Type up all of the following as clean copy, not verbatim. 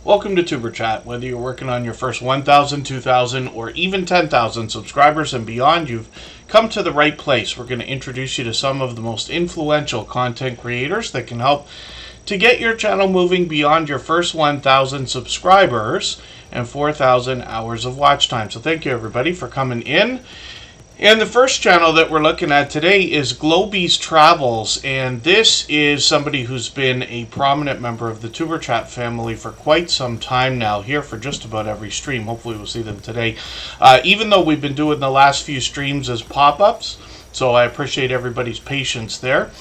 Welcome to Tuber Chat. Whether you're working on your first 1,000, 2,000, or even 10,000 subscribers and beyond, you've come to the right place. We're going to introduce you to some of the most influential content creators that can help to get your channel moving beyond your first 1,000 subscribers and 4,000 hours of watch time. So thank you everybody for coming in. And the first channel that we're looking at today is Globy's Travels, and this is somebody who's been a prominent member of the Tuber Chat family for quite some time now, here for just about every stream. Hopefully we'll see them today, even though we've been doing the last few streams as pop-ups. So I appreciate everybody's patience there.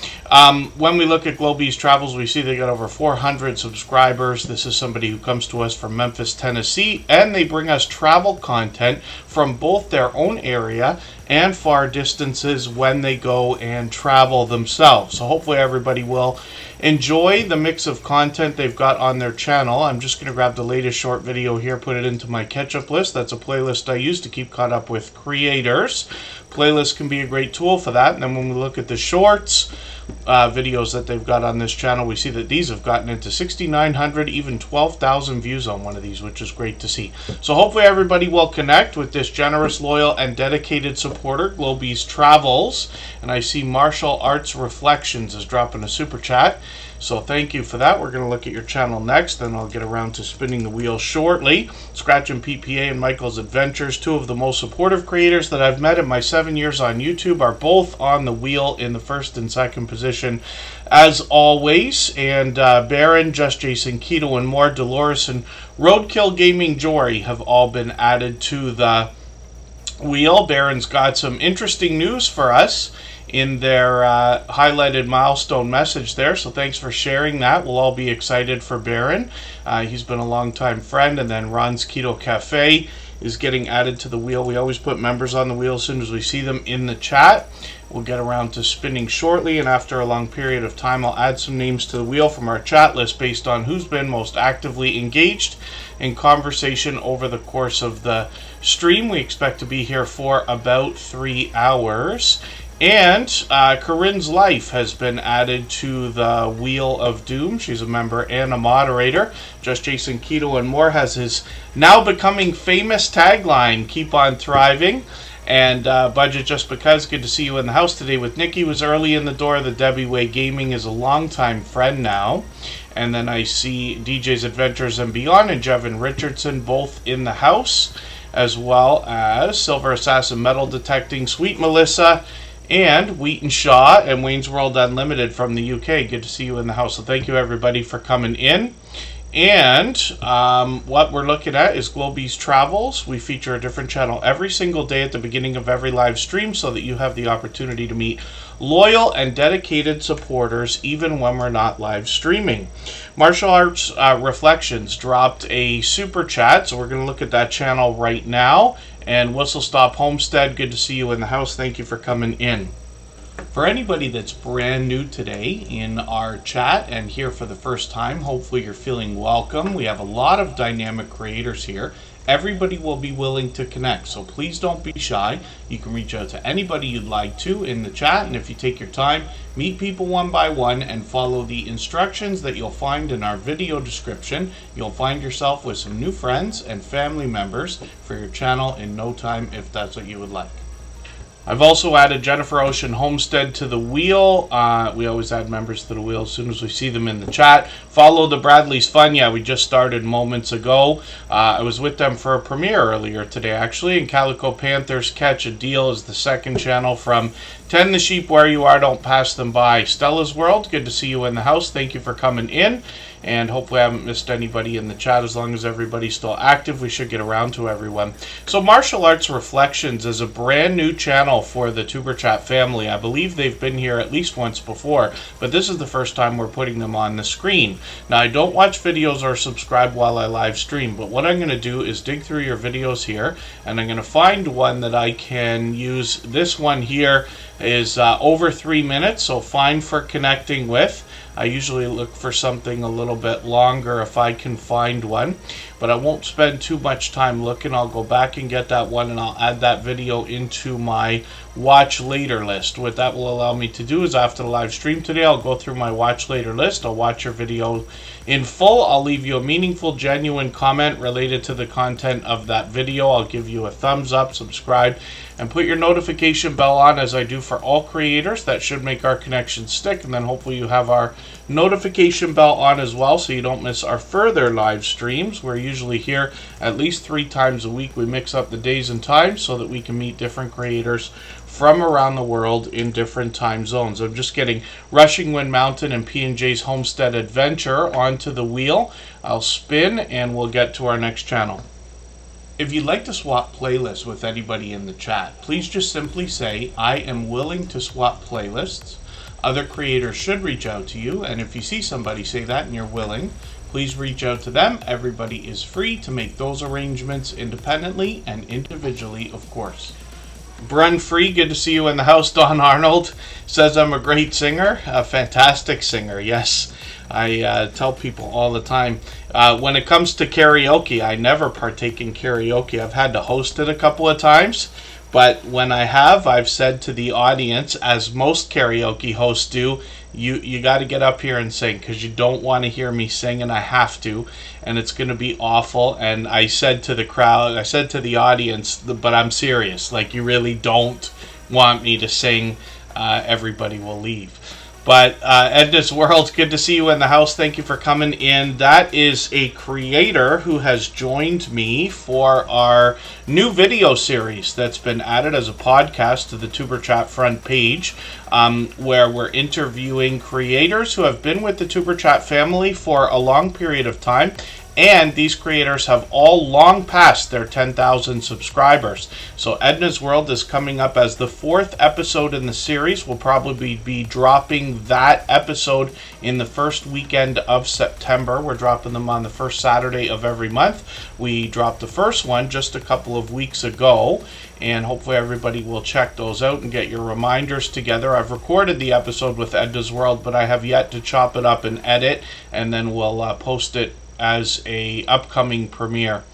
When we look at Globy's Travels, we see they got over 400 subscribers. This is somebody who comes to us from Memphis, Tennessee, and they bring us travel content from both their own area and far distances when they go and travel themselves. So hopefully everybody will enjoy the mix of content they've got on their channel. I'm just going to grab the latest short video here, put it into my catch-up list. That's a playlist I use to keep caught up with creators. Playlists can be a great tool for that. And then when we look at the shorts videos that they've got on this channel, we see that these have gotten into 6,900, even 12,000 views on one of these, which is great to see. So hopefully everybody will connect with this generous, loyal, and dedicated supporter, Globy's Travels. And I see Martial Arts Reflections is dropping a super chat. So thank you for that. We're going to look at your channel next, then I'll get around to spinning the wheel shortly. Scratch and PPA and Michael's Adventures, two of the most supportive creators that I've met in my 7 years on YouTube, are both on the wheel in the first and second position as always. And Baron, Just Jason Keto, and more, Dolores, and Roadkill Gaming Jory have all been added to the wheel. Baron's got some interesting news for us in their highlighted milestone message there, so thanks for sharing that. We'll all be excited for Baron. He's been a long-time friend. And then Ron's Keto Cafe is getting added to the wheel. We always put members on the wheel as soon as we see them in the chat. We'll get around to spinning shortly, and after a long period of time I'll add some names to the wheel from our chat list based on who's been most actively engaged in conversation over the course of the stream. We expect to be here for about 3 hours. And Corinne's Life has been added to the Wheel of Doom. She's a member and a moderator. Just Jason Keto and More has his now becoming famous tagline, "Keep on Thriving." And Budget Just Because, good to see you in the house today with Nikki. Was early in the door. The Debbie Way Gaming is a longtime friend now. And then I see DJ's Adventures and Beyond and Jevin Richardson both in the house, as well as Silver Assassin Metal Detecting, Sweet Melissa, and Wheaton Shaw and Wayne's World Unlimited from the UK. Good to see you in the house. So thank you everybody for coming in. And what we're looking at is Globy's Travels. We feature a different channel every single day at the beginning of every live stream so that you have the opportunity to meet loyal and dedicated supporters even when we're not live streaming. Martial Arts Reflections dropped a super chat, so we're going to look at that channel right now. And Whistle Stop Homestead, good to see you in the house. Thank you for coming in. For anybody that's brand new today in our chat and here for the first time, hopefully you're feeling welcome. We have a lot of dynamic creators here. Everybody will be willing to connect, so please don't be shy. You can reach out to anybody you'd like to in the chat, and if you take your time, meet people one by one and follow the instructions that you'll find in our video description. You'll find yourself with some new friends and family members for your channel in no time if that's what you would like. I've also added Jennifer Ocean Homestead to the wheel. We always add members to the wheel as soon as we see them in the chat. Follow the Bradley's Fun. Yeah, we just started moments ago. I was with them for a premiere earlier today, actually. And Calico Panthers Catch a Deal is the second channel from Tend the Sheep Where You Are, Don't Pass Them By. Stella's World, good to see you in the house. Thank you for coming in. And hopefully I haven't missed anybody in the chat. As long as everybody's still active, we should get around to everyone. So Martial Arts Reflections is a brand new channel for the Tuber Chat family. I believe they've been here at least once before, but this is the first time we're putting them on the screen. Now, I don't watch videos or subscribe while I live stream, but what I'm going to do is dig through your videos here, and I'm going to find one that I can use. This one here is over 3 minutes, so fine for connecting with. I usually look for something a little bit longer if I can find one. but I won't spend too much time looking. I'll go back and get that one, and I'll add that video into my watch later list. What that will allow me to do is after the live stream today, I'll go through my watch later list. I'll watch your video in full. I'll leave you a meaningful, genuine comment related to the content of that video. I'll give you a thumbs up, subscribe, and put your notification bell on, as I do for all creators. That should make our connection stick, and then hopefully you have our notification bell on as well so you don't miss our further live streams. We're usually here at least 3 times a week. We mix up the days and times so that we can meet different creators from around the world in different time zones. I'm just getting Rushing Wind Mountain and P&J's Homestead Adventure onto the wheel. I'll spin and we'll get to our next channel. If you'd like to swap playlists with anybody in the chat, please just simply say, I am willing to swap playlists. Other creators should reach out to you, and if you see somebody say that and you're willing, please reach out to them. Everybody is free to make those arrangements independently and individually, of course. Brun Free, good to see you in the house. Don Arnold says I'm a great singer, a fantastic singer. Yes, I tell people all the time. When it comes to karaoke, I never partake in karaoke. I've had to host it a couple of times, but when I have, I've said to the audience, as most karaoke hosts do, you got to get up here and sing, because you don't want to hear me sing, and I have to, and it's going to be awful. And I said to the crowd, I said to the audience, but I'm serious, like, you really don't want me to sing, everybody will leave. But Edna's World, good to see you in the house. Thank you for coming in. That is a creator who has joined me for our new video series that's been added as a podcast to the Tuber Chat front page, where we're interviewing creators who have been with the Tuber Chat family for a long period of time. And these creators have all long passed their 10,000 subscribers. So Edna's World is coming up as the 4th episode in the series. We'll probably be dropping that episode in the first weekend of September. We're dropping them on the first Saturday of every month. We dropped the first one just a couple of weeks ago, and hopefully everybody will check those out and get your reminders together. I've recorded the episode with Edna's World, but I have yet to chop it up and edit, and then we'll post it as a upcoming premiere.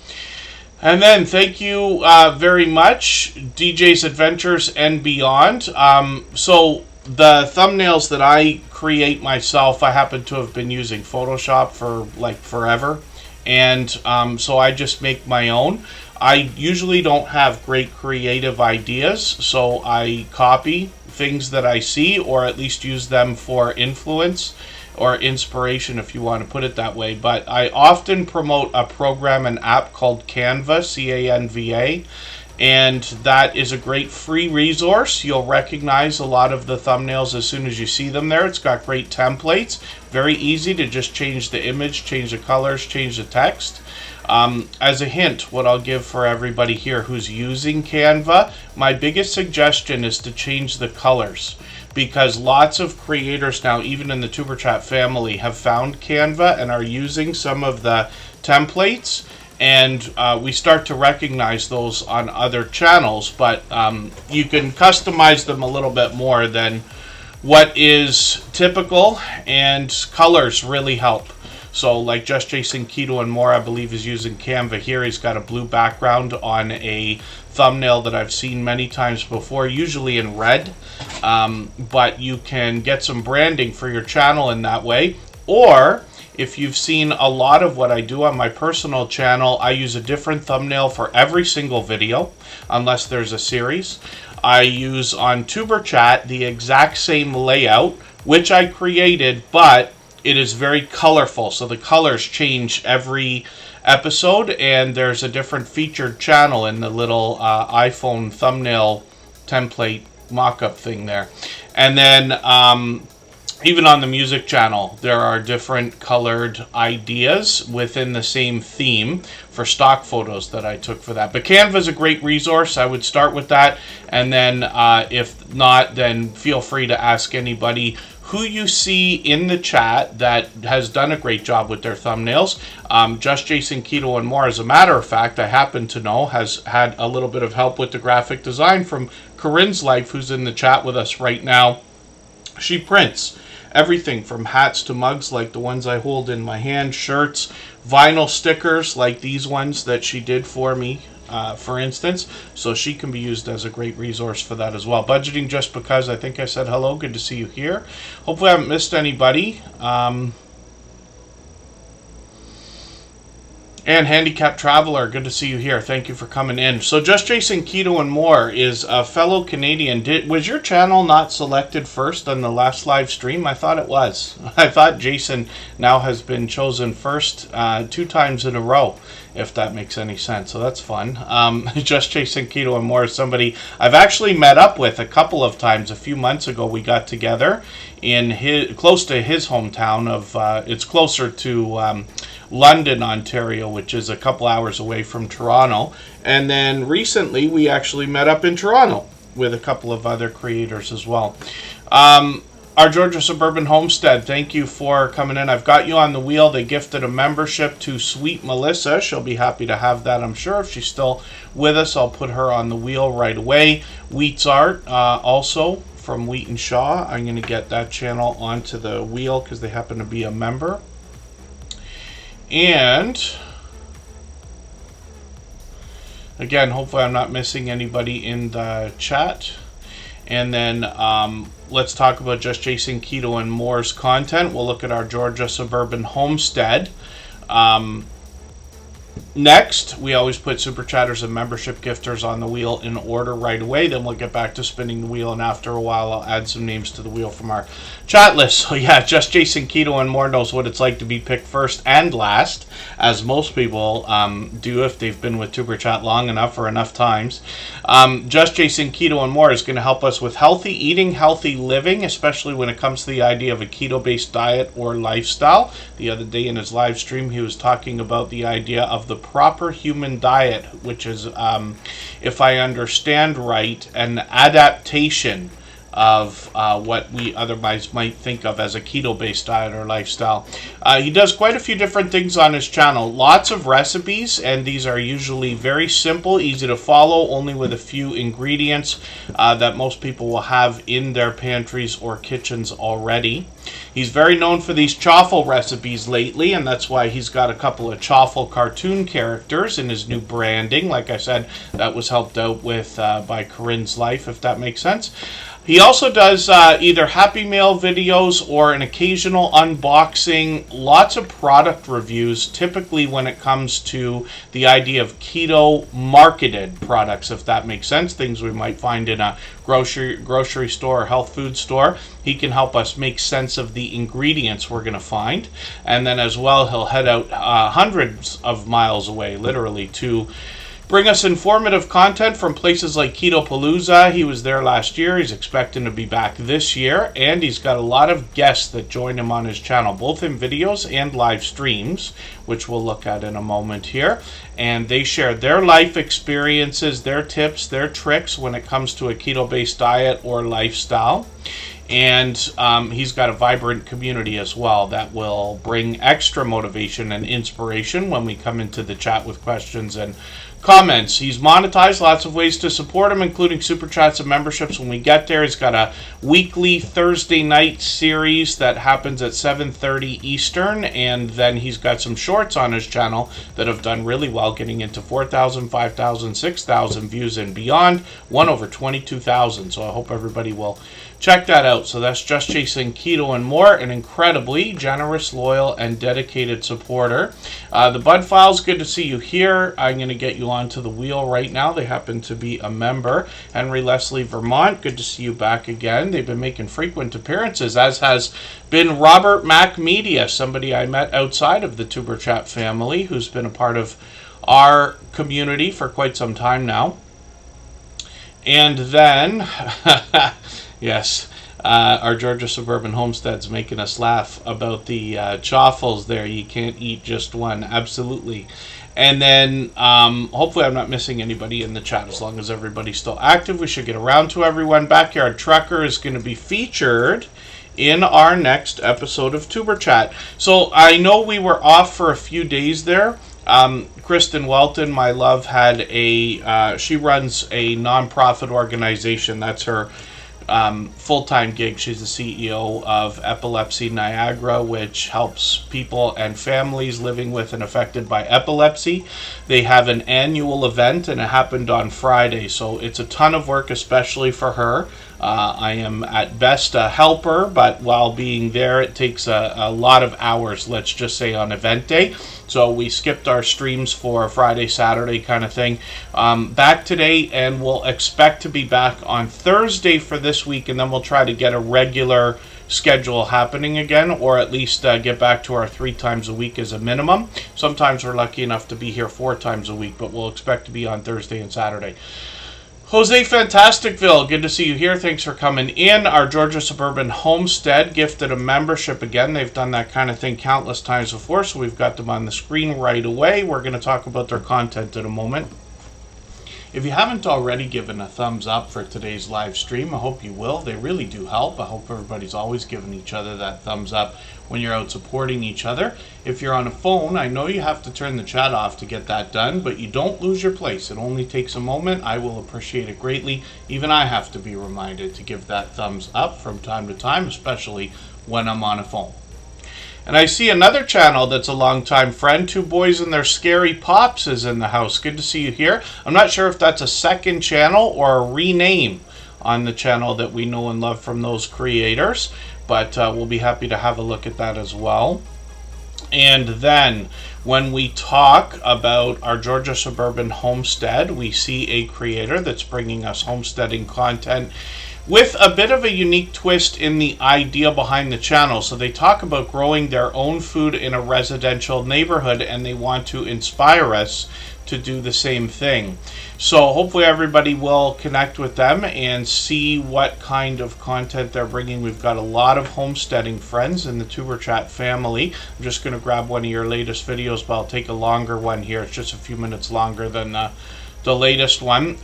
And then thank you very much, DJ's Adventures and Beyond. So the thumbnails that I create myself, I happen to have been using Photoshop for like forever, and so I just make my own. I usually don't have great creative ideas, so I copy things that I see, or at least use them for influence or inspiration, if you want to put it that way. But I often promote a program, an app called Canva, C-A-N-V-A, and that is a great free resource. You'll recognize a lot of the thumbnails as soon as you see them there. It's got great templates, very easy to just change the image, change the colors, change the text. As a hint, what I'll give for everybody here who's using Canva, my biggest suggestion is to change the colors, because lots of creators now, even in the Tuber Chat family, have found Canva and are using some of the templates, and we start to recognize those on other channels, but you can customize them a little bit more than what is typical, and colors really help. So like Just Jason Keto and More, I believe, is using Canva here. He's got a blue background on a thumbnail that I've seen many times before, usually in red. But you can get some branding for your channel in that way. Or if you've seen a lot of what I do on my personal channel, I use a different thumbnail for every single video, unless there's a series. I use on Tuber Chat the exact same layout, which I created, but it is very colorful, so the colors change every episode, and there's a different featured channel in the little iPhone thumbnail template mock-up thing there. And then even on the music channel, there are different colored ideas within the same theme for stock photos that I took for that. But Canva is a great resource. I would start with that, and then if not, then feel free to ask anybody who you see in the chat that has done a great job with their thumbnails. Just Jason Keto and More, as a matter of fact, I happen to know, has had a little bit of help with the graphic design from Corinne's Life, who's in the chat with us right now. She prints, everything from hats to mugs like the ones I hold in my hand, shirts, vinyl stickers like these ones that she did for me, for instance. So she can be used as a great resource for that as well. Budgeting Just Because, I think I said hello. Good to see you here. Hopefully I haven't missed anybody. And Handicapped Traveler, good to see you here. Thank you for coming in. So Just Jason Keto and More is a fellow Canadian. Was your channel not selected first on the last live stream? I thought it was. I thought Jason now has been chosen first 2 times in a row, if that makes any sense. So that's fun. Just Jason Keto and More is somebody I've actually met up with a couple of times. A few months ago we got together in close to his hometown of, it's closer to London, Ontario, which is a couple hours away from Toronto. And then recently we actually met up in Toronto with a couple of other creators as well. Our Georgia Suburban Homestead, thank you for coming in. I've got you on the wheel. They gifted a membership to Sweet Melissa. She'll be happy to have that, I'm sure. If she's still with us, I'll put her on the wheel right away. Wheat's Art, also from Wheat and Shaw. I'm going to get that channel onto the wheel because they happen to be a member. And again, hopefully I'm not missing anybody in the chat. And then let's talk about Just Jason Keto and More's content. We'll look at our Georgia Suburban Homestead. Next, we always put Super Chatters and membership gifters on the wheel in order right away. Then we'll get back to spinning the wheel, and after a while, I'll add some names to the wheel from our chat list. So yeah, Just Jason Keto and More knows what it's like to be picked first and last, as most people do if they've been with Tuber Chat long enough or enough times. Just Jason Keto and More is going to help us with healthy eating, healthy living, especially when it comes to the idea of a keto-based diet or lifestyle. The other day in his live stream, he was talking about the idea of the proper human diet, which is, if I understand right, an adaptation of what we otherwise might think of as a keto-based diet or lifestyle. He does quite a few different things on his channel. Lots of recipes, and these are usually very simple, easy to follow, only with a few ingredients that most people will have in their pantries or kitchens already. He's very known for these chaffle recipes lately, and that's why he's got a couple of chaffle cartoon characters in his new branding. Like I said, that was helped out with by Corinne's Life, if that makes sense. He also does either Happy Meal videos or an occasional unboxing, lots of product reviews, typically when it comes to the idea of keto marketed products, if that makes sense, things we might find in a grocery store or health food store. He can help us make sense of the ingredients we're going to find. And then as well, he'll head out hundreds of miles away, literally, to bring us informative content from places like Keto Palooza. He was there last year. He's expecting to be back this year. And he's got a lot of guests that join him on his channel, both in videos and live streams, which we'll look at in a moment here. And they share their life experiences, their tips, their tricks when it comes to a keto-based diet or lifestyle. And he's got a vibrant community as well that will bring extra motivation and inspiration when we come into the chat with questions and comments. He's monetized, lots of ways to support him, including super chats and memberships when we get there. He's got a weekly Thursday night series that happens at 7:30 Eastern, and then he's got some shorts on his channel that have done really well, getting into 4,000, 5,000, 6,000 views and beyond, one over 22,000. So I hope everybody will check that out. So that's Just Jason Keto and More, an incredibly generous, loyal, and dedicated supporter. The Bud Files, good to see you here. I'm going to get you onto the wheel right now. They happen to be a member. Henry Leslie Vermont, good to see you back again. They've been making frequent appearances, as has been Robert Mac Media, somebody I met outside of the Tuber Chat family, who's been a part of our community for quite some time now. And then yes, our Georgia Suburban Homestead's making us laugh about the chaffles there. You can't eat just one. Absolutely. And then hopefully I'm not missing anybody in the chat. As long as everybody's still active, we should get around to everyone. Backyard Trucker is going to be featured in our next episode of Tuber Chat. So I know we were off for a few days there. Kristen Welton, my love, had she runs a nonprofit organization. That's her full-time gig. She's the CEO of Epilepsy Niagara, which helps people and families living with and affected by epilepsy. They have an annual event, and it happened on Friday, so it's a ton of work, especially for her. I am at best a helper, but while being there, it takes a lot of hours, let's just say, on event day. So we skipped our streams for Friday, Saturday kind of thing. Back today, and we'll expect to be back on Thursday for this week, and then we'll try to get a regular schedule happening again, or at least get back to our 3 times a week as a minimum. Sometimes we're lucky enough to be here 4 times a week, but we'll expect to be on Thursday and Saturday. Jose Fantasticville, good to see you here. Thanks for coming in. Our Georgia Suburban Homestead gifted a membership again. They've done that kind of thing countless times before, so we've got them on the screen right away. We're going to talk about their content in a moment. If you haven't already given a thumbs up for today's live stream, I hope you will. They really do help. I hope everybody's always giving each other that thumbs up when you're out supporting each other. If you're on a phone, I know you have to turn the chat off to get that done, but you don't lose your place. It only takes a moment. I will appreciate it greatly. Even I have to be reminded to give that thumbs up from time to time, especially when I'm on a phone. And I see another channel that's a longtime friend. Two Boys and Their Scary Pops is in the house. Good to see you here. I'm not sure if that's a second channel or a rename on the channel that we know and love from those creators, but we'll be happy to have a look at that as well. And then when we talk about our Georgia Suburban Homestead, we see a creator that's bringing us homesteading content with a bit of a unique twist in the idea behind the channel. So they talk about growing their own food in a residential neighborhood, and they want to inspire us to do the same thing. So hopefully everybody will connect with them and see what kind of content they're bringing. We've got a lot of homesteading friends in the Superchat family. I'm just going to grab one of your latest videos, but I'll take a longer one here. It's just a few minutes longer than the latest one.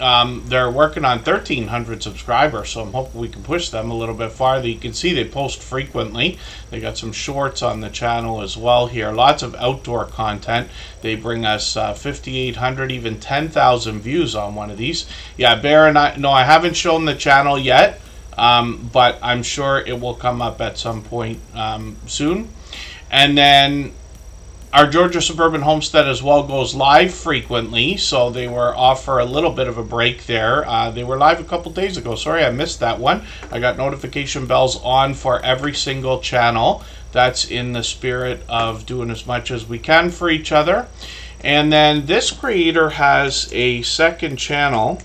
They're working on 1,300 subscribers, so I'm hoping we can push them a little bit farther. You can see they post frequently. They got some shorts on the channel as well here. Lots of outdoor content. They bring us 5,800, even 10,000 views on one of these. Yeah, Bear and I haven't shown the channel yet, but I'm sure it will come up at some point soon. And then our Georgia Suburban Homestead as well goes live frequently, so they were off for a little bit of a break there. They were live a couple days ago. Sorry, I missed that one. I got notification bells on for every single channel. That's in the spirit of doing as much as we can for each other. And then this creator has a second channel,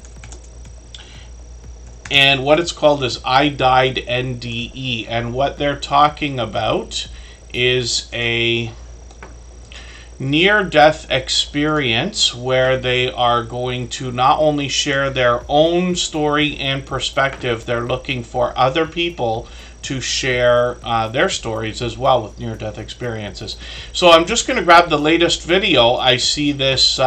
and what it's called is I Died NDE, and what they're talking about is a near-death experience where they are going to not only share their own story and perspective, they're looking for other people to share their stories as well with near-death experiences. So I'm just going to grab the latest video. I see this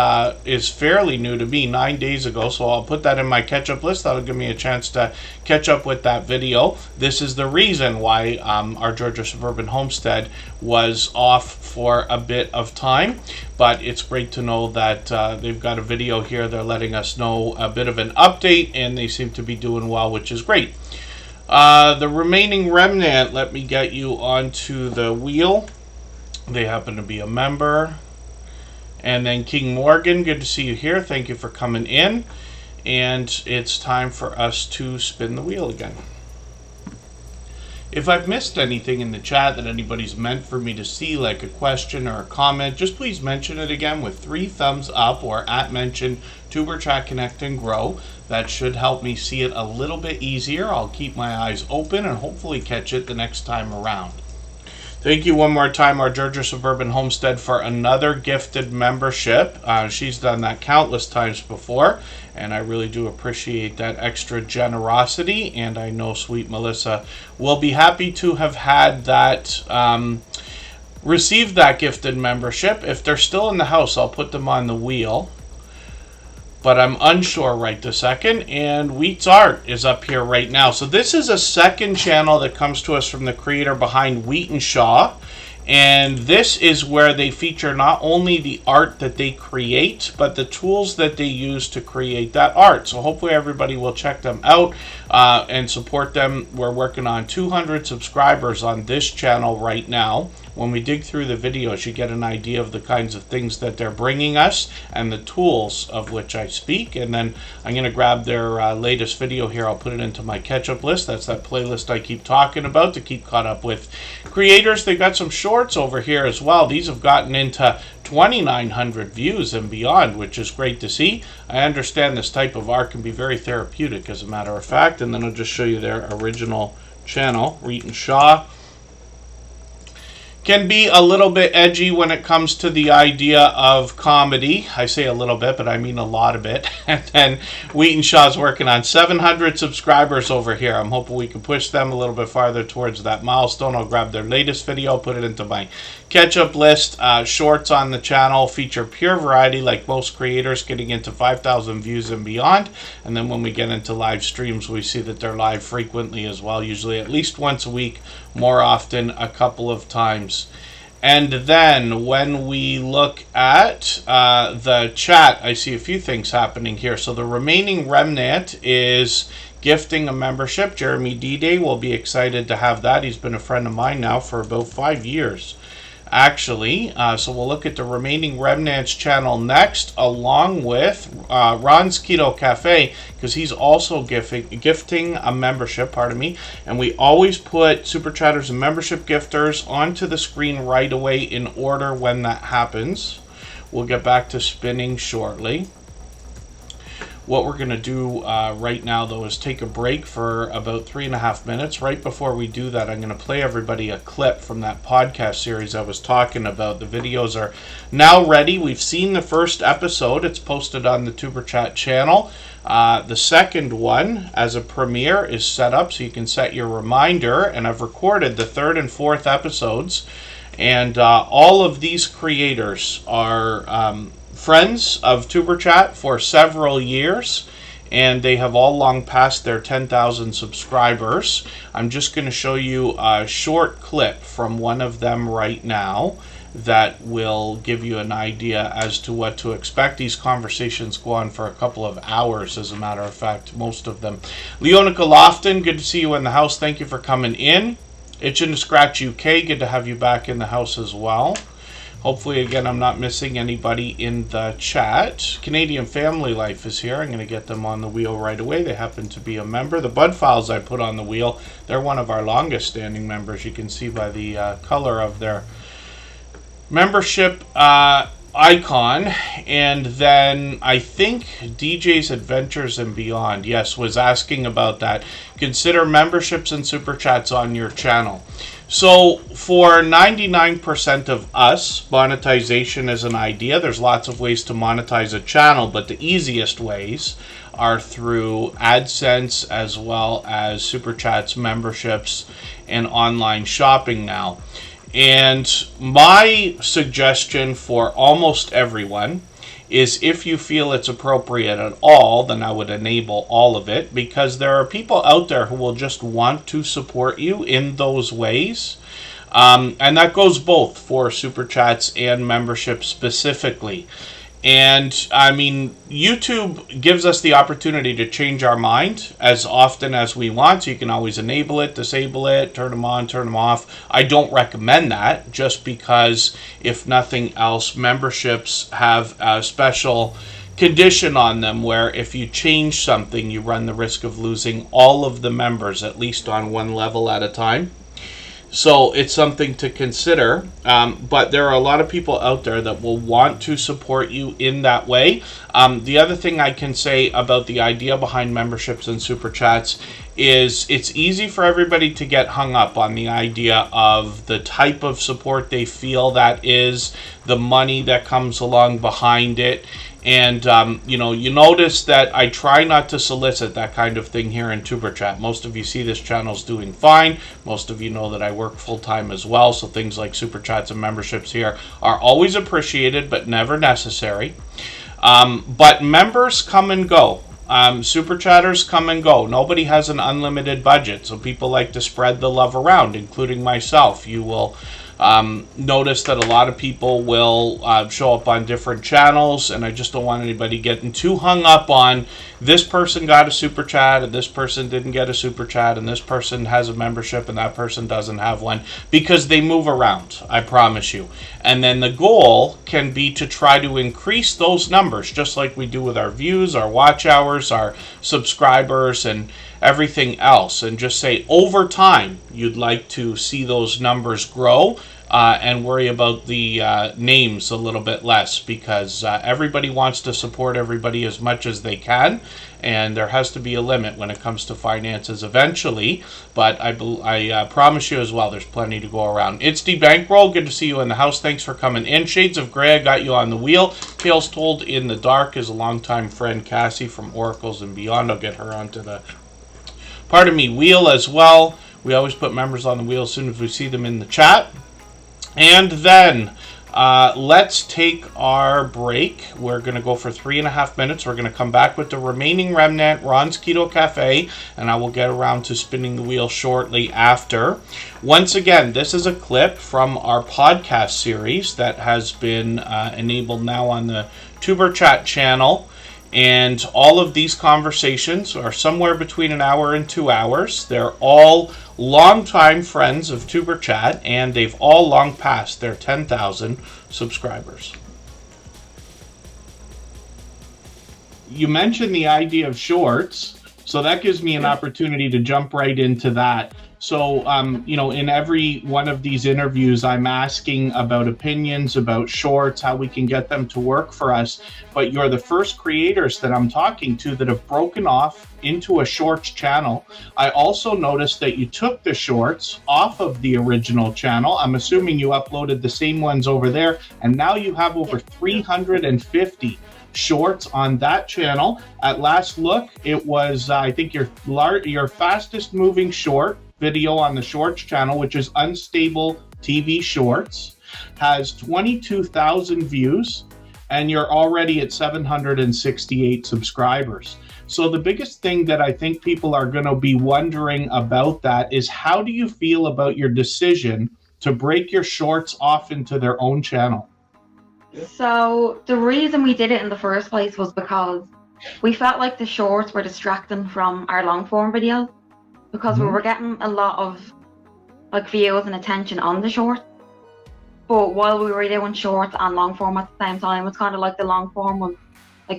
is fairly new to me, 9 days ago, so I'll put that in my catch-up list. That'll give me a chance to catch up with that video. This is the reason why our Georgia Suburban Homestead was off for a bit of time, but it's great to know that they've got a video here. They're letting us know a bit of an update, and they seem to be doing well, which is great. The remaining remnant, let me get you onto the wheel. They happen to be a member. And then King Morgan, good to see you here. Thank you for coming in. And it's time for us to spin the wheel again. If I've missed anything in the chat that anybody's meant for me to see, like a question or a comment, just please mention it again with 3 thumbs up or at mention Tuberchat Connect and Grow. That should help me see it a little bit easier. I'll keep my eyes open and hopefully catch it the next time around. Thank you one more time, our Georgia Suburban Homestead, for another gifted membership. She's done that countless times before, and I really do appreciate that extra generosity, and I know sweet Melissa will be happy to have had that, received that gifted membership. If they're still in the house, I'll put them on the wheel, but I'm unsure right this second. And Wheat's Art is up here right now. So this is a second channel that comes to us from the creator behind Wheat and Shaw, And this is where they feature not only the art that they create, but the tools that they use to create that art. So hopefully everybody will check them out and support them. We're working on 200 subscribers on this channel right now. When we dig through the videos, you get an idea of the kinds of things that they're bringing us and the tools of which I speak. And then I'm going to grab their latest video here. I'll put it into my catch-up list. That's that playlist I keep talking about to keep caught up with creators. They got some shorts over here as well. These have gotten into 2,900 views and beyond, which is great to see. I understand this type of art can be very therapeutic, as a matter of fact. And then I'll just show you their original channel, Reet and Shaw. Can be a little bit edgy when it comes to the idea of comedy. I say a little bit, but I mean a lot of it. And then Wheat and Shaw's working on 700 subscribers over here. I'm hoping we can push them a little bit farther towards that milestone. I'll grab their latest video, put it into my catch-up list. Shorts on the channel feature pure variety, like most creators, getting into 5,000 views and beyond. And then when we get into live streams, we see that they're live frequently as well, usually at least once a week, more often a couple of times. And then when we look at the chat, I see a few things happening here. So the remaining remnant is gifting a membership. Jeremy D-Day will be excited to have that. He's been a friend of mine now for about 5 years, actually. So we'll look at the remaining remnants channel next, along with Ron's Keto Cafe, because he's also gifting a membership, and we always put Super Chatters and membership gifters onto the screen right away in order when that happens. We'll get back to spinning shortly. What we're going to do right now, though, is take a break for about 3.5 minutes. Right before we do that, I'm going to play everybody a clip from that podcast series I was talking about. The videos are now ready. We've seen the first episode. It's posted on the Superchat channel. The second one, as a premiere, is set up so you can set your reminder. And I've recorded the third and fourth episodes. And all of these creators are friends of Superchat for several years, and they have all long passed their 10,000 subscribers. I'm just going to show you a short clip from one of them right now that will give you an idea as to what to expect. These conversations go on for a couple of hours, as a matter of fact, most of them. Leonica Lofton, good to see you in the house. Thank you for coming in. Itchin' to Scratch UK, good to have you back in the house as well. Hopefully, again, I'm not missing anybody in the chat. Canadian Family Life is here. I'm going to get them on the wheel right away. They happen to be a member. The Bud Files I put on the wheel, they're one of our longest standing members. You can see by the color of their membership icon. And then I think DJ's Adventures and Beyond, yes, was asking about that. Consider memberships and super chats on your channel. So for 99% of us, monetization is an idea. There's lots of ways to monetize a channel, but the easiest ways are through AdSense as well as Super Chats, memberships, and online shopping now. And my suggestion for almost everyone is, if you feel it's appropriate at all, then I would enable all of it, because there are people out there who will just want to support you in those ways. And that goes both for Super Chats and membership specifically. And I mean, YouTube gives us the opportunity to change our mind as often as we want. So you can always enable it, disable it, turn them on, turn them off. I don't recommend that, just because, if nothing else, memberships have a special condition on them where if you change something, you run the risk of losing all of the members, at least on one level at a time. So it's something to consider, but there are a lot of people out there that will want to support you in that way. The other thing I can say about the idea behind memberships and super chats is it's easy for everybody to get hung up on the idea of the type of support they feel that is, the money that comes along behind it. And, you notice that I try not to solicit that kind of thing here in Super Chat. Most of you see this channel's doing fine. Most of you know that I work full-time as well, so things like Super Chats and memberships here are always appreciated, but never necessary. But members come and go. Super Chatters come and go. Nobody has an unlimited budget, so people like to spread the love around, including myself. You will Notice that a lot of people will show up on different channels, and I just don't want anybody getting too hung up on this person got a super chat and this person didn't get a super chat and this person has a membership and that person doesn't have one, because they move around, I promise you. And then the goal can be to try to increase those numbers, just like we do with our views, our watch hours, our subscribers, and everything else, and just say over time you'd like to see those numbers grow, and worry about the names a little bit less, because everybody wants to support everybody as much as they can, and there has to be a limit when it comes to finances eventually. But I promise you as well, there's plenty to go around. It's the Bankroll. Good to see you in the house. Thanks for coming in. Shades of Grey, I got you on the wheel. Tales Told in the Dark is a longtime friend, Cassie from Oracles and Beyond. I'll get her onto the wheel as well. We always put members on the wheel as soon as we see them in the chat. And then let's take our break. We're going to go for 3.5 minutes. We're going to come back with the remaining remnant, Ron's Keto Cafe, and I will get around to spinning the wheel shortly after. Once again, this is a clip from our podcast series that has been enabled now on the Superchat channel. And all of these conversations are somewhere between an hour and 2 hours. They're all longtime friends of Superchat, and they've all long passed their 10,000 subscribers. You mentioned the idea of shorts, so that gives me an opportunity to jump right into that. So, in every one of these interviews, I'm asking about opinions, about shorts, how we can get them to work for us. But you're the first creators that I'm talking to that have broken off into a shorts channel. I also noticed that you took the shorts off of the original channel. I'm assuming you uploaded the same ones over there, and now you have over 350 shorts on that channel. At last look, it was, I think, your fastest moving short video on the shorts channel, which is Unstable TV Shorts, has 22,000 views, and you're already at 768 subscribers. So the biggest thing that I think people are going to be wondering about that is, how do you feel about your decision to break your shorts off into their own channel? So the reason we did it in the first place was because we felt like the shorts were distracting from our long form videos, because we were getting a lot of views and attention on the shorts. But while we were doing shorts and long form at the same time, it's kind of like the long form was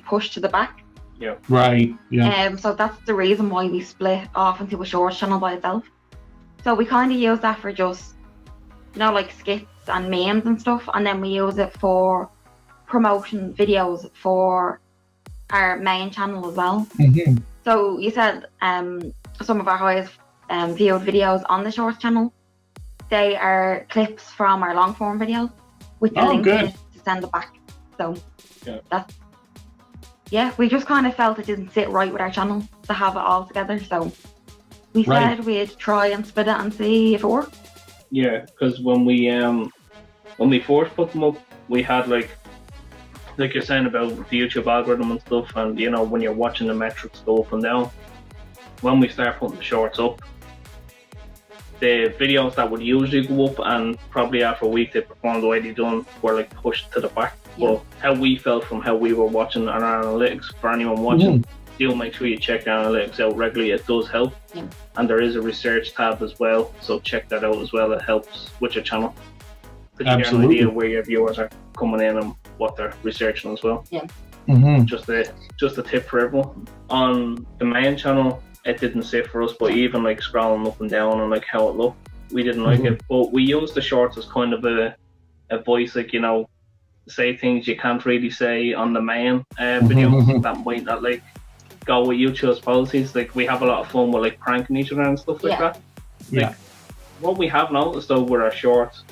pushed to the back. Yeah. Right. Yeah. So that's the reason why we split off into a shorts channel by itself. So we kind of use that for just, skits and memes and stuff, and then we use it for promotion videos for our main channel as well. Mm-hmm. So you said some of our highest viewed videos on the shorts channel, they are clips from our long form videos with the link to send it back. So we just kind of felt it didn't sit right with our channel to have it all together. So we said we'd try and split it and see if it worked. Yeah, because when we first put them up, we had like you're saying about the YouTube algorithm and stuff, and when you're watching the metrics go up and down. When we start putting the shorts up, the videos that would usually go up and probably after a week they performed the way they done were pushed to the back. Yeah. But how we felt from how we were watching our analytics, for anyone watching, do make sure you check your analytics out regularly. It does help. Yeah. And there is a research tab as well, so check that out as well. It helps with your channel. Because you get an idea where your viewers are coming in and what they're researching as well. Yeah. Mm-hmm. Just a tip for everyone. On the main channel, it didn't sit for us, but even scrolling up and down and how it looked, we didn't like it. But we used the shorts as kind of a voice, say things you can't really say on the main videos that might not go with YouTube's policies. We have a lot of fun with pranking each other and stuff like that. What we have noticed though with our shorts,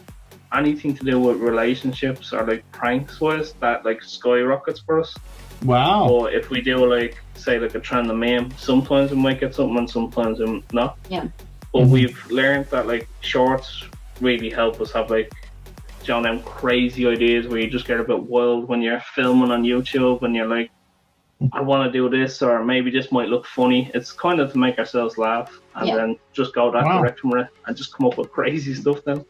anything to do with relationships or pranks wise, that skyrockets for us. Wow. Or if we do say a trend of meme, sometimes we might get something and sometimes not. Yeah. But we've learned that shorts really help us have them crazy ideas where you just get a bit wild when you're filming on YouTube and you're I want to do this, or maybe this might look funny. It's kind of to make ourselves laugh and then just go that direction with it and just come up with crazy stuff then.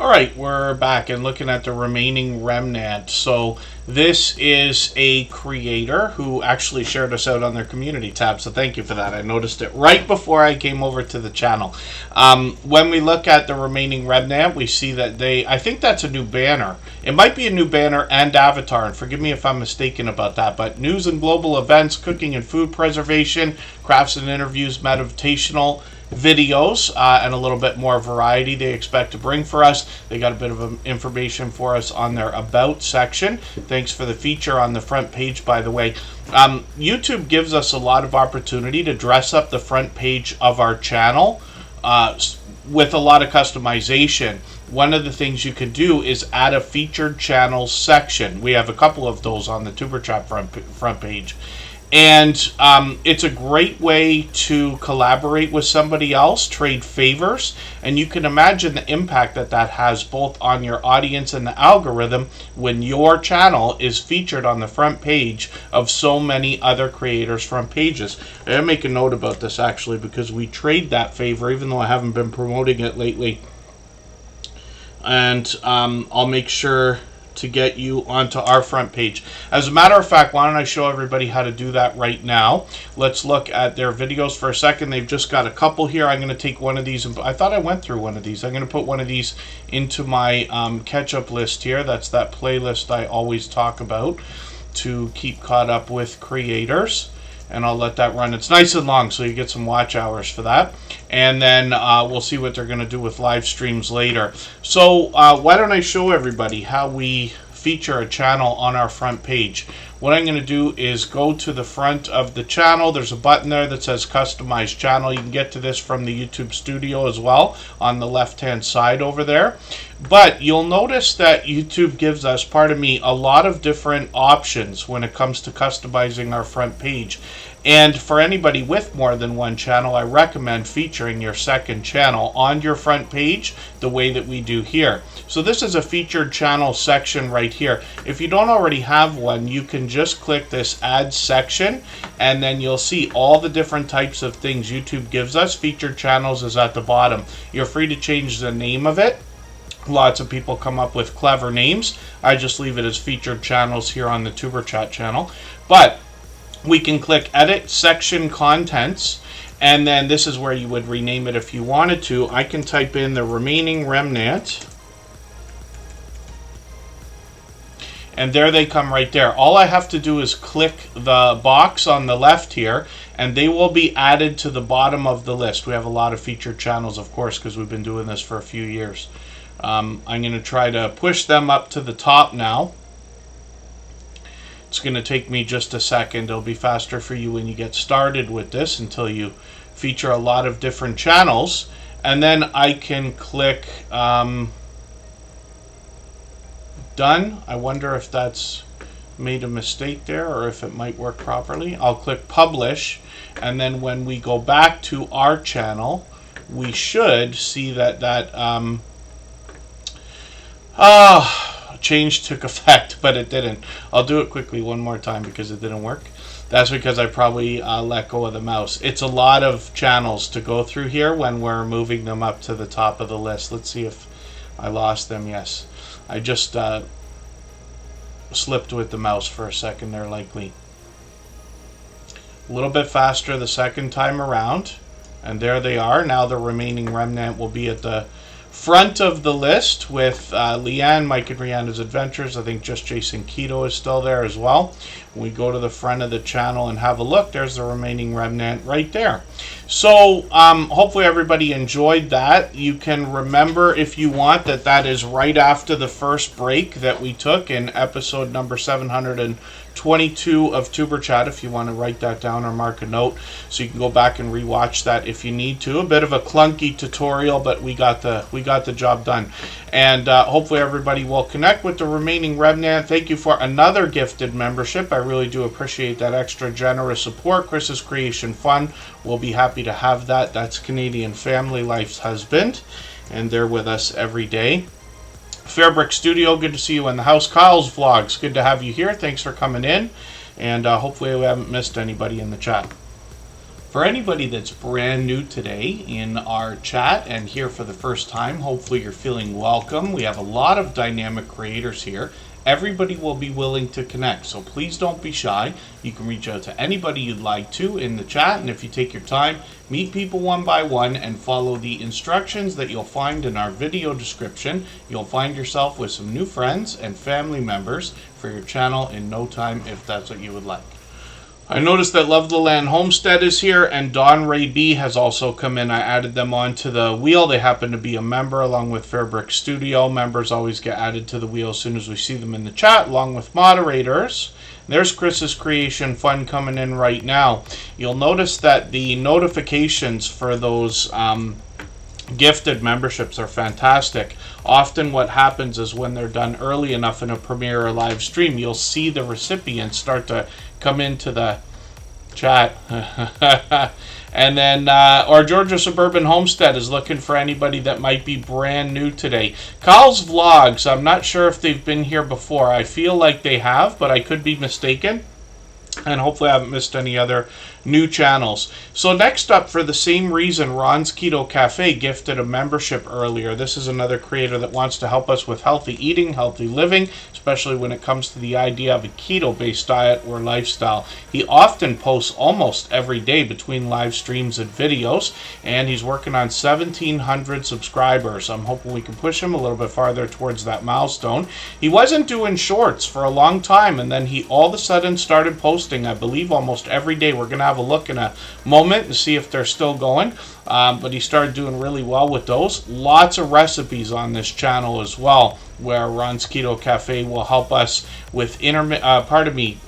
All right, we're back and looking at the remaining remnant. So this is a creator who actually shared us out on their community tab, so thank you for that. I noticed it right before I came over to the channel. When we look at the remaining remnant, we see that I think that's a new banner. It might be a new banner and avatar, and forgive me if I'm mistaken about that, but news and global events, cooking and food preservation, crafts and interviews, meditational videos, and a little bit more variety they expect to bring for us. They got a bit of information for us on their about section. Thanks for the feature on the front page, by the way. YouTube gives us a lot of opportunity to dress up the front page of our channel with a lot of customization. One of the things you can do is add a featured channel section. We have a couple of those on the Superchat front page. And it's a great way to collaborate with somebody else, trade favors, and you can imagine the impact that has both on your audience and the algorithm when your channel is featured on the front page of so many other creators' front pages. I'm going to make a note about this actually, because we trade that favor, even though I haven't been promoting it lately. And I'll make sure to get you onto our front page. As a matter of fact, why don't I show everybody how to do that right now? Let's look at their videos for a second. They've just got a couple here. I'm going to take one of these, and I thought I went through one of these. I'm going to put one of these into my catch-up list here. That's that playlist I always talk about to keep caught up with creators. And I'll let that run. It's nice and long, so you get some watch hours for that. And then we'll see what they're going to do with live streams later. So why don't I show everybody how we feature a channel on our front page. What I'm going to do is go to the front of the channel. There's a button there that says Customize Channel. You can get to this from the YouTube Studio as well on the left-hand side over there. But you'll notice that YouTube gives us, pardon me, a lot of different options when it comes to customizing our front page. And for anybody with more than one channel, I recommend featuring your second channel on your front page the way that we do here. So this is a featured channel section right here. If you don't already have one, you can just click this add section, and then you'll see all the different types of things YouTube gives us. Featured channels is at the bottom. You're free to change the name of it. Lots of people come up with clever names. I just leave it as featured channels here on the Superchat channel. But we can click edit section contents, and then this is where you would rename it if you wanted to. I can type in the remaining remnant, and there they come right there. All I have to do is click the box on the left here, and they will be added to the bottom of the list. We have a lot of featured channels, of course, because we've been doing this for a few years. I'm going to try to push them up to the top now. It's going to take me just a second. It'll be faster for you when you get started with this until you feature a lot of different channels. And then I can click done. I wonder if that's made a mistake there or if it might work properly. I'll click publish, and then when we go back to our channel, we should see that change took effect, but it didn't. I'll do it quickly one more time because it didn't work. That's because I probably let go of the mouse. It's a lot of channels to go through here when we're moving them up to the top of the list. Let's see if I lost them. Yes, I just slipped with the mouse for a second there, likely. A little bit faster the second time around, and there they are. Now the remaining remnant will be at the front of the list with Leanne, Mike and Rihanna's Adventures. I think just Jason Keto is still there as well. When we go to the front of the channel and have a look, there's the remaining remnant right there. So hopefully everybody enjoyed that. You can remember, if you want, that is right after the first break that we took in episode number 722 of Superchat, if you want to write that down or mark a note, so you can go back and rewatch that if you need to. A bit of a clunky tutorial, but we got the job done. And hopefully everybody will connect with the remaining remnant. Thank you for another gifted membership. I really do appreciate that extra generous support. Chris's Creation Fun will be happy to have that. That's Canadian Family Life's husband, and they're with us every day. Fairbrick Studio, good to see you in the house. Kyle's Vlogs, good to have you here. Thanks for coming in, and hopefully we haven't missed anybody in the chat. For anybody that's brand new today in our chat and here for the first time, hopefully you're feeling welcome. We have a lot of dynamic creators here. Everybody will be willing to connect, so please don't be shy. You can reach out to anybody you'd like to in the chat, and if you take your time, meet people one by one and follow the instructions that you'll find in our video description. You'll find yourself with some new friends and family members for your channel in no time if that's what you would like. I noticed that Love the Land Homestead is here, and Don Ray B has also come in. I added them onto the wheel. They happen to be a member along with Fairbrick Studio. Members always get added to the wheel as soon as we see them in the chat, along with moderators. There's Chris's Creation Fun coming in right now. You'll notice that the notifications for those gifted memberships are fantastic. Often what happens is when they're done early enough in a premiere or live stream, you'll see the recipients start to come into the chat. And then our Georgia Suburban Homestead is looking for anybody that might be brand new today. Kyle's Vlogs, I'm not sure if they've been here before. I feel like they have, but I could be mistaken. And hopefully I haven't missed any other new channels. So next up, for the same reason, Ron's Keto Cafe gifted a membership earlier. This is another creator that wants to help us with healthy eating, healthy living, especially when it comes to the idea of a keto-based diet or lifestyle. He often posts almost every day between live streams and videos, and he's working on 1,700 subscribers. I'm hoping we can push him a little bit farther towards that milestone. He wasn't doing shorts for a long time, and then he all of a sudden started posting, I believe, almost every day. We're going to have a look in a moment and see if they're still going. But he started doing really well with those. Lots of recipes on this channel as well, where Ron's Keto Cafe will help us with keto-based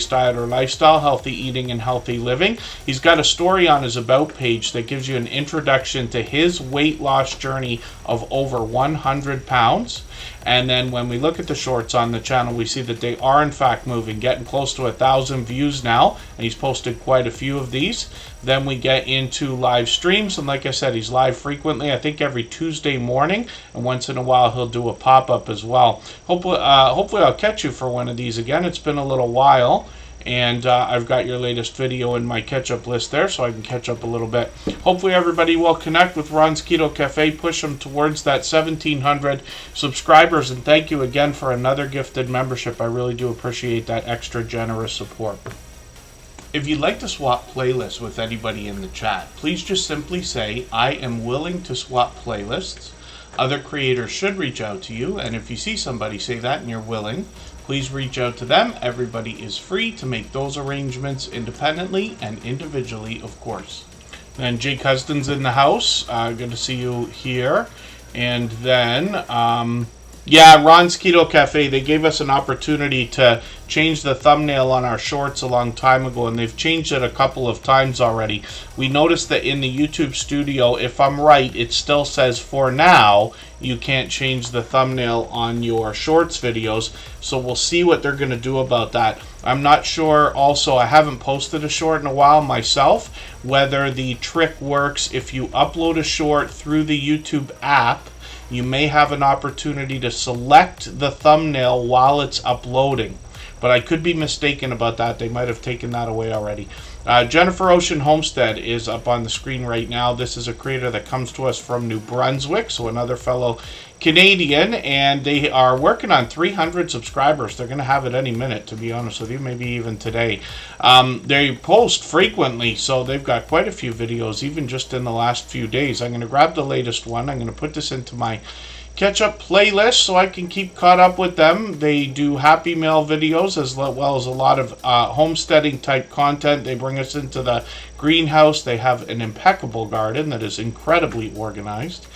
diet or lifestyle, healthy eating, and healthy living. He's got a story on his About page that gives you an introduction to his weight loss journey of over 100 pounds. And then when we look at the shorts on the channel, we see that they are in fact moving, getting close to 1,000 views now, and he's posted quite a few of these. Then we get into live streams, and like I said, he's live frequently, I think every Tuesday morning, and once in a while he'll do a pop-up as well. Hopefully I'll catch you for one of these again. It's been a little while, and I've got your latest video in my catch-up list there, so I can catch up a little bit. Hopefully everybody will connect with Ron's Keto Cafe, push them towards that 1,700 subscribers, and thank you again for another gifted membership. I really do appreciate that extra generous support. If you'd like to swap playlists with anybody in the chat, please just simply say, I am willing to swap playlists. Other creators should reach out to you, and if you see somebody say that and you're willing, please reach out to them. Everybody is free to make those arrangements independently and individually, of course. Then Jake Huston's in the house. Good to see you here. And then, yeah, Ron's Keto Cafe, they gave us an opportunity to change the thumbnail on our shorts a long time ago, and they've changed it a couple of times already. We noticed that in the YouTube studio, if I'm right, it still says for now you can't change the thumbnail on your shorts videos, so we'll see what they're going to do about that. I'm not sure also, I haven't posted a short in a while myself, whether the trick works if you upload a short through the YouTube app. You may have an opportunity to select the thumbnail while it's uploading, but I could be mistaken about that. They might have taken that away already. Jennifer Ocean Homestead is up on the screen right now. This is a creator that comes to us from New Brunswick, so another fellow Canadian, and they are working on 300 subscribers. They're going to have it any minute, to be honest with you, maybe even today. They post frequently, so they've got quite a few videos, even just in the last few days. I'm going to grab the latest one. I'm going to put this into my catch-up playlist so I can keep caught up with them. They do Happy Mail videos as well as a lot of homesteading type content. They bring us into the greenhouse. They have an impeccable garden that is incredibly organized.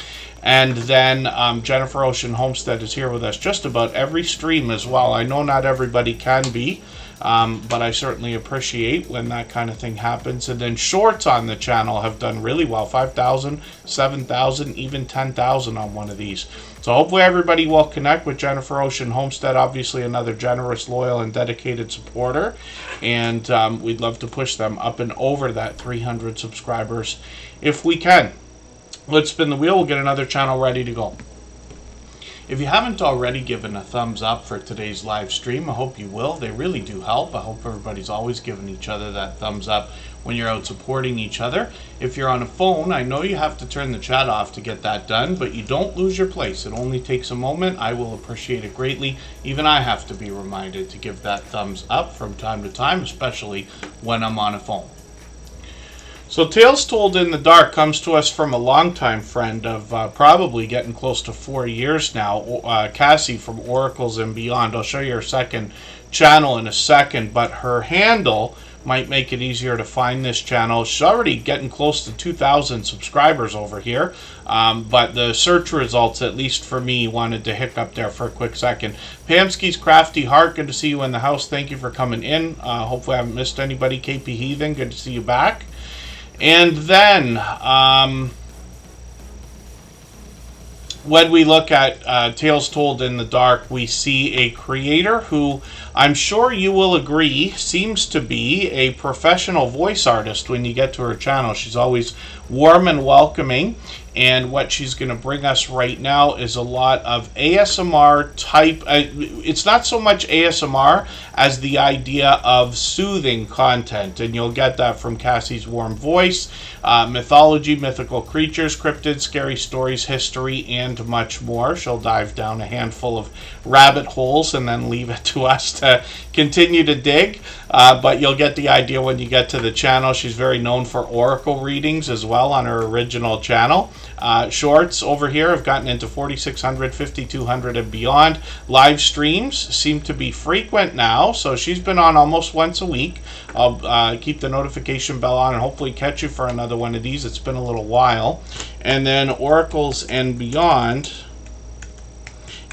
And then Jennifer Ocean Homestead is here with us just about every stream as well. I know not everybody can be, but I certainly appreciate when that kind of thing happens. And then shorts on the channel have done really well. 5,000, 7,000, even 10,000 on one of these. So hopefully everybody will connect with Jennifer Ocean Homestead. Obviously another generous, loyal, and dedicated supporter. And we'd love to push them up and over that 300 subscribers if we can. Let's spin the wheel. We'll get another channel ready to go. If you haven't already given a thumbs up for today's live stream, I hope you will. They really do help. I hope everybody's always giving each other that thumbs up when you're out supporting each other. If you're on a phone, I know you have to turn the chat off to get that done, but you don't lose your place. It only takes a moment. I will appreciate it greatly. Even I have to be reminded to give that thumbs up from time to time, especially when I'm on a phone. So Tales Told in the Dark comes to us from a longtime friend of probably getting close to 4 years now, Cassie from Oracles and Beyond. I'll show you her second channel in a second, but her handle might make it easier to find this channel. She's already getting close to 2,000 subscribers over here, but the search results, at least for me, wanted to hiccup there for a quick second. Pamsky's Crafty Heart, good to see you in the house. Thank you for coming in. Hopefully I haven't missed anybody. KP Heathen, good to see you back. And then, when we look at Tales Told in the Dark, we see a creator who I'm sure you will agree seems to be a professional voice artist when you get to her channel. She's always warm and welcoming, and what she's going to bring us right now is a lot of ASMR type. It's not so much ASMR as the idea of soothing content, and you'll get that from Cassie's warm voice. Mythology, mythical creatures, cryptids, scary stories, history, and much more. She'll dive down a handful of rabbit holes and then leave it to us to continue to dig, but you'll get the idea when you get to the channel. She's very known for oracle readings as well on her original channel. Shorts over here have gotten into 4,600, 5,200 and beyond. Live streams seem to be frequent now, so she's been on almost once a week. I'll keep the notification bell on and hopefully catch you for another one of these. It's been a little while. And then Oracles and Beyond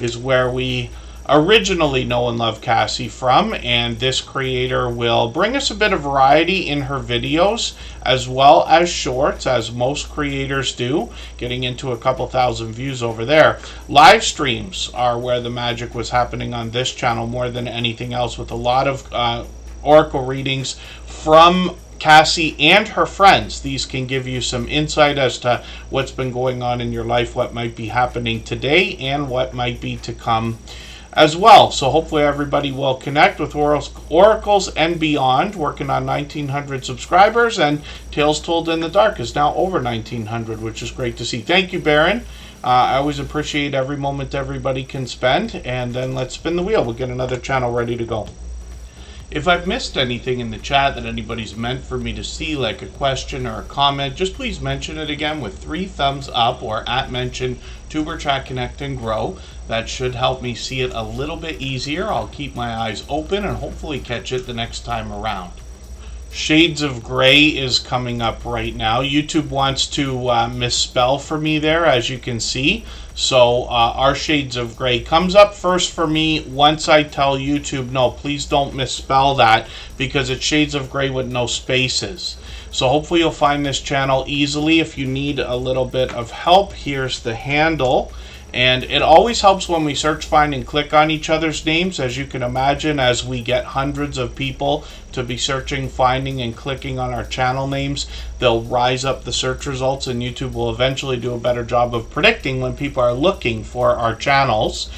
is where we originally know and love Cassie from, and this creator will bring us a bit of variety in her videos as well as shorts, as most creators do, getting into a couple thousand views over there. Live streams are where the magic was happening on this channel more than anything else, with a lot of oracle readings from Cassie and her friends. These can give you some insight as to what's been going on in your life, what might be happening today, and what might be to come as well. So hopefully everybody will connect with Oracles and Beyond, working on 1,900 subscribers, and Tales Told in the Dark is now over 1,900, which is great to see. Thank you, Baron. I always appreciate every moment everybody can spend, and then let's spin the wheel. We'll get another channel ready to go. If I've missed anything in the chat that anybody's meant for me to see, like a question or a comment, just please mention it again with 3 thumbs up or @mention Superchat Connect and Grow. That should help me see it a little bit easier. I'll keep my eyes open and hopefully catch it the next time around. Shades of Grey is coming up right now. YouTube wants to misspell for me there, as you can see. So our Shades of Grey comes up first for me once I tell YouTube, no, please don't misspell that, because it's Shades of Grey with no spaces. So hopefully you'll find this channel easily. If you need a little bit of help, here's the handle. And it always helps when we search, find, and click on each other's names. As you can imagine, as we get hundreds of people to be searching, finding, and clicking on our channel names, they'll rise up the search results, and YouTube will eventually do a better job of predicting when people are looking for our channels.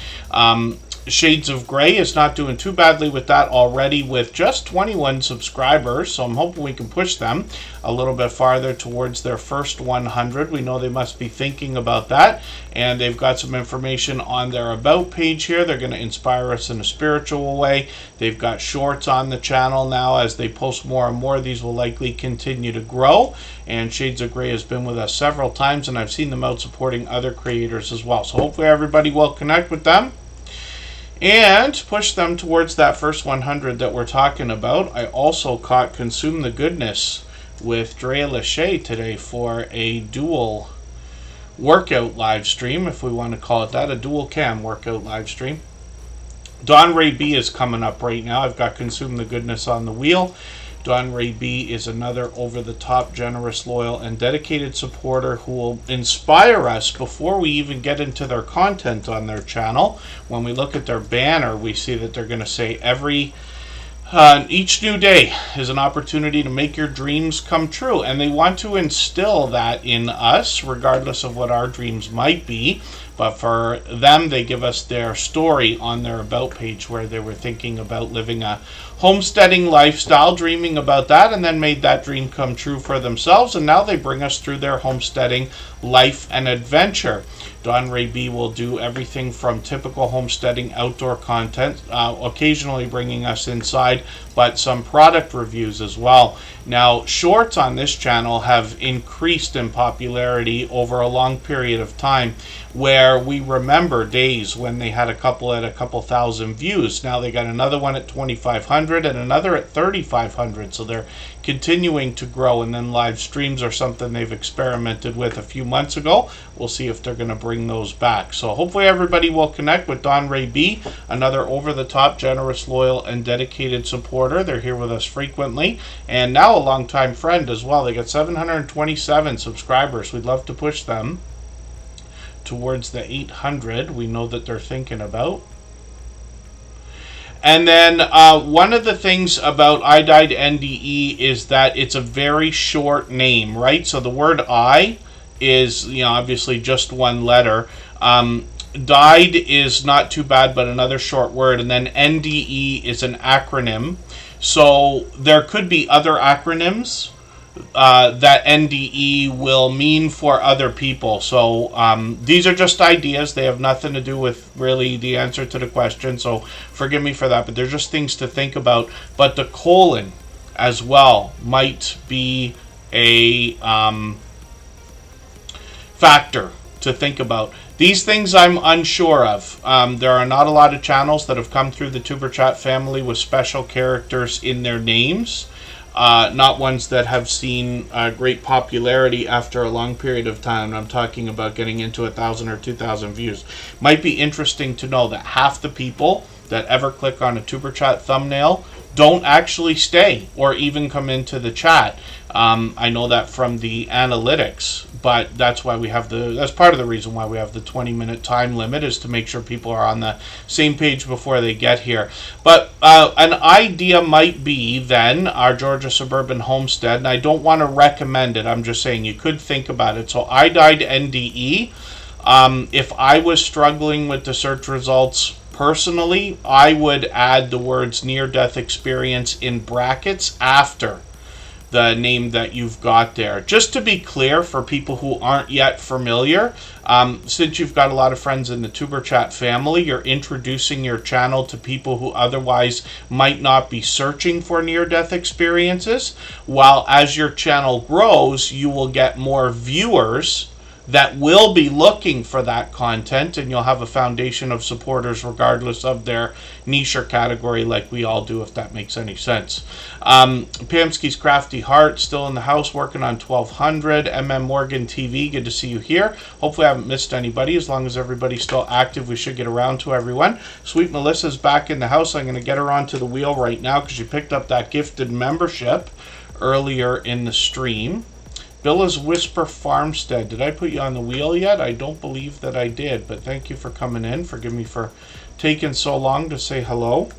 Shades of Grey is not doing too badly with that already, with just 21 subscribers, so I'm hoping we can push them a little bit farther towards their first 100. We know they must be thinking about that, and they've got some information on their About page here. They're going to inspire us in a spiritual way. They've got shorts on the channel now. As they post more and more, these will likely continue to grow, and Shades of Grey has been with us several times, and I've seen them out supporting other creators as well. So hopefully everybody will connect with them and push them towards that first 100 that we're talking about. I also caught Consume the Goodness with Drea Lachey today for a dual workout live stream, if we want to call it that, a dual cam workout live stream. Don Ray B is coming up right now. I've got Consume the Goodness on the wheel. Don Ray B is another over-the-top, generous, loyal, and dedicated supporter who will inspire us before we even get into their content on their channel. When we look at their banner, we see that they're going to say each new day is an opportunity to make your dreams come true. And they want to instill that in us, regardless of what our dreams might be. But for them, they give us their story on their About page where they were thinking about living a homesteading lifestyle, dreaming about that, and then made that dream come true for themselves. And now they bring us through their homesteading life and adventure. Don Ray B will do everything from typical homesteading outdoor content, occasionally bringing us inside, but some product reviews as well. Now, shorts on this channel have increased in popularity over a long period of time, where we remember days when they had a couple thousand views. Now they got another one at 2,500 and another at 3,500. So they're continuing to grow. And then live streams are something they've experimented with a few months ago. We'll see if they're going to bring those back. So hopefully everybody will connect with Don Ray B, another over-the-top, generous, loyal, and dedicated supporter. They're here with us frequently, and now a longtime friend as well. They got 727 subscribers. We'd love to push them towards the 800 we know that they're thinking about. And then one of the things about I Died NDE is that it's a very short name, right? So the word I is, obviously just one letter. Died is not too bad, but another short word. And then NDE is an acronym. So there could be other acronyms that NDE will mean for other people. So these are just ideas. They have nothing to do with really the answer to the question. So forgive me for that, but they're just things to think about. But the colon as well might be a factor to think about. These things I'm unsure of. There are not a lot of channels that have come through the Tuber Chat family with special characters in their names. Not ones that have seen great popularity after a long period of time. I'm talking about getting into 1,000 or 2,000 views. Might be interesting to know that half the people that ever click on a Tuber Chat thumbnail don't actually stay or even come into the chat. I know that from the analytics, but that's why we have that's part of the reason why we have the 20-minute time limit, is to make sure people are on the same page before they get here. But an idea might be then our Georgia Suburban Homestead, and I don't want to recommend it, I'm just saying you could think about it. So I Died NDE. If I was struggling with the search results personally, I would add the words near-death experience in brackets after the name that you've got there. Just to be clear for people who aren't yet familiar, since you've got a lot of friends in the Tuber Chat family, you're introducing your channel to people who otherwise might not be searching for near-death experiences, while as your channel grows, you will get more viewers that will be looking for that content, and you'll have a foundation of supporters regardless of their niche or category, like we all do, if that makes any sense. Pamsky's Crafty Heart still in the house working on 1200. Morgan TV, good to see you here. Hopefully I haven't missed anybody. As long as everybody's still active, we should get around to everyone. Sweet Melissa's back in the house. I'm going to get her onto the wheel right now because she picked up that gifted membership earlier in the stream. Billa's Whisper Farmstead. Did I put you on the wheel yet? I don't believe that I did, but thank you for coming in. Forgive me for taking so long to say hello.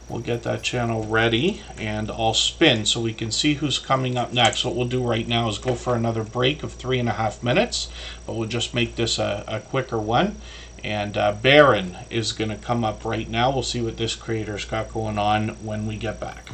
We'll get that channel ready, and I'll spin so we can see who's coming up next. What we'll do right now is go for another break of 3.5 minutes, but we'll just make this a quicker one. And Baron is going to come up right now. We'll see what this creator's got going on when we get back.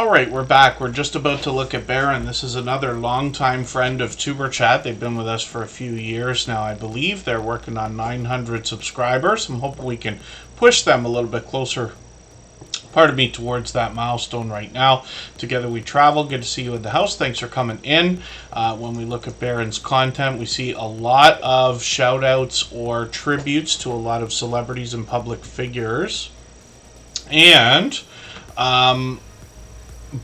Alright, we're back. We're just about to look at Baron. This is another longtime friend of Superchat. They've been with us for a few years now, I believe. They're working on 900 subscribers. I'm hoping we can push them a little bit closer, pardon me, towards that milestone right now. Together we travel. Good to see you in the house. Thanks for coming in. When we look at Baron's content, we see a lot of shout outs or tributes to a lot of celebrities and public figures. And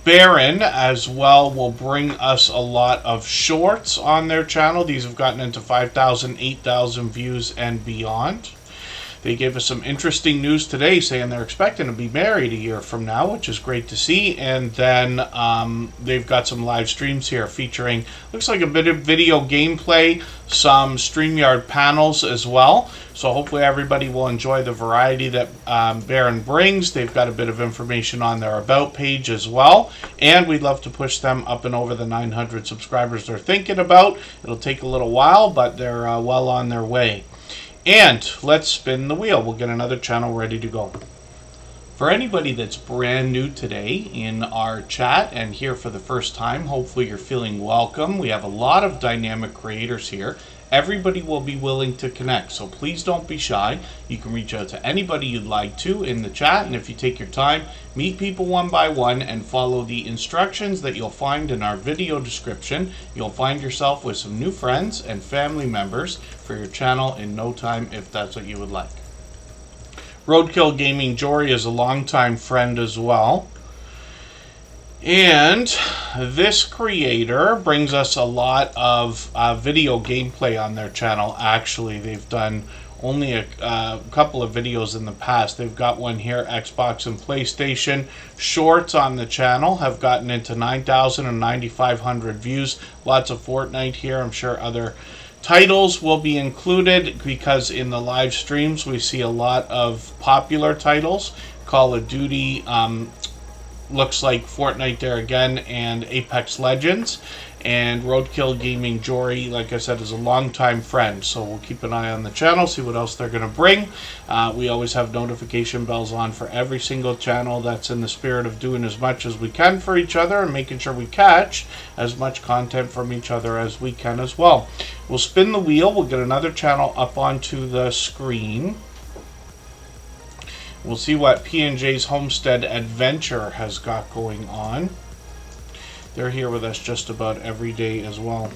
Baron as well will bring us a lot of shorts on their channel. These have gotten into 5,000, 8,000 views and beyond. They gave us some interesting news today saying they're expecting to be married a year from now, which is great to see. And then they've got some live streams here featuring, looks like a bit of video gameplay, some StreamYard panels as well. So hopefully everybody will enjoy the variety that Baron brings. They've got a bit of information on their About page as well. And we'd love to push them up and over the 900 subscribers they're thinking about. It'll take a little while, but they're well on their way. And let's spin the wheel. We'll get another channel ready to go. For anybody that's brand new today in our chat and here for the first time, hopefully you're feeling welcome. We have a lot of dynamic creators here. Everybody will be willing to connect, so please don't be shy. You can reach out to anybody you'd like to in the chat, and if you take your time, meet people one by one and follow the instructions that you'll find in our video description. You'll find yourself with some new friends and family members for your channel in no time if that's what you would like. Roadkill Gaming Jory is a longtime friend as well. And this creator brings us a lot of video gameplay on their channel. Actually, they've done only a couple of videos in the past. They've got one here, Xbox and PlayStation. Shorts on the channel have gotten into 9,000 and 9,500 views. Lots of Fortnite here. I'm sure other titles will be included because in the live streams we see a lot of popular titles. Call of Duty, looks like Fortnite there again, and Apex Legends. And Roadkill Gaming Jory, like I said, is a longtime friend, so we'll keep an eye on the channel, see what else they're going to bring. We always have notification bells on for every single channel. That's in the spirit of doing as much as we can for each other and making sure we catch as much content from each other as we can as well. We'll spin the wheel. We'll get another channel up onto the screen. We'll see what P&J's Homestead Adventure has got going on. They're here with us just about every day as well.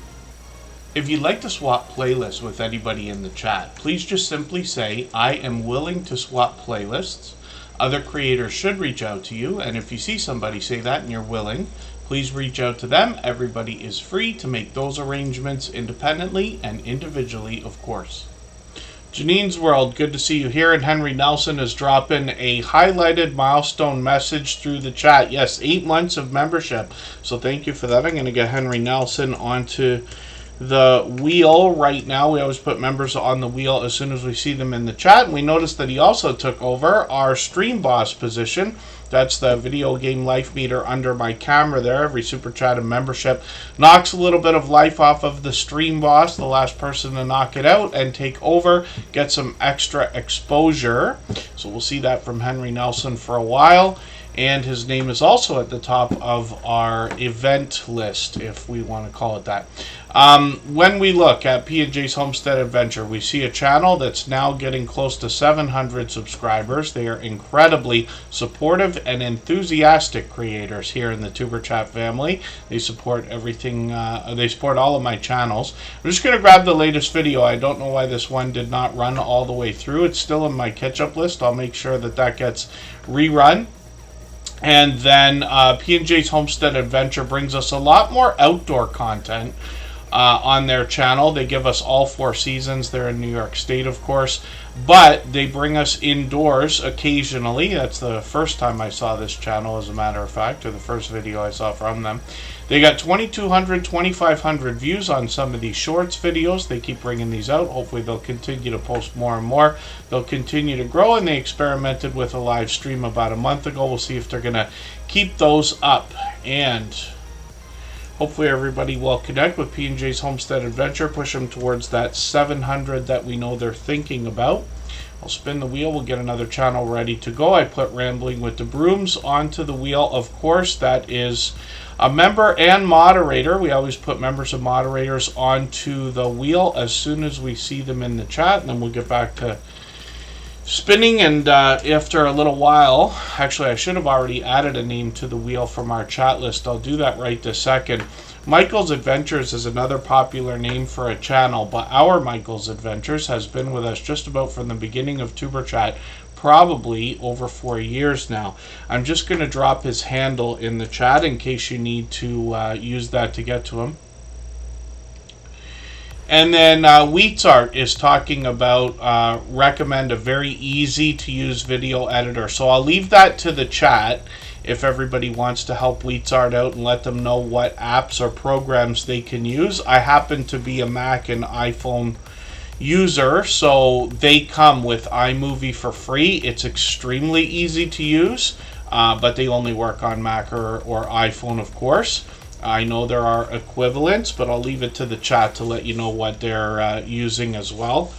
If you'd like to swap playlists with anybody in the chat, please just simply say, I am willing to swap playlists. Other creators should reach out to you, and if you see somebody say that and you're willing, please reach out to them. Everybody is free to make those arrangements independently and individually, of course. Janine's World, good to see you here. And Henry Nelson is dropping a highlighted milestone message through the chat. Yes, 8 months of membership. So thank you for that. I'm going to get Henry Nelson onto the wheel right now. We always put members on the wheel as soon as we see them in the chat. And we noticed that he also took over our stream boss position. That's the video game life meter under my camera there. Every super chat and membership knocks a little bit of life off of the stream boss, the last person to knock it out and take over, get some extra exposure. So we'll see that from Henry Nelson for a while. And his name is also at the top of our event list, if we want to call it that. When we look at P&J's Homestead Adventure, we see a channel that's now getting close to 700 subscribers. They are incredibly supportive and enthusiastic creators here in the Superchat family. They support everything, they support all of my channels. I'm just going to grab the latest video. I don't know why this one did not run all the way through. It's still in my catch-up list. I'll make sure that that gets rerun. And then P&J's Homestead Adventure brings us a lot more outdoor content on their channel. They give us all 4 seasons. They're in New York State, of course. But they bring us indoors occasionally. That's the first time I saw this channel, as a matter of fact, or the first video I saw from them. They got 2,200, 2,500 views on some of these shorts videos. They keep bringing these out. Hopefully they'll continue to post more and more. They'll continue to grow, and they experimented with a live stream about a month ago. We'll see if they're going to keep those up. And Hopefully everybody will connect with P&J's Homestead Adventure, push them towards that 700 that we know they're thinking about. I'll spin the wheel, we'll get another channel ready to go. I put Rambling with the Brooms onto the wheel, of course. That is a member and moderator. We always put members and moderators onto the wheel as soon as we see them in the chat, and then we'll get back to spinning. And after a little while, actually I should have already added a name to the wheel from our chat list. I'll do that right this second. Michael's Adventures is another popular name for a channel, but our Michael's Adventures has been with us just about from the beginning of Tuber Chat, probably over 4 years now. I'm just going to drop his handle in the chat in case you need to use that to get to him. And then Wheatsart is talking about recommend a very easy to use video editor. So I'll leave that to the chat if everybody wants to help Wheatsart out and let them know what apps or programs they can use. I happen to be a Mac and iPhone user, so they come with iMovie for free. It's extremely easy to use, but they only work on Mac or iPhone, of course. I know there are equivalents, but I'll leave it to the chat to let you know what they're using as well.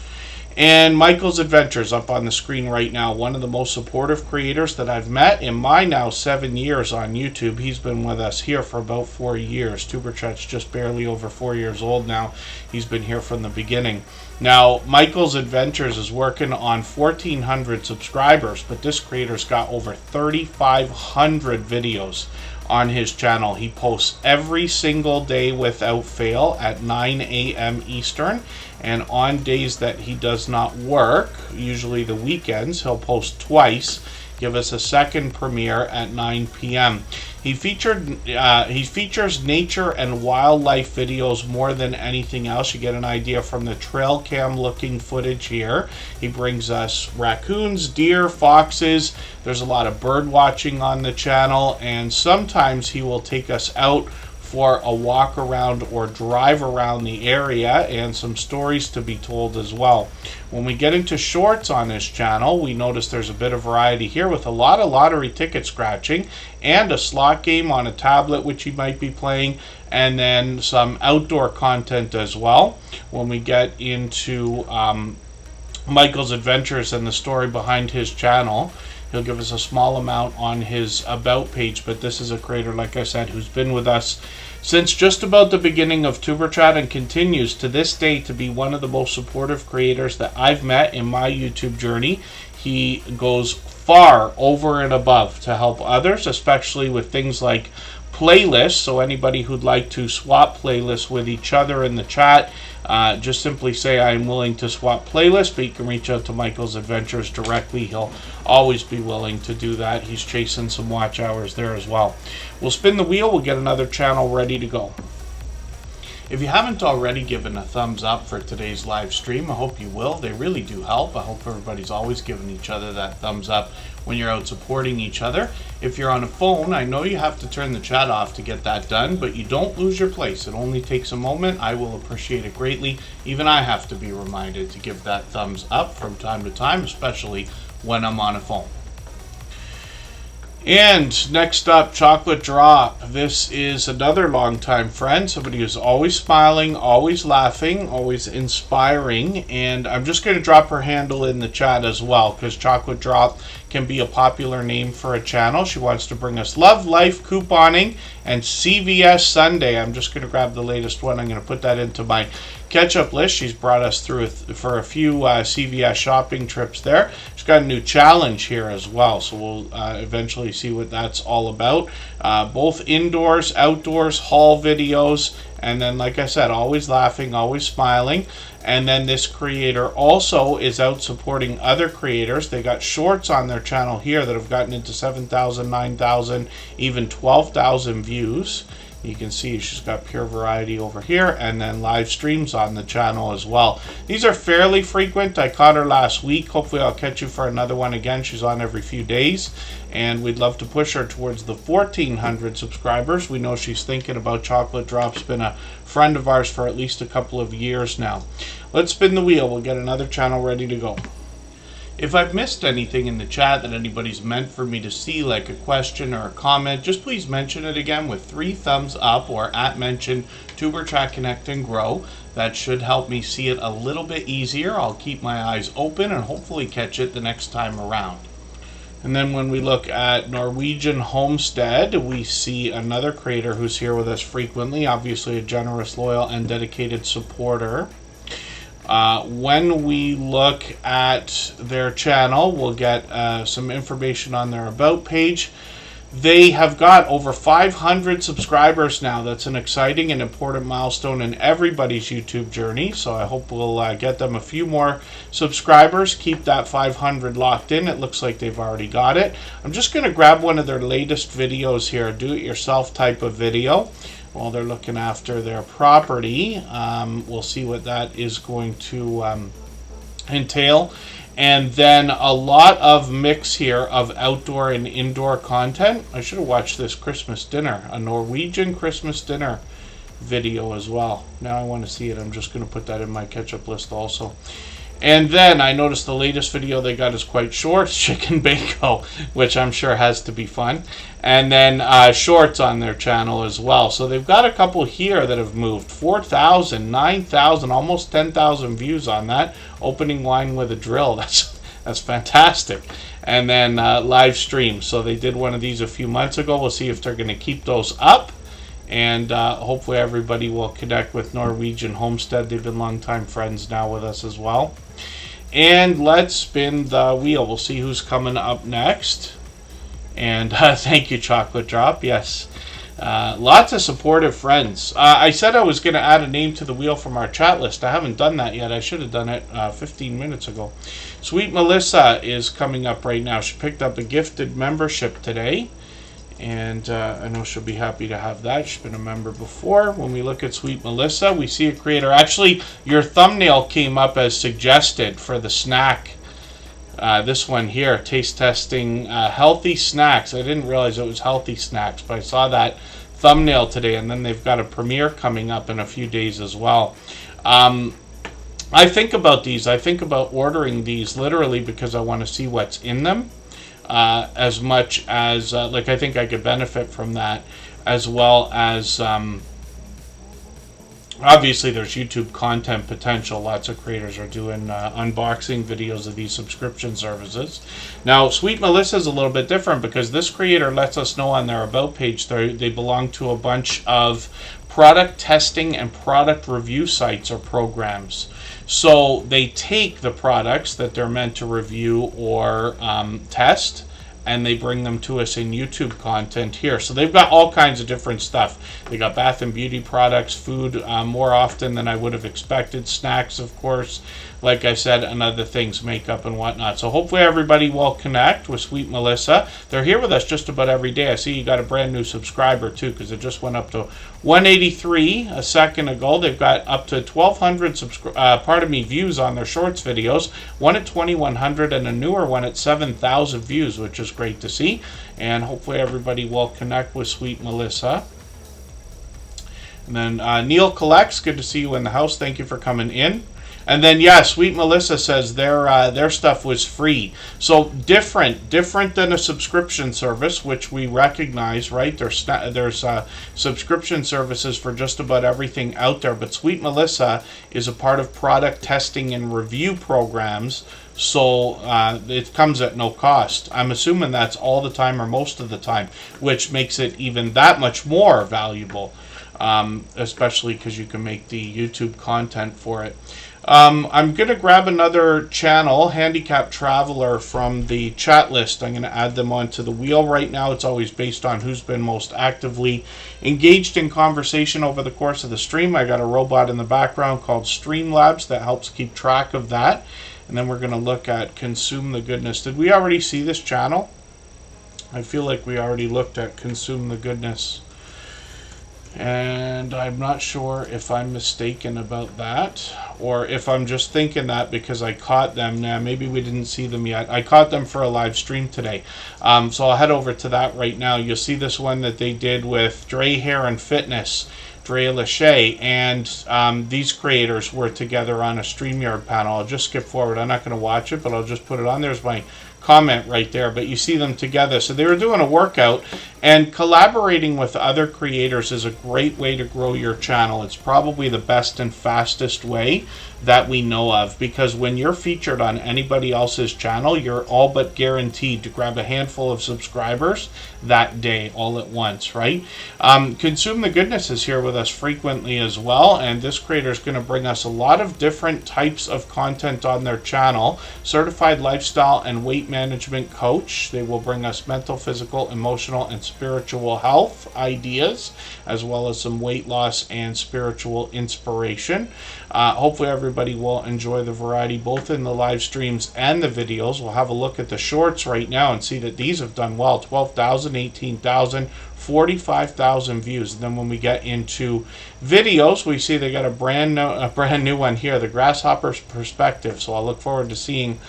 And Michael's Adventures up on the screen right now, one of the most supportive creators that I've met in my now 7 years on YouTube. He's been with us here for about 4 years. Tuber Chat's just barely over 4 years old now. He's been here from the beginning. Now, Michael's Adventures is working on 1,400 subscribers, but this creator's got over 3,500 videos on his channel. He posts every single day without fail at 9 a.m. Eastern, and on days that he does not work, usually the weekends, he'll post twice, give us a second premiere at 9 p.m. He features nature and wildlife videos more than anything else. You get an idea from the trail cam looking footage here. He brings us raccoons, deer, foxes. There's a lot of bird watching on the channel, and sometimes he will take us out for a walk around or drive around the area, and some stories to be told as well. When we get into shorts on this channel, we notice there's a bit of variety here with a lot of lottery ticket scratching and a slot game on a tablet which he might be playing, and then some outdoor content as well. When we get into Michael's Adventures and the story behind his channel, he'll give us a small amount on his About page, but this is a creator, like I said, who's been with us since just about the beginning of Tuber Chat and continues to this day to be one of the most supportive creators that I've met in my YouTube journey. He goes far over and above to help others, especially with things like playlists. So anybody who'd like to swap playlists with each other in the chat, just simply say I'm willing to swap playlists, but you can reach out to Michael's Adventures directly. He'll always be willing to do that. He's chasing some watch hours there as well. We'll spin the wheel, we'll get another channel ready to go. If you haven't already given a thumbs up for today's live stream, I hope you will. They really do help. I hope everybody's always giving each other that thumbs up when you're out supporting each other. If you're on a phone, I know you have to turn the chat off to get that done, but you don't lose your place. It only takes a moment. I will appreciate it greatly. Even I have to be reminded to give that thumbs up from time to time, especially when I'm on a phone. And next up, Chocolate Drop. This is another longtime friend, somebody who's always smiling, always laughing, always inspiring. And I'm just going to drop her handle in the chat as well, because Chocolate Drop can be a popular name for a channel. She wants to bring us Love Life couponing and CVS Sunday. I'm just going to grab the latest one. I'm going to put that into my catch-up list. She's brought us through for a few CVS shopping trips there. She's got a new challenge here as well, so we'll eventually see what that's all about. Both indoors, outdoors, haul videos, and then, like I said, always laughing, always smiling. And then this creator also is out supporting other creators. They got shorts on their channel here that have gotten into 7,000, 9,000, even 12,000 views. You can see she's got pure variety over here, and then live streams on the channel as well. These are fairly frequent. I caught her last week. Hopefully I'll catch you for another one again. She's on every few days, and we'd love to push her towards the 1,400 subscribers. We know she's thinking about Chocolate Drop's been a friend of ours for at least a couple of years now. Let's spin the wheel. We'll get another channel ready to go. If I've missed anything in the chat that anybody's meant for me to see, like a question or a comment, just please mention it again with 3 thumbs up or @mention Tuber Chat Connect and Grow. That should help me see it a little bit easier. I'll keep my eyes open and hopefully catch it the next time around. And then when we look at Norwegian Homestead, we see another creator who's here with us frequently, obviously a generous, loyal, and dedicated supporter. When we look at their channel, we'll get some information on their About page. They have got over 500 subscribers now. That's an exciting and important milestone in everybody's YouTube journey. So I hope we'll get them a few more subscribers. Keep that 500 locked in. It looks like they've already got it. I'm just going to grab one of their latest videos here, a do-it-yourself type of video, while they're looking after their property. We'll see what that is going to entail. And then a lot of mix here of outdoor and indoor content. I should have watched this Christmas dinner, a Norwegian Christmas dinner video as well. Now I want to see it. I'm just going to put that in my catch-up list also. And then I noticed the latest video they got is quite short, Chicken Bingo, which I'm sure has to be fun. And then shorts on their channel as well. So they've got a couple here that have moved. 4,000, 9,000, almost 10,000 views on that. Opening wine with a drill. That's fantastic. And then live stream. So they did one of these a few months ago. We'll see if they're going to keep those up. And hopefully everybody will connect with Norwegian Homestead. They've been longtime friends now with us as well. And let's spin the wheel. We'll see who's coming up next. And thank you, Chocolate Drop. Yes. Lots of supportive friends. I said I was going to add a name to the wheel from our chat list. I haven't done that yet. I should have done it 15 minutes ago. Sweet Melissa is coming up right now. She picked up a gifted membership today. And I know she'll be happy to have that. She's been a member before. When we look at Sweet Melissa, we see a creator. Actually, your thumbnail came up as suggested for the snack. This one here, taste testing healthy snacks. I didn't realize it was healthy snacks, but I saw that thumbnail today. And then they've got a premiere coming up in a few days as well. I think about these. I think about ordering these literally because I want to see what's in them. As much as, like, I think I could benefit from that, as well as, obviously there's YouTube content potential. Lots of creators are doing unboxing videos of these subscription services. Now, Sweet Melissa is a little bit different because this creator lets us know on their About page they belong to a bunch of product testing and product review sites or programs. So they take the products that they're meant to review or test, and they bring them to us in YouTube content here. So they've got all kinds of different stuff. They got bath and beauty products, food more often than I would have expected, snacks, of course, like I said, and other things, makeup and whatnot. So hopefully everybody will connect with Sweet Melissa. They're here with us just about every day. I see you got a brand new subscriber too, because it just went up to 183 a second ago. They've got up to 1,200 views on their shorts videos. One at 2,100 and a newer one at 7,000 views, which is great to see. And hopefully everybody will connect with Sweet Melissa. And then Neil Collects, good to see you in the house. Thank you for coming in. And then, yeah, Sweet Melissa says their stuff was free. So different than a subscription service, which we recognize, right? There's subscription services for just about everything out there. But Sweet Melissa is a part of product testing and review programs. So it comes at no cost. I'm assuming that's all the time or most of the time, which makes it even that much more valuable, especially because you can make the YouTube content for it. I'm going to grab another channel, Handicapped Traveler, from the chat list. I'm going to add them onto the wheel right now. It's always based on who's been most actively engaged in conversation over the course of the stream. I got a robot in the background called Streamlabs that helps keep track of that. And then we're going to look at Consume the Goodness. Did we already see this channel? I feel like we already looked at Consume the Goodness. And I'm not sure if I'm mistaken about that, or if I'm just thinking that because I caught them. Nah, maybe we didn't see them yet. I caught them for a live stream today. So I'll head over to that right now. You'll see this one that they did with Dre Hair and Fitness. Drea Lachey, and these creators were together on a StreamYard panel. I'll just skip forward. I'm not going to watch it, but I'll just put it on. There's my comment right there, but you see them together. So they were doing a workout, and collaborating with other creators is a great way to grow your channel. It's probably the best and fastest way that we know of, because when you're featured on anybody else's channel, you're all but guaranteed to grab a handful of subscribers that day all at once, right? Consume the Goodness is here with us frequently as well, and this creator is going to bring us a lot of different types of content on their channel. Certified lifestyle and weight management coach. They will bring us mental, physical, emotional, and spiritual health ideas, as well as some weight loss and spiritual inspiration. Hopefully everybody will enjoy the variety both in the live streams and the videos. We'll have a look at the shorts right now and see that these have done well. 12,000, 18,000, 45,000 views. And then when we get into videos, we see they got a brand new one here, the Grasshopper's Perspective. So I'll look forward to seeing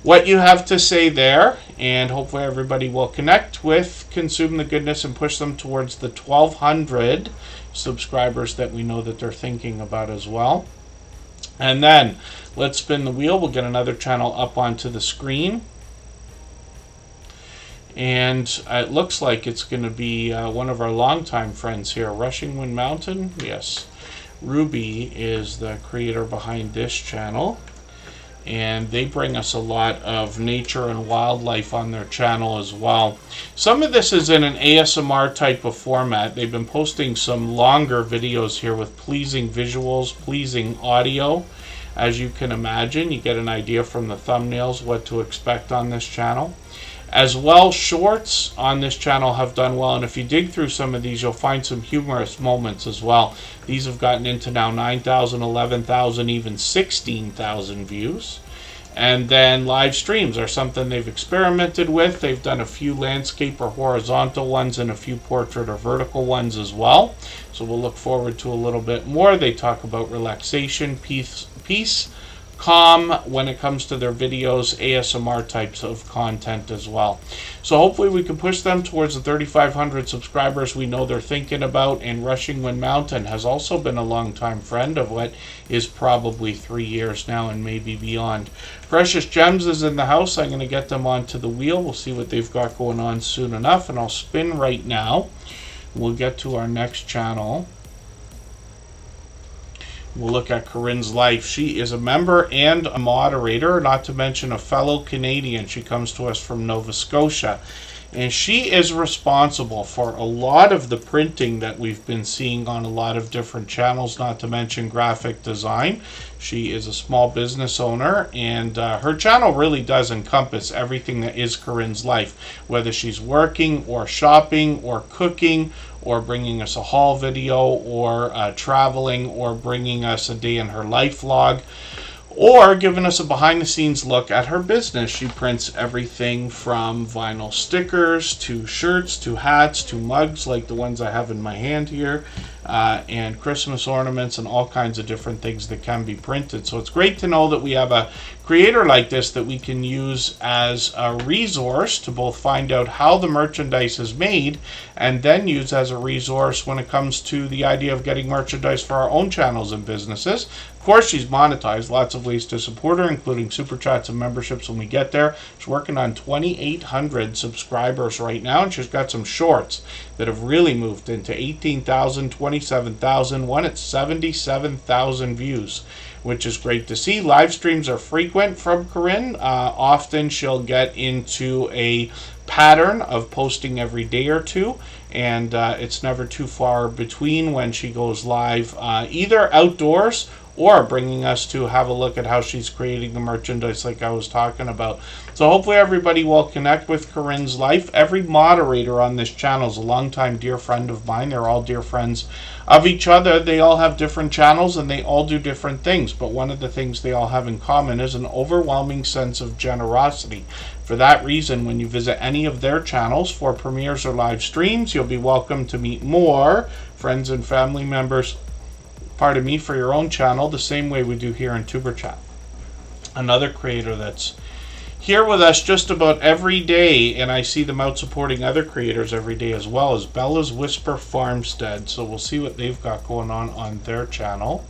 what you have to say there, and hopefully everybody will connect with Consume the Goodness and push them towards the 1,200 subscribers that we know that they're thinking about as well. And then let's spin the wheel. We'll get another channel up onto the screen. And it looks like it's going to be one of our longtime friends here, Rushing Wind Mountain. Yes, Ruby is the creator behind this channel. And they bring us a lot of nature and wildlife on their channel as well. Some of this is in an ASMR type of format. They've been posting some longer videos here with pleasing visuals, pleasing audio. As you can imagine, you get an idea from the thumbnails what to expect on this channel. As well, shorts on this channel have done well, and if you dig through some of these, you'll find some humorous moments as well. These have gotten into now 9,000, 11,000, even 16,000 views. And then live streams are something they've experimented with. They've done a few landscape or horizontal ones and a few portrait or vertical ones as well. So we'll look forward to a little bit more. They talk about relaxation, peace, calm when it comes to their videos, ASMR types of content as well. So hopefully we can push them towards the 3,500 subscribers we know they're thinking about. And Rushing Wind Mountain has also been a longtime friend of what is probably 3 years now and maybe beyond. Precious Gems is in the house. I'm going to get them onto the wheel. We'll see what they've got going on soon enough, and I'll spin right now. We'll get to our next channel. We'll look at Corinne's life. She is a member and a moderator, not to mention a fellow Canadian. She comes to us from Nova Scotia. And she is responsible for a lot of the printing that we've been seeing on a lot of different channels, not to mention graphic design. She is a small business owner, and her channel really does encompass everything that is Corinne's life, whether she's working or shopping or cooking or bringing us a haul video or traveling or bringing us a day in her life vlog, or giving us a behind-the-scenes look at her business. She prints everything from vinyl stickers to shirts to hats to mugs like the ones I have in my hand here, and Christmas ornaments and all kinds of different things that can be printed. So it's great to know that we have a creator like this that we can use as a resource to both find out how the merchandise is made and then use as a resource when it comes to the idea of getting merchandise for our own channels and businesses. Of course, she's monetized, lots of ways to support her, including super chats and memberships when we get there. She's working on 2,800 subscribers right now, and she's got some shorts that have really moved into 18,000, 27,000, one at 77,000 views, which is great to see. Live streams are frequent from Corinne. Often she'll get into a pattern of posting every day or two, and it's never too far between when she goes live, either outdoors or bringing us to have a look at how she's creating the merchandise like I was talking about. So hopefully everybody will connect with Corinne's life. Every moderator on this channel is a longtime dear friend of mine. They're all dear friends of each other. They all have different channels and they all do different things, but one of the things they all have in common is an overwhelming sense of generosity. For that reason, when you visit any of their channels for premieres or live streams, you'll be welcome to meet more friends and family members, pardon me, for your own channel, the same way we do here in Superchat. Another creator that's here with us just about every day, and I see them out supporting other creators every day as well, is Bella's Whisper Farmstead. So we'll see what they've got going on their channel.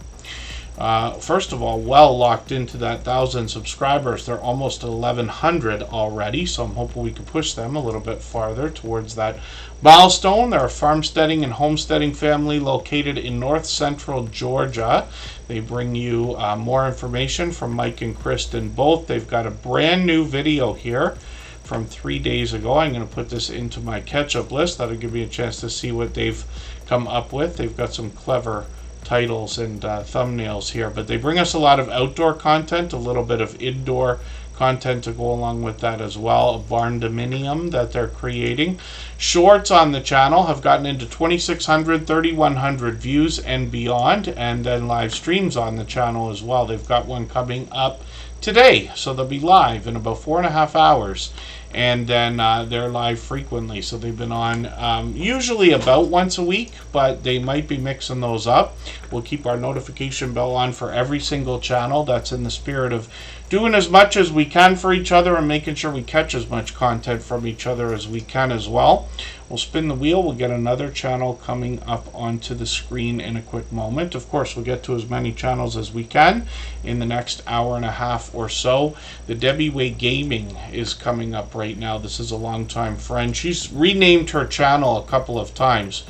First of all, well locked into that 1,000 subscribers. They're almost 1,100 already, so I'm hoping we can push them a little bit farther towards that milestone. They're a farmsteading and homesteading family located in north central Georgia. They bring you more information from Mike and Kristen both. They've got a brand new video here from 3 days ago. I'm going to put this into my catch-up list. That'll give me a chance to see what they've come up with. They've got some clever titles and thumbnails here, but they bring us a lot of outdoor content, a little bit of indoor content to go along with that as well. A barn dominium that they're creating. Shorts on the channel have gotten into 2,600, 3,100 views and beyond, and then live streams on the channel as well. They've got one coming up today, so they'll be live in about 4.5 hours. And then they're live frequently, so they've been on usually about once a week, but they might be mixing those up. We'll keep our notification bell on for every single channel. That's in the spirit of doing as much as we can for each other and making sure we catch as much content from each other as we can as well. We'll spin the wheel. We'll get another channel coming up onto the screen in a quick moment. Of course, we'll get to as many channels as we can in the next hour and a half or so. The Debbie Way Gaming is coming up right now. This is a longtime friend. She's renamed her channel a couple of times.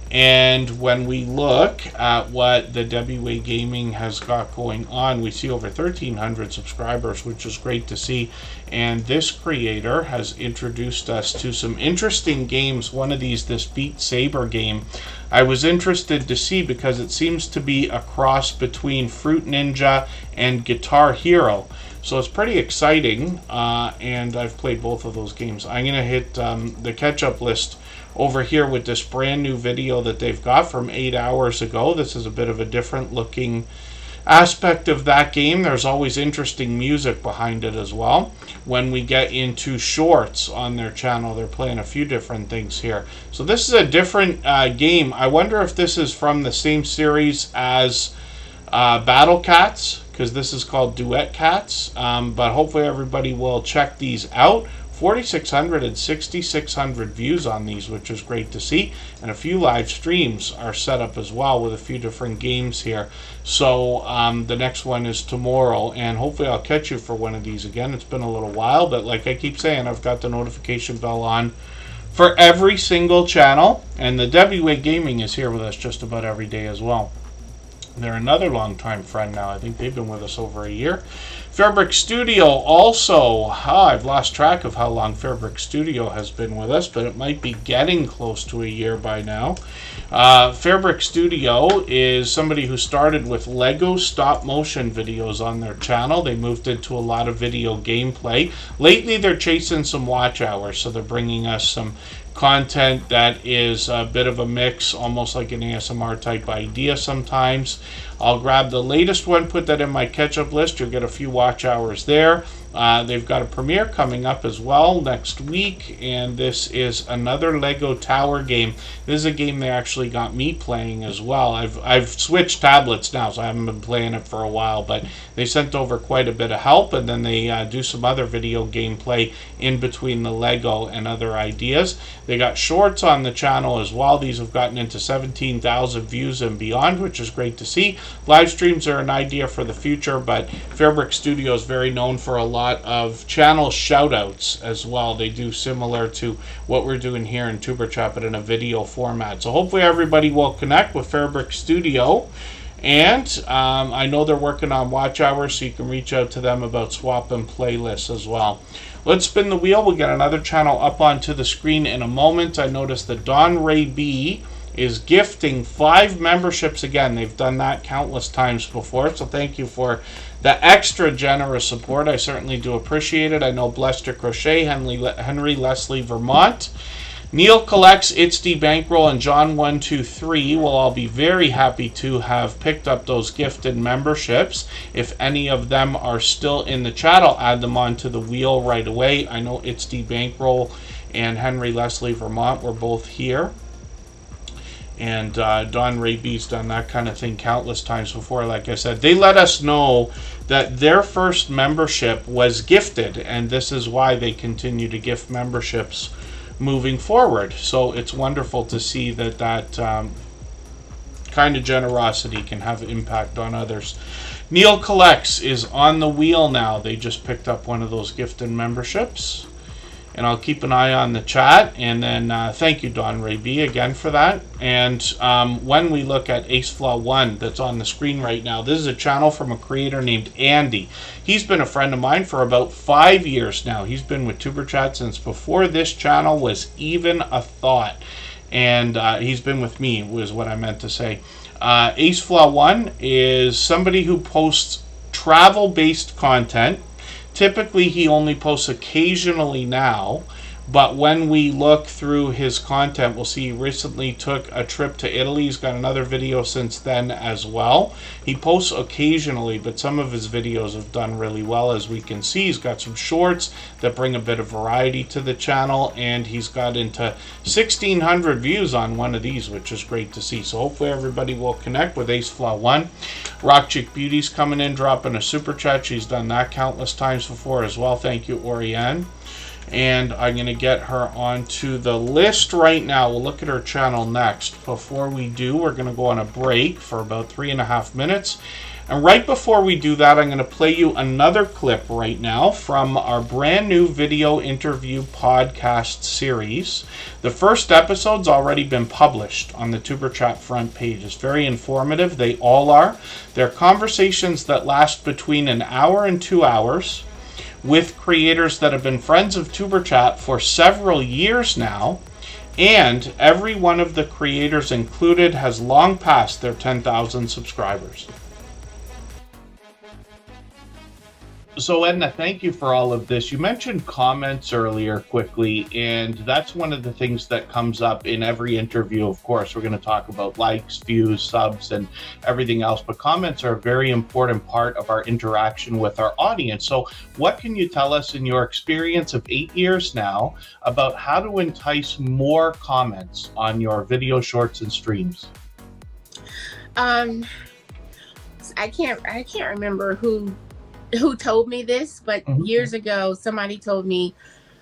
And when we look at what the Debbie Way Gaming has got going on, we see over 1,300 subscribers, which is great to see. And this creator has introduced us to some interesting games. One of these, this Beat Saber game, I was interested to see because it seems to be a cross between Fruit Ninja and Guitar Hero. So it's pretty exciting, and I've played both of those games. I'm going to hit the catch-up list over here with this brand new video that they've got from 8 hours ago. This is a bit of a different looking aspect of that game. There's always interesting music behind it as well. When we get into shorts on their channel, they're playing a few different things here. So this is a different game. I wonder if this is from the same series as Battle Cats, because this is called Duet Cats, but hopefully everybody will check these out. 4,600 and 6,600 views on these, which is great to see, and a few live streams are set up as well with a few different games here. So the next one is tomorrow, and hopefully I'll catch you for one of these again. It's been a little while, but like I keep saying, I've got the notification bell on for every single channel, and the Debbie Way Gaming is here with us just about every day as well. They're another longtime friend now. I think they've been with us over a year. Fairbrick Studio also. I've lost track of how long Fairbrick Studio has been with us, but it might be getting close to a year by now. Fairbrick Studio is somebody who started with Lego stop motion videos on their channel. They moved into a lot of video gameplay. Lately, they're chasing some watch hours, so they're bringing us some content that is a bit of a mix, almost like an ASMR type idea sometimes. I'll grab the latest one, put that in my catch-up list. You'll get a few watch hours there. They've got a premiere coming up as well next week, and this is another Lego Tower game. This is a game they actually got me playing as well. I've switched tablets now, so I haven't been playing it for a while, but they sent over quite a bit of help, and then they do some other video gameplay in between the Lego and other ideas. They got shorts on the channel as well. These have gotten into 17,000 views and beyond, which is great to see. Live streams are an idea for the future, but Fairbrick Studio is very known for a lot of channel shoutouts as well. They do similar to what we're doing here in Superchat, but in a video format. So hopefully everybody will connect with Fairbrick Studio. And I know they're working on watch hours, so you can reach out to them about swapping playlists as well. Let's spin the wheel. We'll get another channel up onto the screen in a moment. I noticed that Don Ray B is gifting 5 memberships again. They've done that countless times before, so thank you for the extra generous support. I certainly do appreciate it. I know Blessed to Crochet, Henry Leslie Vermont, Neil Collects, It's D Bankroll, and John123 will all be very happy to have picked up those gifted memberships. If any of them are still in the chat, I'll add them onto the wheel right away. I know It's D Bankroll and Henry Leslie Vermont were both here. And Don Ray B's done that kind of thing countless times before. Like I said, they let us know that their first membership was gifted, and this is why they continue to gift memberships moving forward. So it's wonderful to see that kind of generosity can have impact on others. Neil Collects is on the wheel now. They just picked up one of those gifted memberships. And I'll keep an eye on the chat. And then thank you, Don Ray B, again for that. And when we look at AceFlaw1 that's on the screen right now, this is a channel from a creator named Andy. He's been a friend of mine for about 5 years now. He's been with Superchat since before this channel was even a thought. And he's been with me, was what I meant to say. AceFlaw1 is somebody who posts travel-based content. Typically, he only posts occasionally now, but when we look through his content, we'll see he recently took a trip to Italy. He's got another video since then as well. He posts occasionally, but some of his videos have done really well, as we can see. He's got some shorts that bring a bit of variety to the channel, and he's got into 1,600 views on one of these, which is great to see. So hopefully everybody will connect with AceFlaw1. Rock Chick Beauty's coming in, dropping a super chat. She's done that countless times before as well. Thank you, Oriane. And I'm going to get her onto the list right now. We'll look at her channel next. Before we do, we're going to go on a break for about 3.5 minutes. And right before we do that, I'm going to play you another clip right now from our brand new video interview podcast series. The first episode's already been published on the Superchat front page. It's very informative. They all are. They're conversations that last between an hour and 2 hours, with creators that have been friends of Superchat for several years now, and every one of the creators included has long passed their 10,000 subscribers. So Edna, thank you for all of this. You mentioned comments earlier quickly, and that's one of the things that comes up in every interview. Of course, we're going to talk about likes, views, subs, and everything else, but comments are a very important part of our interaction with our audience. So what can you tell us in your experience of 8 years now about how to entice more comments on your video shorts and streams? I can't remember who told me this, but years ago somebody told me,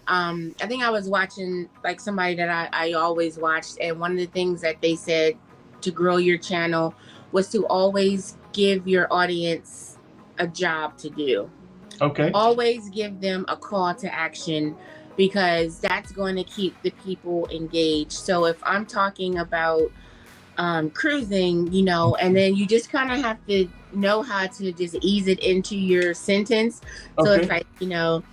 I think I was watching like somebody that I always watched, and one of the things that they said to grow your channel was to always give your audience a job to do. Okay. Always give them a call to action, because that's going to keep the people engaged. So if I'm talking about cruising, you know, and then you just kind of have to know how to just ease it into your sentence. So it's like, you know,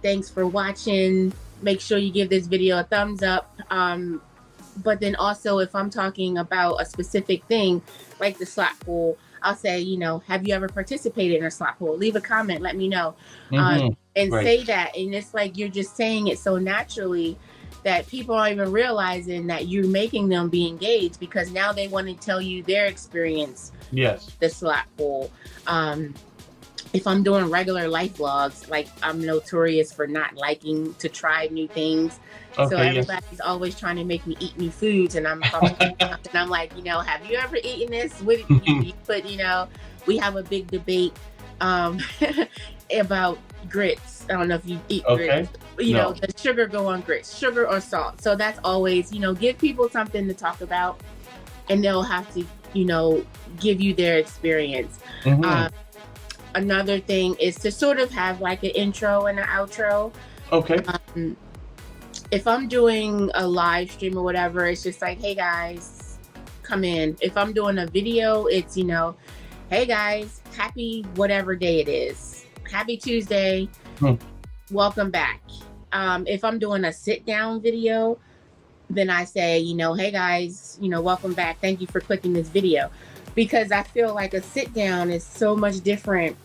thanks for watching. Make sure you give this video a thumbs up. But then also, if I'm talking about a specific thing like the slot pool, I'll say, you know, have you ever participated in a slot pool? Leave a comment, let me know. And say that. And it's like you're just saying it so naturally that people aren't even realizing that you're making them be engaged, because now they want to tell you their experience. Yes. The slot pool. If I'm doing regular life vlogs, like I'm notorious for not liking to try new things. So everybody's always trying to make me eat new foods, and I'm like, you know, have you ever eaten this? What you put, you know, we have a big debate about grits. I don't know if you eat grits. You know, does sugar go on grits, sugar or salt? So that's always, you know, give people something to talk about, and they'll have to, you know, give you their experience. Another thing is to sort of have like an intro and an outro. Okay. If I'm doing a live stream or whatever, it's just like, hey guys, come in. If I'm doing a video, it's, you know, hey guys, happy whatever day it is. Happy Tuesday. Welcome back. If I'm doing a sit down video, then I say, you know, hey guys, you know, welcome back. Thank you for clicking this video. Because I feel like a sit down is so much different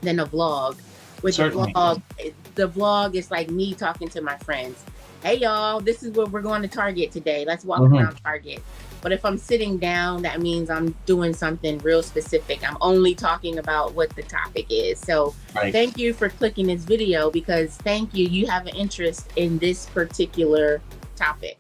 than a vlog. With the vlog is like me talking to my friends. Hey y'all, this is where we're going to Target today. Let's walk around Target. But if I'm sitting down, that means I'm doing something real specific. I'm only talking about what the topic is. So thank you for clicking this video, because thank you, you have an interest in this particular topic.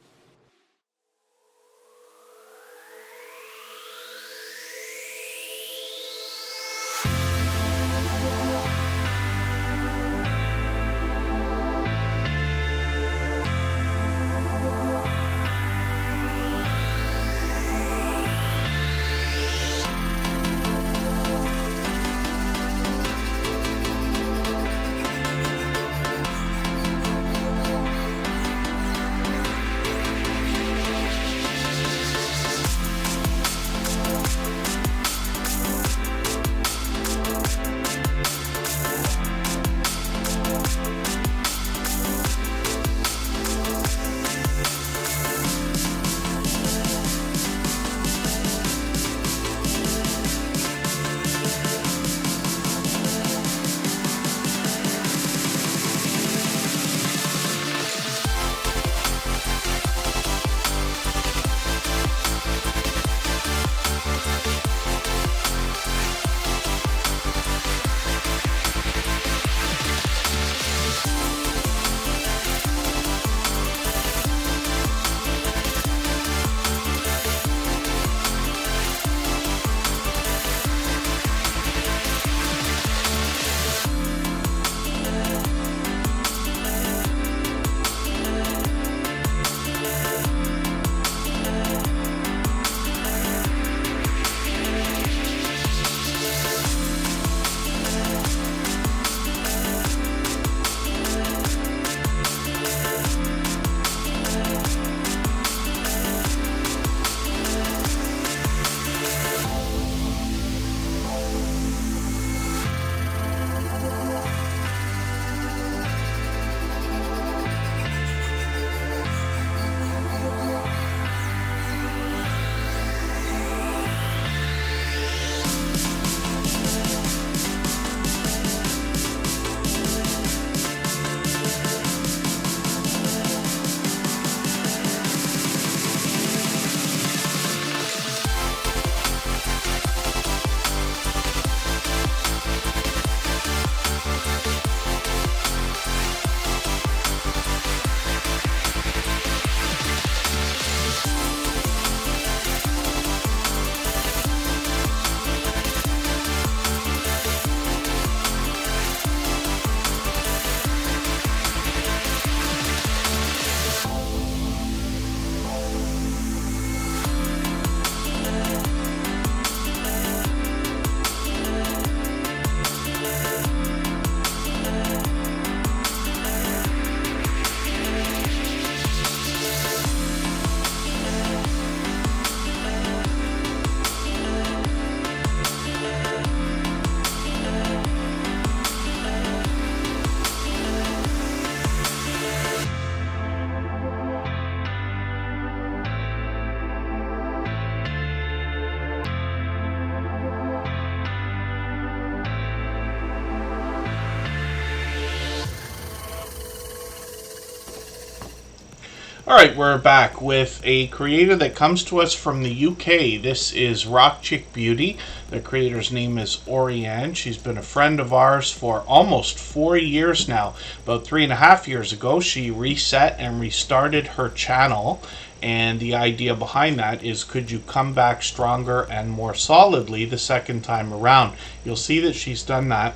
Alright, we're back with a creator that comes to us from the UK. This is Rock Chick Beauty. The creator's name is Oriane. She's been a friend of ours for almost 4 years now. About 3.5 years ago, she reset and restarted her channel. And the idea behind that is, could you come back stronger and more solidly the second time around? You'll see that she's done that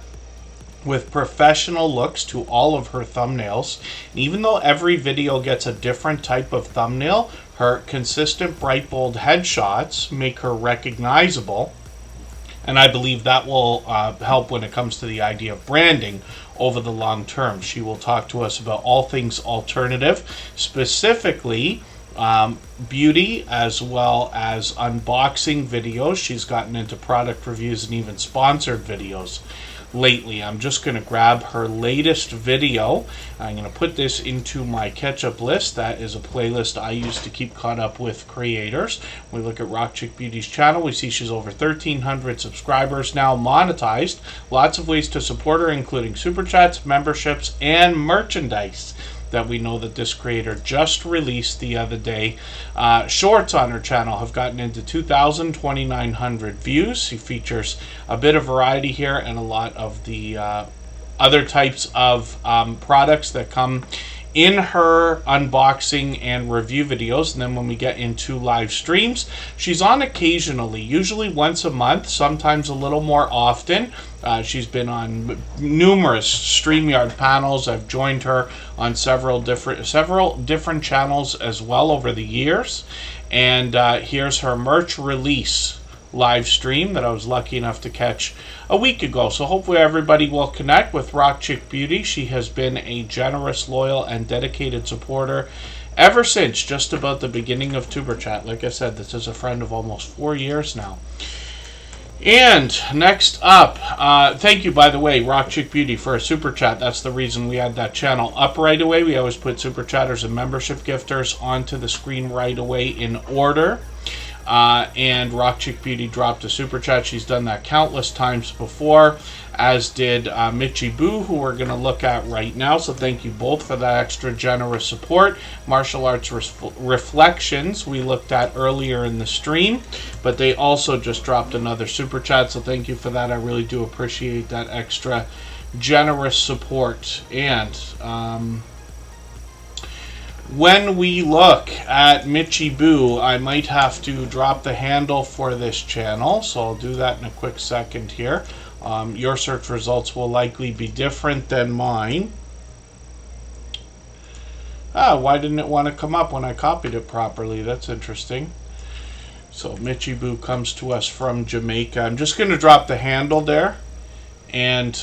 with professional looks to all of her thumbnails. And even though every video gets a different type of thumbnail, her consistent bright bold headshots make her recognizable. And I believe that will help when it comes to the idea of branding over the long term. She will talk to us about all things alternative, specifically beauty, as well as unboxing videos. She's gotten into product reviews and even sponsored videos lately. I'm just going to grab her latest video. I'm going to put this into my catch-up list. That is a playlist I use to keep caught up with creators. We look at Rock Chick Beauty's channel. We see she's over 1,300 subscribers now, monetized. Lots of ways to support her, including super chats, memberships, and merchandise that we know that this creator just released the other day. Shorts on her channel have gotten into 2,900 views. She features a bit of variety here and a lot of the other types of products that come in her unboxing and review videos. And then when we get into live streams, she's on occasionally, usually once a month, sometimes a little more often. She's been on numerous StreamYard panels. I've joined her on several different channels as well over the years. And here's her merch release live stream that I was lucky enough to catch a week ago. So hopefully everybody will connect with Rock Chick Beauty. She has been a generous, loyal, and dedicated supporter ever since just about the beginning of Tuber Chat. Like I said, this is a friend of almost 4 years now. And next up, thank you, by the way, Rock Chick Beauty, for a super chat. That's the reason we had that channel up right away. We always put super chatters and membership gifters onto the screen right away in order. And Rock Chick Beauty dropped a super chat. She's done that countless times before, as did Mitchie Boo, who we're going to look at right now. So thank you both for that extra generous support. Martial Arts Reflections we looked at earlier in the stream, but they also just dropped another super chat. So thank you for that. I really do appreciate that extra generous support. And when we look at Mitchie Boo, I might have to drop the handle for this channel, so I'll do that in a quick second here. Your search results will likely be different than mine. Why didn't it want to come up when I copied it properly? That's interesting. So Mitchie Boo comes to us from Jamaica. I'm just going to drop the handle there, and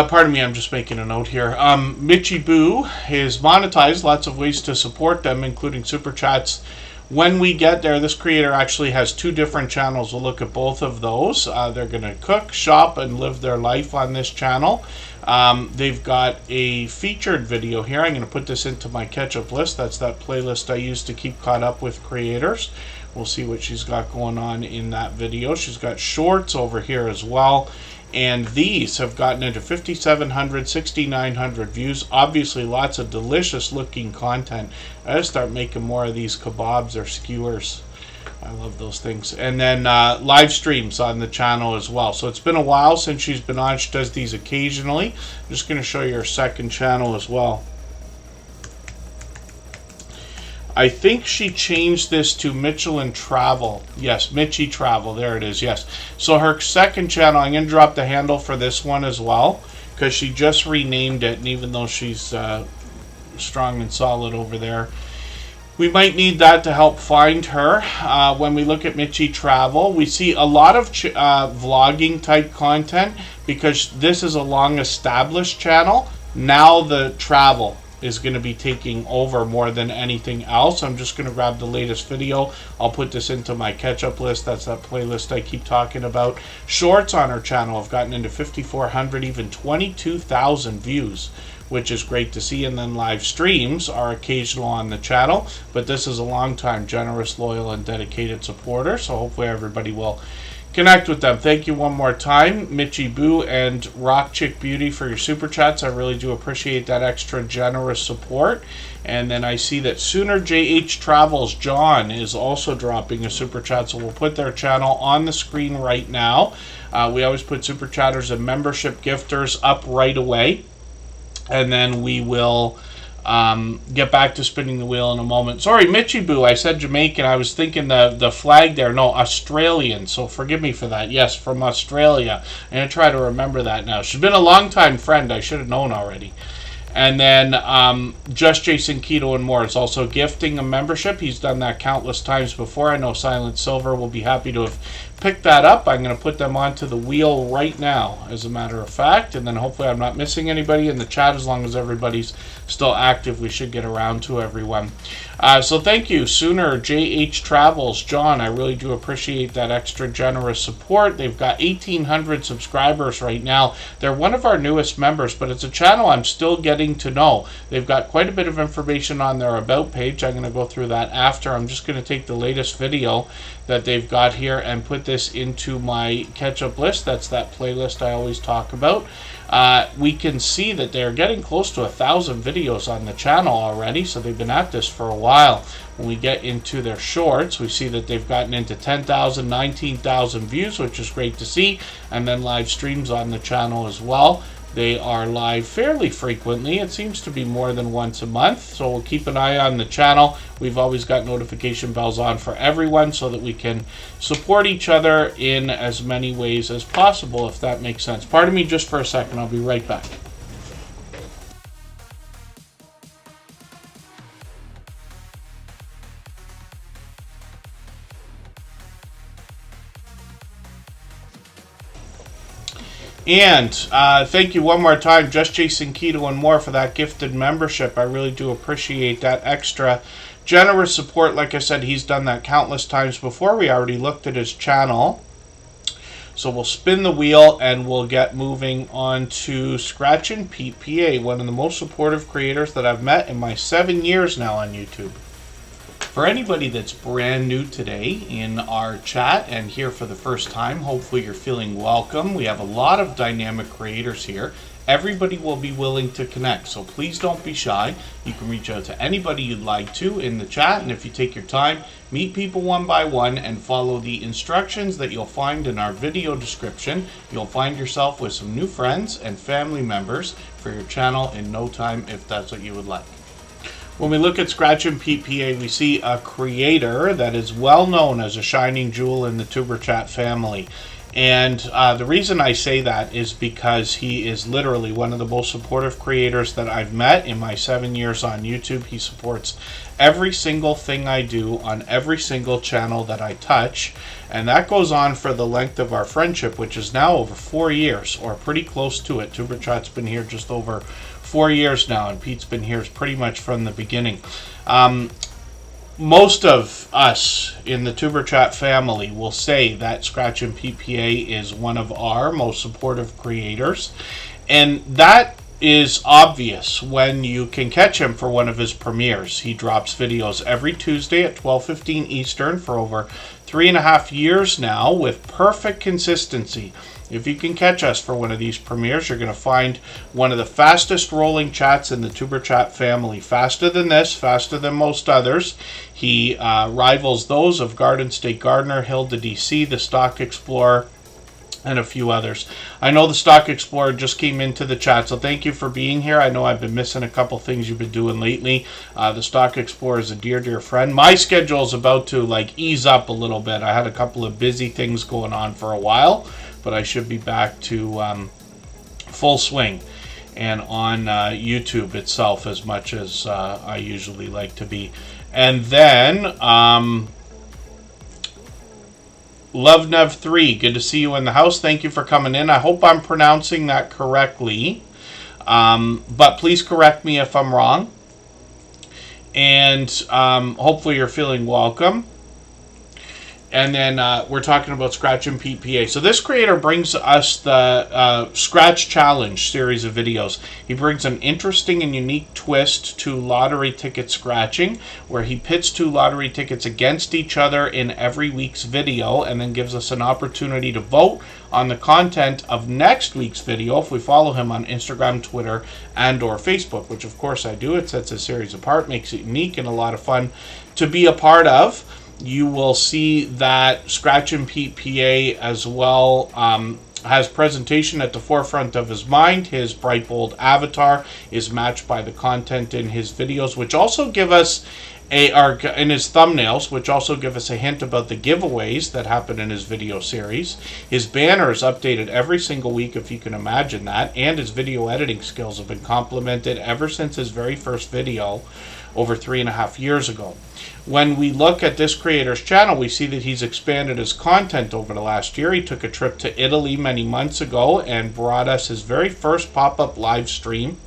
pardon me, I'm just making a note here. Mitchie Boo is monetized. Lots of ways to support them, including super chats. When we get there, this creator actually has 2 different channels. We'll look at both of those. They're going to cook, shop, and live their life on this channel. They've got a featured video here. I'm going to put this into my catch-up list. That's that playlist I use to keep caught up with creators. We'll see what she's got going on in that video. She's got shorts over here as well. And these have gotten into 5,700, 6,900 views. Obviously, lots of delicious looking content. I gotta start making more of these kebabs or skewers. I love those things. And then live streams on the channel as well. So it's been a while since she's been on. She does these occasionally. I'm just going to show you her second channel as well. I think she changed this to Michelin Travel. Yes, Mitchie Travel. There it is. Yes. So her second channel, I'm going to drop the handle for this one as well, because she just renamed it. And even though she's strong and solid over there, we might need that to help find her. When we look at Mitchie Travel, we see a lot of vlogging type content, because this is a long established channel. Now the travel is going to be taking over more than anything else. I'm just going to grab the latest video. I'll put this into my catch-up list. That's that playlist I keep talking about. Shorts on her channel have gotten into 5,400, even 22,000 views, which is great to see. And then live streams are occasional on the channel, but this is a long-time generous, loyal, and dedicated supporter, so hopefully everybody will connect with them. Thank you one more time, Mitchie Boo and Rock Chick Beauty, for your super chats. I really do appreciate that extra generous support. And then I see that Sooner JH Travels John is also dropping a super chat, so we'll put their channel on the screen right now. We always put super chatters and membership gifters up right away, and then we will get back to spinning the wheel in a moment. Sorry, Mitchie Boo, I said Jamaican. I was thinking the flag there. No, Australian, so forgive me for that. Yes, from Australia. I'm going to try to remember that now. She's been a long-time friend. I should have known already. And then Just Jason Keto and More is also gifting a membership. He's done that countless times before. I know Silent Silver will be happy to have picked that up. I'm going to put them onto the wheel right now, as a matter of fact. And then hopefully I'm not missing anybody in the chat. As long as everybody's still active, we should get around to everyone. So thank you, Sooner JH Travels John. I really do appreciate that extra generous support. They've got 1,800 subscribers right now. They're one of our newest members, but it's a channel I'm still getting to know. They've got quite a bit of information on their About page. I'm going to go through that after. I'm just going to take the latest video that they've got here and put this into my catch-up list. That's that playlist I always talk about. We can see that they're getting close to 1,000 videos on the channel already, so they've been at this for a while. When we get into their shorts, we see that they've gotten into 10,000, 19,000 views, which is great to see, and then live streams on the channel as well. They are live fairly frequently. It seems to be more than once a month, so we'll keep an eye on the channel. We've always got notification bells on for everyone so that we can support each other in as many ways as possible, if that makes sense. Pardon me just for a second. I'll be right back. And thank you one more time, Just Jason Keto and More, for that gifted membership. I really do appreciate that extra generous support. Like I said, he's done that countless times before. We already looked at his channel. So we'll spin the wheel and we'll get moving on to Scratchin' Pete PA, one of the most supportive creators that I've met in my 7 years now on YouTube. For anybody that's brand new today in our chat and here for the first time, hopefully you're feeling welcome. We have a lot of dynamic creators here. Everybody will be willing to connect, so please don't be shy. You can reach out to anybody you'd like to in the chat, and if you take your time, meet people one by one and follow the instructions that you'll find in our video description. You'll find yourself with some new friends and family members for your channel in no time, if that's what you would like. When we look at Scratchin' Pete PA, we see a creator that is well known as a shining jewel in the Tuber Chat family. And the reason I say that is because he is literally one of the most supportive creators that I've met in my 7 years on YouTube. He supports every single thing I do on every single channel that I touch. And that goes on for the length of our friendship, which is now over 4 years, or pretty close to it. Tuber Chat's been here just over 4 years now, and Pete's been here pretty much from the beginning. Most of us in the Tuber Chat family will say that Scratchin' Pete PA is one of our most supportive creators, and that is obvious when you can catch him for one of his premieres. He drops videos every Tuesday at 12:15 Eastern for over 3.5 years now with perfect consistency. If you can catch us for one of these premieres, you're going to find one of the fastest rolling chats in the Tuber Chat family. Faster than this, faster than most others. He rivals those of Garden State Gardener, Hilda DC, the Stock Explorer, and a few others. I know the Stock Explorer just came into the chat, so thank you for being here. I know I've been missing a couple things you've been doing lately. The Stock Explorer is a dear, dear friend. My schedule is about to ease up a little bit. I had a couple of busy things going on for a while, but I should be back to full swing and on YouTube itself as much as I usually like to be. And then LoveNev3, good to see you in the house. Thank you for coming in. I hope I'm pronouncing that correctly, but please correct me if I'm wrong. And hopefully you're feeling welcome. And then we're talking about Scratch and Pete PA. So this creator brings us the Scratch Challenge series of videos. He brings an interesting and unique twist to lottery ticket scratching, where he pits 2 lottery tickets against each other in every week's video, and then gives us an opportunity to vote on the content of next week's video if we follow him on Instagram, Twitter, and or Facebook, which of course I do. It sets a series apart, makes it unique and a lot of fun to be a part of. You will see that Scratch and Pete PA as well has presentation at the forefront of his mind. His bright, bold avatar is matched by the content in his videos, which also give us in his thumbnails, which also give us a hint about the giveaways that happen in his video series. His banner is updated every single week, if you can imagine that, and his video editing skills have been complimented ever since his very first video over 3.5 years ago. When we look at this creator's channel, we see that he's expanded his content over the last year. He took a trip to Italy many months ago and brought us his very first pop-up live stream.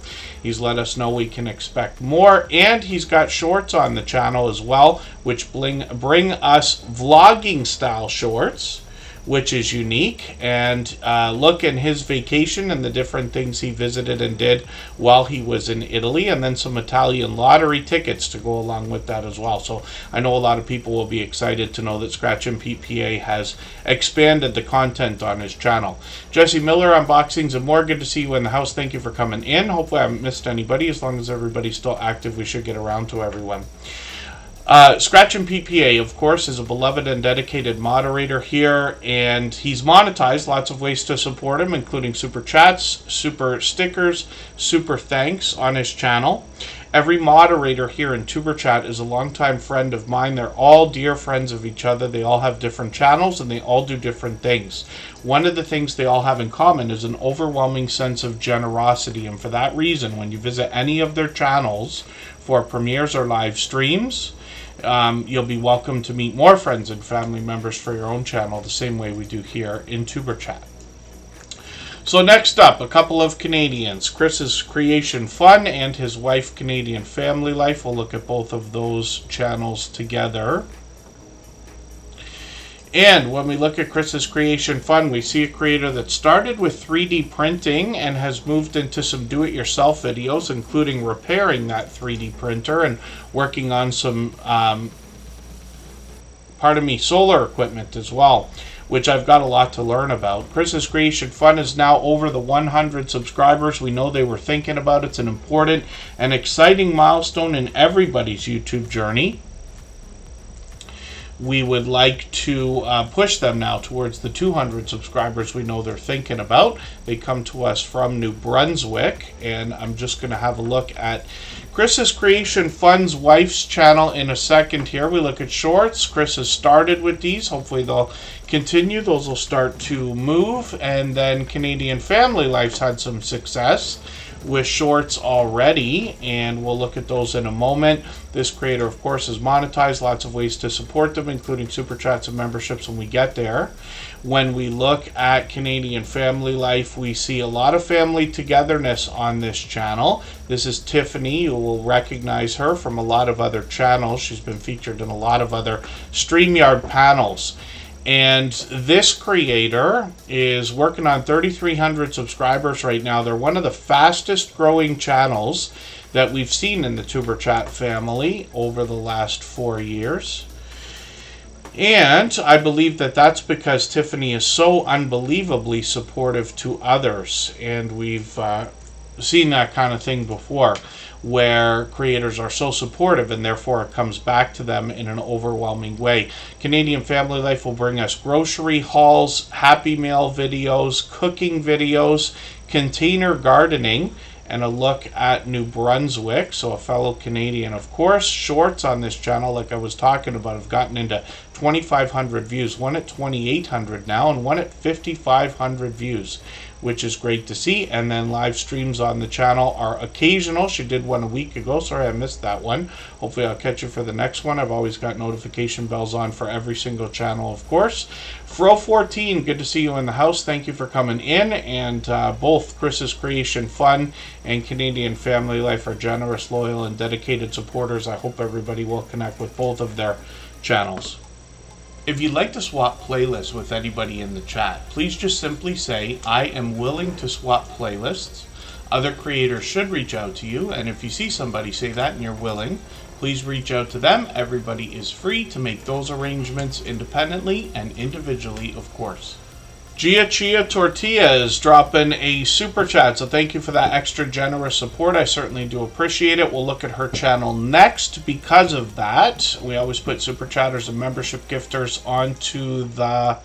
He's let us know we can expect more, and he's got shorts on the channel as well, which bring us vlogging style shorts, which is unique. And look in his vacation and the different things he visited and did while he was in Italy, and then some Italian lottery tickets to go along with that as well. So I know a lot of people will be excited to know that Scratch and Pete PA has expanded the content on his channel. Jesse Miller, Unboxings and More, good to see you in the house. Thank you for coming in. Hopefully I haven't missed anybody. As long as everybody's still active, we should get around to everyone. Scratch and Pete PA, of course, is a beloved and dedicated moderator here, and he's monetized. Lots of ways to support him, including super chats, super stickers, super thanks on his channel. Every moderator here in Superchat is a longtime friend of mine. They're all dear friends of each other. They all have different channels, and they all do different things. One of the things they all have in common is an overwhelming sense of generosity, and for that reason, when you visit any of their channels for premieres or live streams, you'll be welcome to meet more friends and family members for your own channel, the same way we do here in Superchat. So next up, a couple of Canadians. Chris's Creation Fun and his wife Canadian Family Life. We'll look at both of those channels together. And when we look at Chris's Creation Fun, we see a creator that started with 3D printing and has moved into some do-it-yourself videos, including repairing that 3D printer and working on some, solar equipment as well, which I've got a lot to learn about. Chris's Creation Fun is now over the 100 subscribers. We know they were thinking about it. It's an important and exciting milestone in everybody's YouTube journey. We would like to push them now towards the 200 subscribers we know they're thinking about. They come to us from New Brunswick, and I'm just going to have a look at Chris's Creation Fun's wife's channel in a second here. We look at shorts. Chris has started with these. Hopefully they'll continue. Those will start to move. And then Canadian Family Life's had some success with shorts already, and we'll look at those in a moment. This creator, of course, is monetized. Lots of ways to support them, including super chats and memberships when we get there. When we look at Canadian Family Life, we see a lot of family togetherness on this channel. This is Tiffany. You will recognize her from a lot of other channels. She's been featured in a lot of other StreamYard panels. And this creator is working on 3,300 subscribers right now. They're one of the fastest growing channels that we've seen in the TuberChat family over the last 4 years. And I believe that that's because Tiffany is so unbelievably supportive to others. And we've seen that kind of thing before, where creators are so supportive and therefore it comes back to them in an overwhelming way. Canadian Family Life will bring us grocery hauls, Happy Meal videos, cooking videos, container gardening, and a look at New Brunswick, so a fellow Canadian, of course. Shorts on this channel, like I was talking about, have gotten into 2,500 views, one at 2,800 now, and one at 5,500 views, which is great to see. And then live streams on the channel are occasional. She did one a week ago. Sorry I missed that one. Hopefully I'll catch you for the next one. I've always got notification bells on for every single channel, of course. Fro14, good to see you in the house. Thank you for coming in. And both Chris's Creation Fun and Canadian Family Life are generous, loyal, and dedicated supporters. I hope everybody will connect with both of their channels. If you'd like to swap playlists with anybody in the chat, please just simply say, I am willing to swap playlists. Other creators should reach out to you, and if you see somebody say that and you're willing, please reach out to them. Everybody is free to make those arrangements independently and individually, of course. Gia Chia Tortilla is dropping a super chat, so thank you for that extra generous support. I certainly do appreciate it. We'll look at her channel next. Because of that, we always put super chatters and membership gifters onto the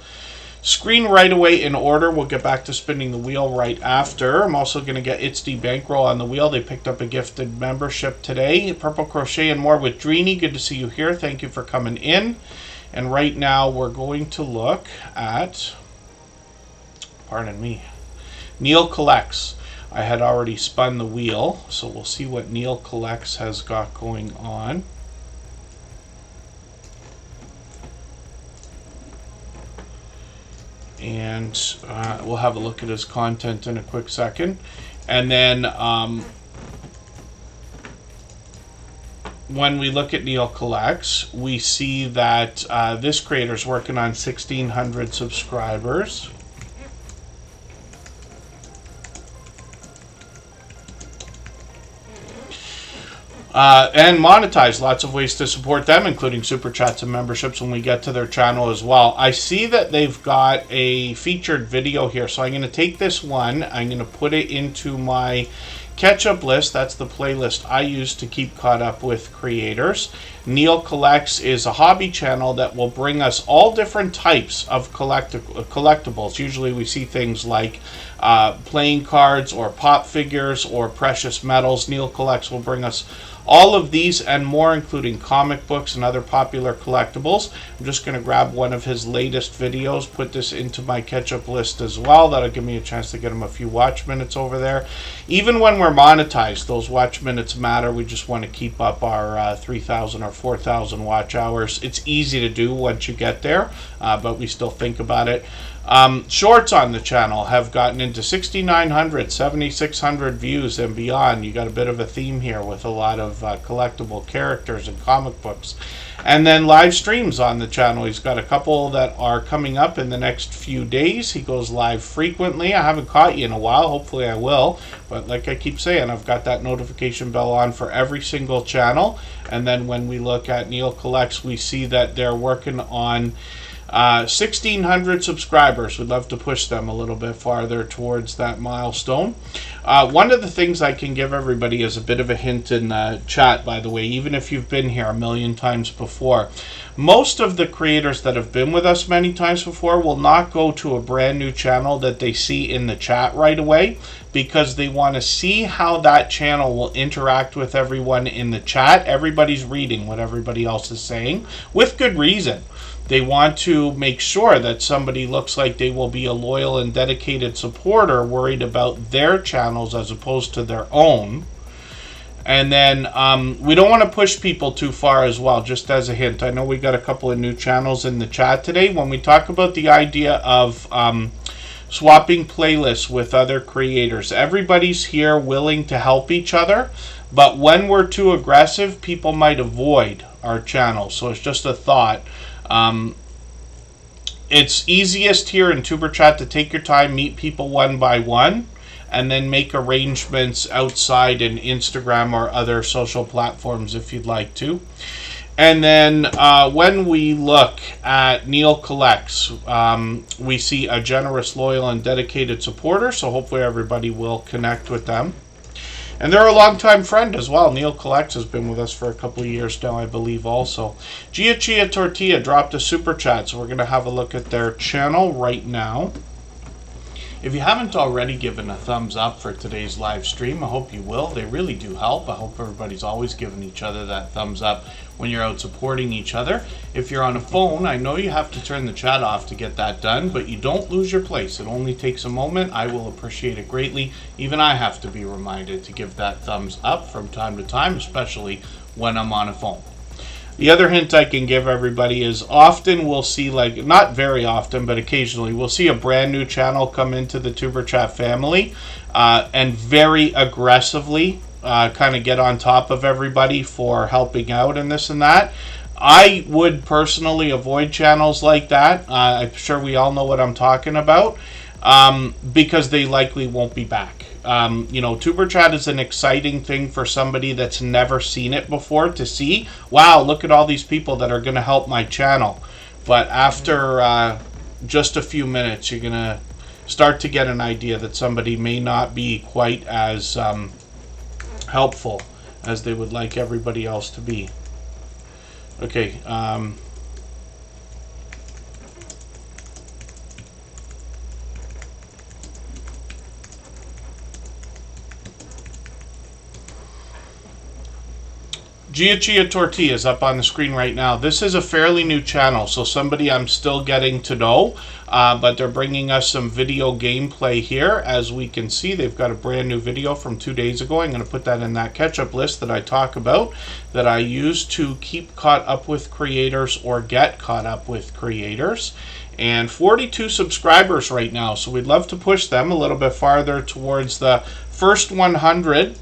screen right away in order. We'll get back to spinning the wheel right after. I'm also going to get It's the Bankroll on the wheel. They picked up a gifted membership today. Purple Crochet and More with Dreeny. Good to see you here. Thank you for coming in. And right now we're going to look at, pardon me, Neil Collects. I had already spun the wheel, so we'll see what Neil Collects has got going on. And we'll have a look at his content in a quick second. And then when we look at Neil Collects, we see that this creator is working on 1,600 subscribers. And monetize. Lots of ways to support them, including super chats and memberships when we get to their channel as well. I see that they've got a featured video here, so I'm going to take this one, I'm going to put it into my catch-up list. That's the playlist I use to keep caught up with creators. Neil Collects is a hobby channel that will bring us all different types of collectibles. Usually we see things like playing cards or pop figures or precious metals. Neil Collects will bring us all of these and more, including comic books and other popular collectibles. I'm just going to grab one of his latest videos, put this into my catch-up list as well. That'll give me a chance to get him a few watch minutes over there. Even when we're monetized, those watch minutes matter. We just want to keep up our 3,000 or 4,000 watch hours. It's easy to do once you get there, but we still think about it. Shorts on the channel have gotten into 6,900, 7,600 views and beyond. You got a bit of a theme here with a lot of collectible characters and comic books. And then live streams on the channel. He's got a couple that are coming up in the next few days. He goes live frequently. I haven't caught you in a while. Hopefully I will. But like I keep saying, I've got that notification bell on for every single channel. And then when we look at Neil Collects, we see that they're working on 1,600 subscribers. We'd love to push them a little bit farther towards that milestone. One of the things I can give everybody is a bit of a hint in the chat, by the way, even if you've been here a million times before. Most of the creators that have been with us many times before will not go to a brand new channel that they see in the chat right away, because they want to see how that channel will interact with everyone in the chat. Everybody's reading what everybody else is saying, with good reason. They want to make sure that somebody looks like they will be a loyal and dedicated supporter, worried about their channels as opposed to their own. And then we don't want to push people too far as well, just as a hint. I know we got a couple of new channels in the chat today. When we talk about the idea of swapping playlists with other creators, everybody's here willing to help each other. But when we're too aggressive, people might avoid our channel. So it's just a thought. It's easiest here in Tuber Chat to take your time, meet people one by one, and then make arrangements outside in Instagram or other social platforms if you'd like to. And then when we look at Neil Collects, we see a generous, loyal, and dedicated supporter, so hopefully everybody will connect with them. And they're a longtime friend as well. Neil Collects has been with us for a couple of years now, I believe, also. Gia Chia Tortilla dropped a super chat, so we're going to have a look at their channel right now. If you haven't already given a thumbs up for today's live stream, I hope you will. They really do help. I hope everybody's always giving each other that thumbs up when you're out supporting each other. If you're on a phone, I know you have to turn the chat off to get that done, but you don't lose your place. It only takes a moment. I will appreciate it greatly. Even I have to be reminded to give that thumbs up from time to time, especially when I'm on a phone. The other hint I can give everybody is often we'll see, like, not very often, but occasionally, we'll see a brand new channel come into the Tuber Chat family and very aggressively kind of get on top of everybody for helping out and this and that. I would personally avoid channels like that. I'm sure we all know what I'm talking about, because they likely won't be back. You know, Tuber Chat is an exciting thing for somebody that's never seen it before to see, wow, look at all these people that are going to help my channel. But after just a few minutes, you're going to start to get an idea that somebody may not be quite as helpful as they would like everybody else to be. Okay. Chia Tortilla is up on the screen right now. This is a fairly new channel, so somebody I'm still getting to know, but they're bringing us some video gameplay here. As we can see, they've got a brand new video from 2 days ago. I'm going to put that in that catch-up list that I talk about, that I use to keep caught up with creators or get caught up with creators. And 42 subscribers right now, so we'd love to push them a little bit farther towards the first 100.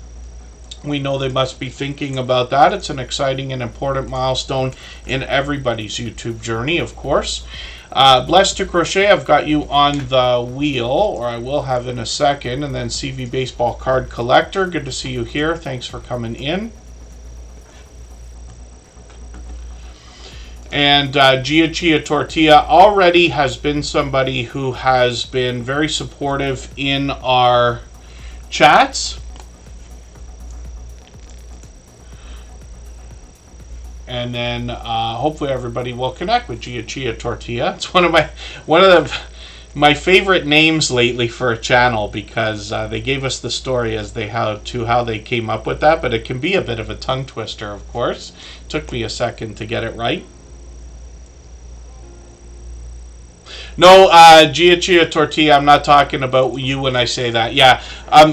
We know they must be thinking about that. It's an exciting and important milestone in everybody's YouTube journey, of course. Blessed to Crochet, I've got you on the wheel, or I will have in a second. And then CV Baseball Card Collector, good to see you here. Thanks for coming in. And Chia Tortilla already has been somebody who has been very supportive in our chats. And then hopefully everybody will connect with Chia Tortilla. It's one of my favorite names lately for a channel, because they gave us the story as how they came up with that, but it can be a bit of a tongue twister, of course. It took me a second to get it right. No, Chia Tortilla, I'm not talking about you when I say that. Yeah,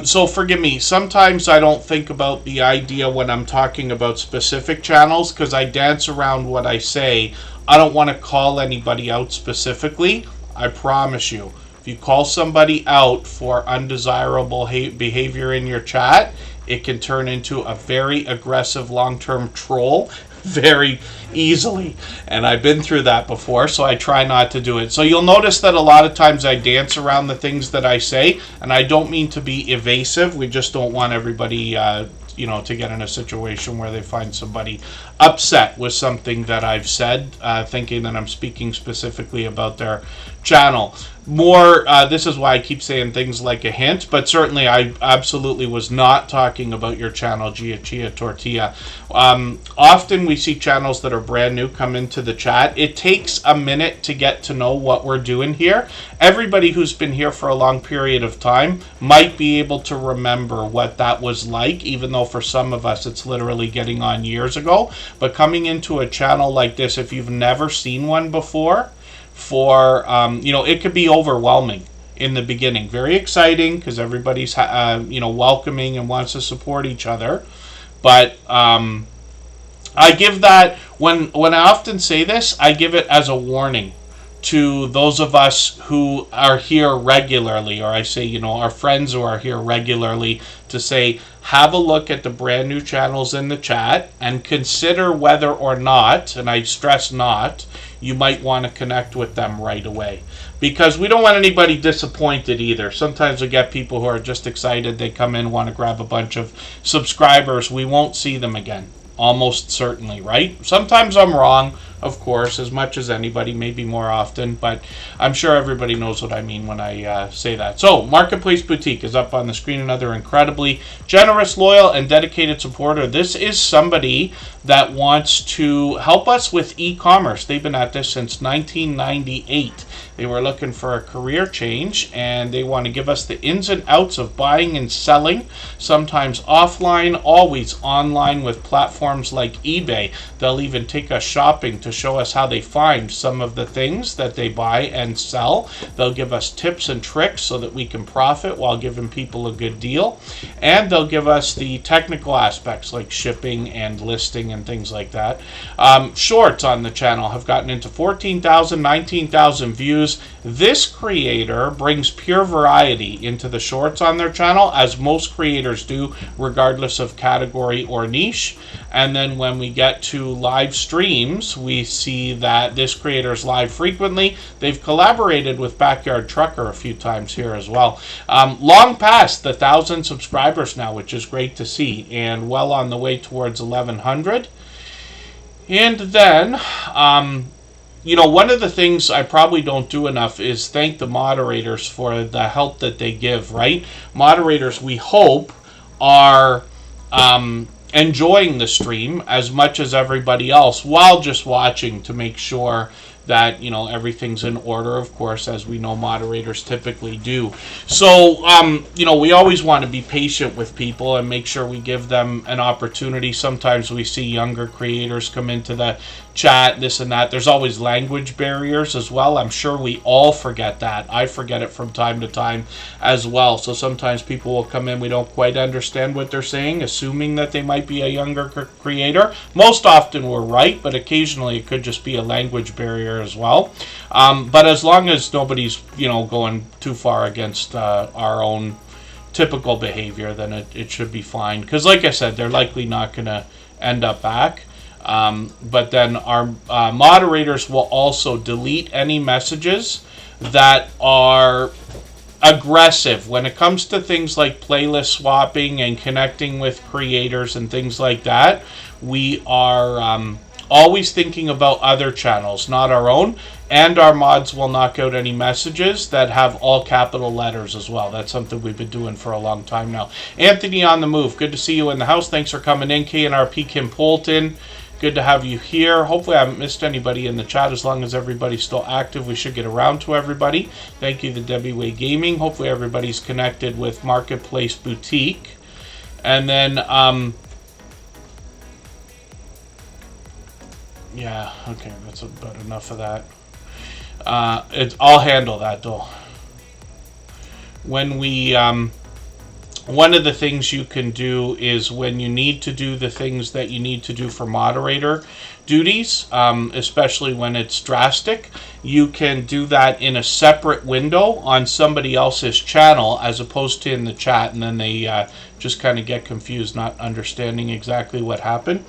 so forgive me. Sometimes I don't think about the idea when I'm talking about specific channels, because I dance around what I say. I don't want to call anybody out specifically. I promise you. If you call somebody out for undesirable behavior in your chat, it can turn into a very aggressive long-term troll very easily, and I've been through that before, so I try not to do it. So you'll notice that a lot of times I dance around the things that I say, and I don't mean to be evasive. We just don't want everybody to get in a situation where they find somebody upset with something that I've said, thinking that I'm speaking specifically about their channel. This is why I keep saying things like a hint, but certainly I absolutely was not talking about your channel, Chia Tortilla. Often we see channels that are brand new come into the chat. It takes a minute to get to know what we're doing here. Everybody who's been here for a long period of time might be able to remember what that was like, even though for some of us it's literally getting on years ago. But coming into a channel like this, if you've never seen one before, it could be overwhelming in the beginning. Very exciting because everybody's welcoming and wants to support each other. But I give that, when I often say this, I give it as a warning to those of us who are here regularly, or I say, our friends who are here regularly, to say, have a look at the brand new channels in the chat and consider whether or not, and I stress not, you might want to connect with them right away. Because we don't want anybody disappointed either. Sometimes we get people who are just excited, they come in, want to grab a bunch of subscribers, we won't see them again. Almost certainly, right? Sometimes I'm wrong, of course, as much as anybody, maybe more often, but I'm sure everybody knows what I mean when I say that. So, Marketplace Boutique is up on the screen. Another incredibly generous, loyal, and dedicated supporter. This is somebody that wants to help us with e-commerce. They've been at this since 1998. They were looking for a career change, and they want to give us the ins and outs of buying and selling, sometimes offline, always online with platforms like eBay. They'll even take us shopping to show us how they find some of the things that they buy and sell. They'll give us tips and tricks so that we can profit while giving people a good deal. And they'll give us the technical aspects like shipping and listing and things like that. Shorts on the channel have gotten into 14,000, 19,000 views. This creator brings pure variety into the shorts on their channel, as most creators do, regardless of category or niche. And then when we get to live streams, we see that this creator is live frequently. They've collaborated with Backyard Trucker a few times here as well. Long past the 1,000 subscribers now, which is great to see, and well on the way towards 1,100. And then, you know, one of the things I probably don't do enough is thank the moderators for the help that they give, right? Moderators, we hope, are enjoying the stream as much as everybody else while just watching to make sure that, you know, everything's in order, of course, as we know moderators typically do. So, you know, we always want to be patient with people and make sure we give them an opportunity. Sometimes we see younger creators come into the chat, this and that. There's always language barriers as well. I'm sure we all forget that. I forget it from time to time as well. So sometimes people will come in, we don't quite understand what they're saying, assuming that they might be a younger creator. Most often we're right, but occasionally it could just be a language barrier as well. But as long as nobody's, you know, going too far against our own typical behavior, then it should be fine. Because like I said, they're likely not going to end up back. But then our moderators will also delete any messages that are aggressive when it comes to things like playlist swapping and connecting with creators and things like that. We are always thinking about other channels, not our own, and our mods will knock out any messages that have all capital letters as well. That's something we've been doing for a long time now. Anthony on the move, good to see you in the house. Thanks for coming in. KNRP Kim Polton, good to have you here. Hopefully I haven't missed anybody in the chat. As long as everybody's still active, we should get around to everybody. Thank you to Debbie Way Gaming. Hopefully everybody's connected with Marketplace Boutique. And then, yeah, okay, that's about enough of that. I'll handle that though. When we, one of the things you can do is when you need to do the things that you need to do for moderator duties, especially when it's drastic, you can do that in a separate window on somebody else's channel as opposed to in the chat, and then they just kind of get confused, not understanding exactly what happened.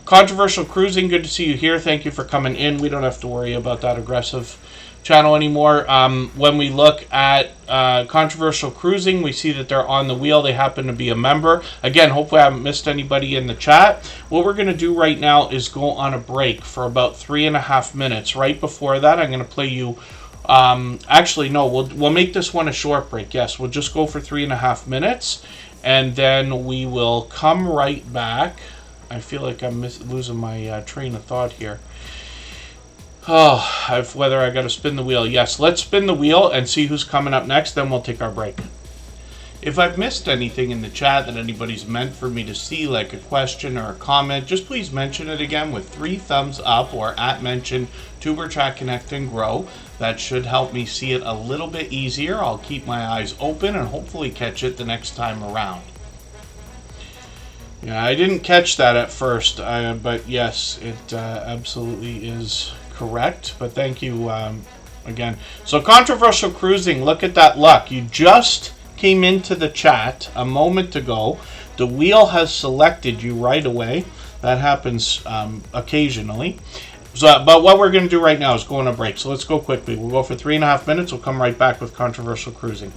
Controversial Cruising, good to see you here. Thank you for coming in. We don't have to worry about that aggressive channel anymore. When we look at Controversial Cruising, we see that they're on the wheel. They happen to be a member. Again, hopefully I haven't missed anybody in the chat. What we're going to do right now is go on a break for about 3.5 minutes. Right before that, I'm going to play you actually no, we'll make this one a short break. Yes, we'll just go for 3.5 minutes, and then we will come right back. I feel like I'm losing my train of thought here. Oh, whether I got to spin the wheel. Yes, let's spin the wheel and see who's coming up next, then we'll take our break. If I've missed anything in the chat that anybody's meant for me to see, like a question or a comment, just please mention it again with 3 thumbs up or @mention Tuber Chat Connect and Grow. That should help me see it a little bit easier. I'll keep my eyes open and hopefully catch it the next time around. Yeah, I didn't catch that at first, but yes, it absolutely is correct. But thank you again. So Controversial Cruising, look at that luck. You just came into the chat a moment ago. The wheel has selected you right away. That happens occasionally. So, but what we're going to do right now is go on a break. So let's go quickly. We'll go for 3.5 minutes. We'll come right back with Controversial Cruising.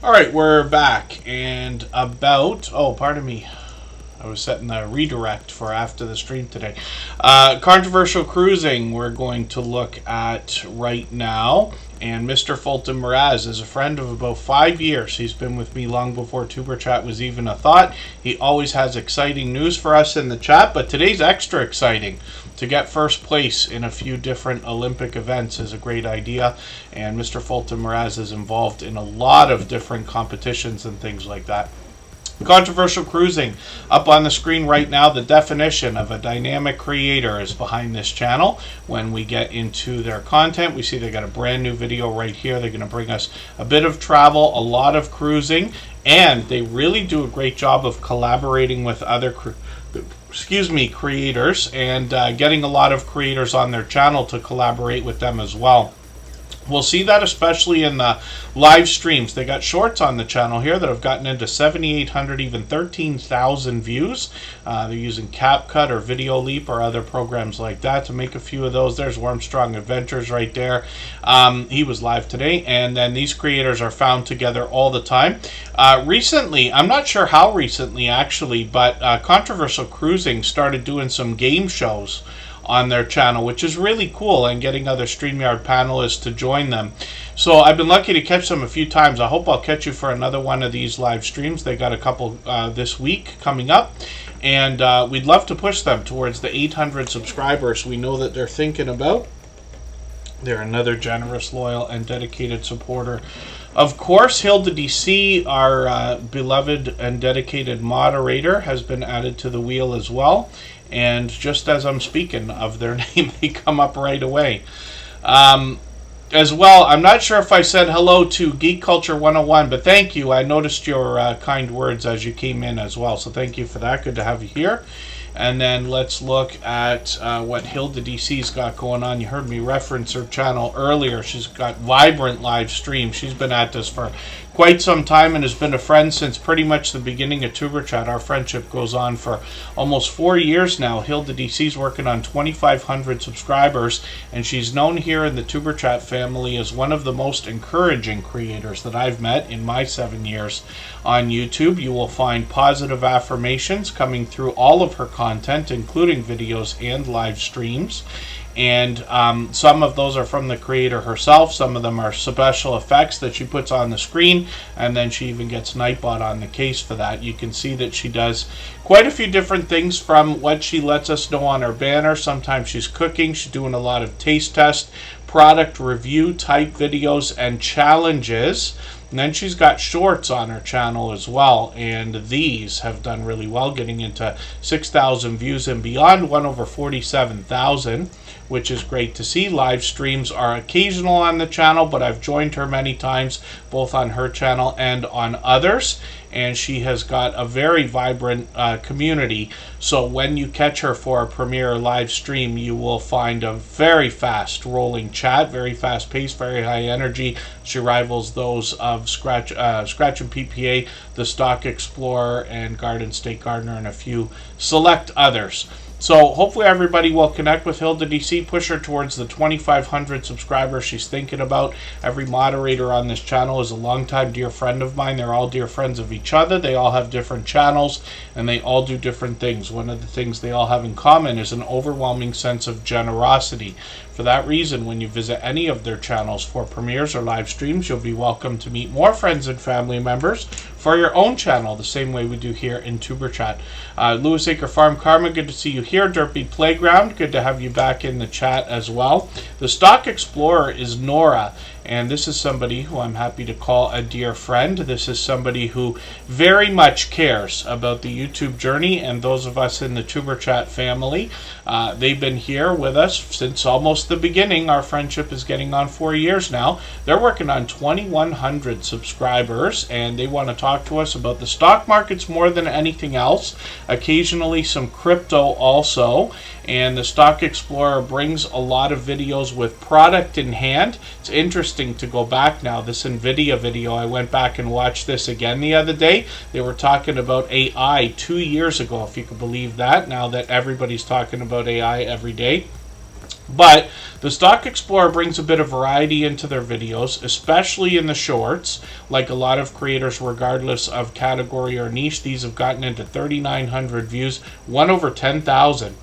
All right, we're back, and about, oh, pardon me, I was setting the redirect for after the stream today. Controversial cruising we're going to look at right now. And Mr. Fulton Mraz is a friend of about 5 years. He's been with me long before Tuber Chat was even a thought. He always has exciting news for us in the chat, but today's extra exciting. To get first place in a few different Olympic events is a great idea. And Mr. Fulton Mraz is involved in a lot of different competitions and things like that. Controversial cruising. Up on the screen right now, the definition of a dynamic creator is behind this channel. When we get into their content, we see they got a brand new video right here. They're going to bring us a bit of travel, a lot of cruising, and they really do a great job of collaborating with other creators and getting a lot of creators on their channel to collaborate with them as well. We'll see that especially in the live streams. They got shorts on the channel here that have gotten into 7,800, even 13,000 views. They're using CapCut or Video Leap or other programs like that to make a few of those. There's Wormstrong Adventures right there. He was live today. And then these creators are found together all the time. Recently, I'm not sure how recently actually, but Controversial Cruising started doing some game shows on their channel, which is really cool, and getting other StreamYard panelists to join them. So I've been lucky to catch them a few times. I hope I'll catch you for another one of these live streams. They got a couple this week coming up, and we'd love to push them towards the 800 subscribers we know that they're thinking about. They're another generous, loyal, and dedicated supporter. Of course, Hilda DC, our beloved and dedicated moderator, has been added to the wheel as well. And just as I'm speaking of their name, they come up right away. As well, I'm not sure if I said hello to Geek Culture 101, but thank you. I noticed your kind words as you came in as well, so thank you for that. Good to have you here. And then let's look at what Hilda DC's got going on. You heard me reference her channel earlier. She's got vibrant live streams. She's been at this for quite some time and has been a friend since pretty much the beginning of Tuber Chat. Our friendship goes on for almost 4 years now. Hilda DC's working on 2,500 subscribers, and she's known here in the Tuber Chat family as one of the most encouraging creators that I've met in my 7 years on YouTube. You will find positive affirmations coming through all of her content, including videos and live streams. And some of those are from the creator herself. Some of them are special effects that she puts on the screen, and then she even gets Nightbot on the case for that. You can see that she does quite a few different things from what she lets us know on her banner. Sometimes she's cooking. She's doing a lot of taste test, product review type videos, and challenges. And then she's got shorts on her channel as well, and these have done really well, getting into 6,000 views and beyond, one over 47,000, which is great to see. Live streams are occasional on the channel, but I've joined her many times, both on her channel and on others, and she has got a very vibrant community. So when you catch her for a premiere live stream, you will find a very fast rolling chat, very fast paced, very high energy. She rivals those of Scratch and PPA, the Stock Explorer, and Garden State Gardener, and a few select others. So hopefully everybody will connect with Hilda DC, push her towards the 2,500 subscribers she's thinking about. Every moderator on this channel is a longtime dear friend of mine. They're all dear friends of each other. They all have different channels, and they all do different things. One of the things they all have in common is an overwhelming sense of generosity. For that reason, when you visit any of their channels for premieres or live streams, you'll be welcome to meet more friends and family members for your own channel, the same way we do here in Tuber Chat. Lewis Acre Farm Karma, good to see you here. Derpy Playground, good to have you back in the chat as well. The Stock Explorer is Nora, and this is somebody who I'm happy to call a dear friend. This is somebody who very much cares about the YouTube journey and those of us in the Tuber Chat family. They've been here with us since almost the beginning. Our friendship is getting on 4 years now. They're working on 2,100 subscribers, and they want to talk to us about the stock markets more than anything else. Occasionally some crypto also. And the Stock Explorer brings a lot of videos with product in hand. It's interesting to go back now. This NVIDIA video, I went back and watched this again the other day. They were talking about AI 2 years ago, if you could believe that, now that everybody's talking about AI every day. But the Stock Explorer brings a bit of variety into their videos, especially in the shorts. Like a lot of creators, regardless of category or niche, these have gotten into 3,900 views, one over 10,000.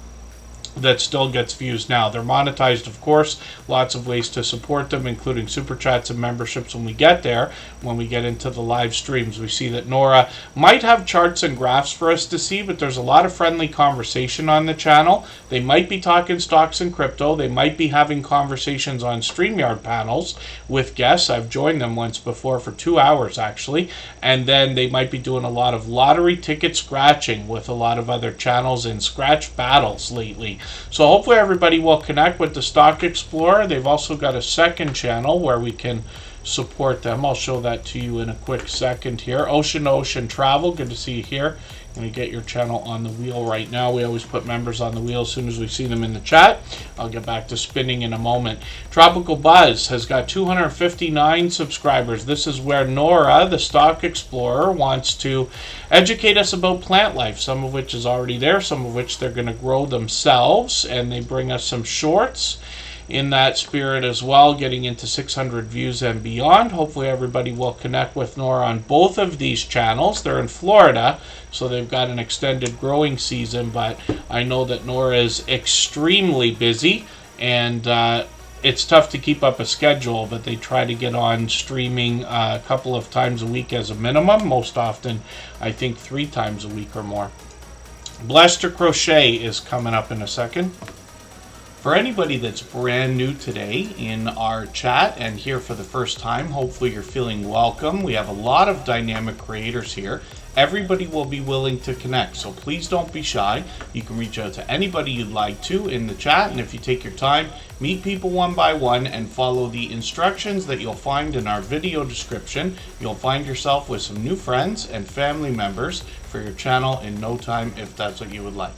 That still gets views now. They're monetized, of course. Lots of ways to support them, including super chats and memberships when we get there. When we get into the live streams, we see that Nora might have charts and graphs for us to see, but there's a lot of friendly conversation on the channel. They might be talking stocks and crypto. They might be having conversations on StreamYard panels with guests. I've joined them once before for 2 hours, actually. And then they might be doing a lot of lottery ticket scratching with a lot of other channels and scratch battles lately. So hopefully everybody will connect with the Stock Explorer. They've also got a second channel where we can support them. I'll show that to you in a quick second here. Ocean to Ocean Travel, good to see you here. I'm going to get your channel on the wheel right now. We always put members on the wheel as soon as we see them in the chat. I'll get back to spinning in a moment. Tropical Buzz has got 259 subscribers. This is where Nora, the Stock Explorer, wants to educate us about plant life, some of which is already there, some of which they're going to grow themselves, and they bring us some shorts in that spirit as well, getting into 600 views and beyond. Hopefully everybody will connect with Nora on both of these channels. They're in Florida, so they've got an extended growing season, but I know that Nora is extremely busy, and it's tough to keep up a schedule, but they try to get on streaming a couple of times a week as a minimum. Most often, I think 3 times a week or more. Blessed to Crochet is coming up in a second. For anybody that's brand new today in our chat and here for the first time, hopefully you're feeling welcome. We have a lot of dynamic creators here. Everybody will be willing to connect, so please don't be shy. You can reach out to anybody you'd like to in the chat, and if you take your time, meet people one by one and follow the instructions that you'll find in our video description. You'll find yourself with some new friends and family members for your channel in no time if that's what you would like.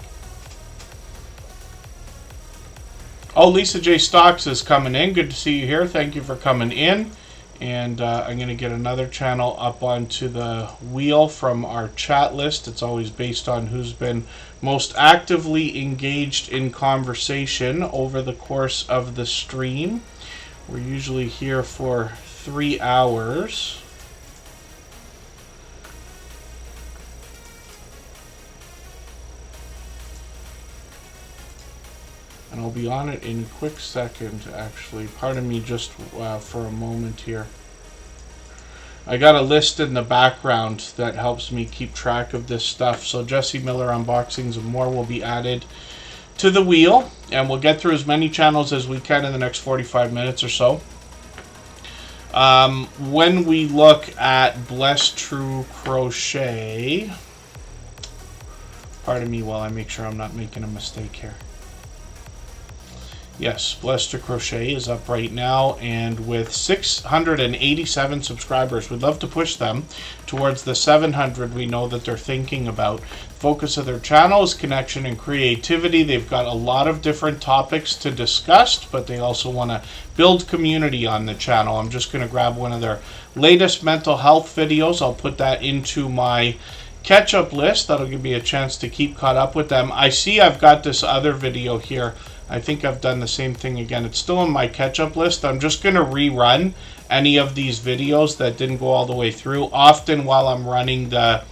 Oh, Lisa J. Stocks is coming in. Good to see you here. Thank you for coming in. And I'm going to get another channel up onto the wheel from our chat list. It's always based on who's been most actively engaged in conversation over the course of the stream. We're usually here for 3 hours. And I'll be on it in a quick second, actually. Pardon me just for a moment here. I got a list in the background that helps me keep track of this stuff. So Jesse Miller Unboxings and more will be added to the wheel. And we'll get through as many channels as we can in the next 45 minutes or so. When we look at Blessed True Crochet... Pardon me while I make sure I'm not making a mistake here. Yes, Blessed to Crochet is up right now, and with 687 subscribers, we'd love to push them towards the 700 we know that they're thinking about. Focus of their channel is connection and creativity. They've got a lot of different topics to discuss, but they also want to build community on the channel. I'm just going to grab one of their latest mental health videos. I'll put that into my catch-up list. That'll give me a chance to keep caught up with them. I see I've got this other video here. I think I've done the same thing again. It's still on my catch-up list. I'm just going to rerun any of these videos that didn't go all the way through. Often while I'm running the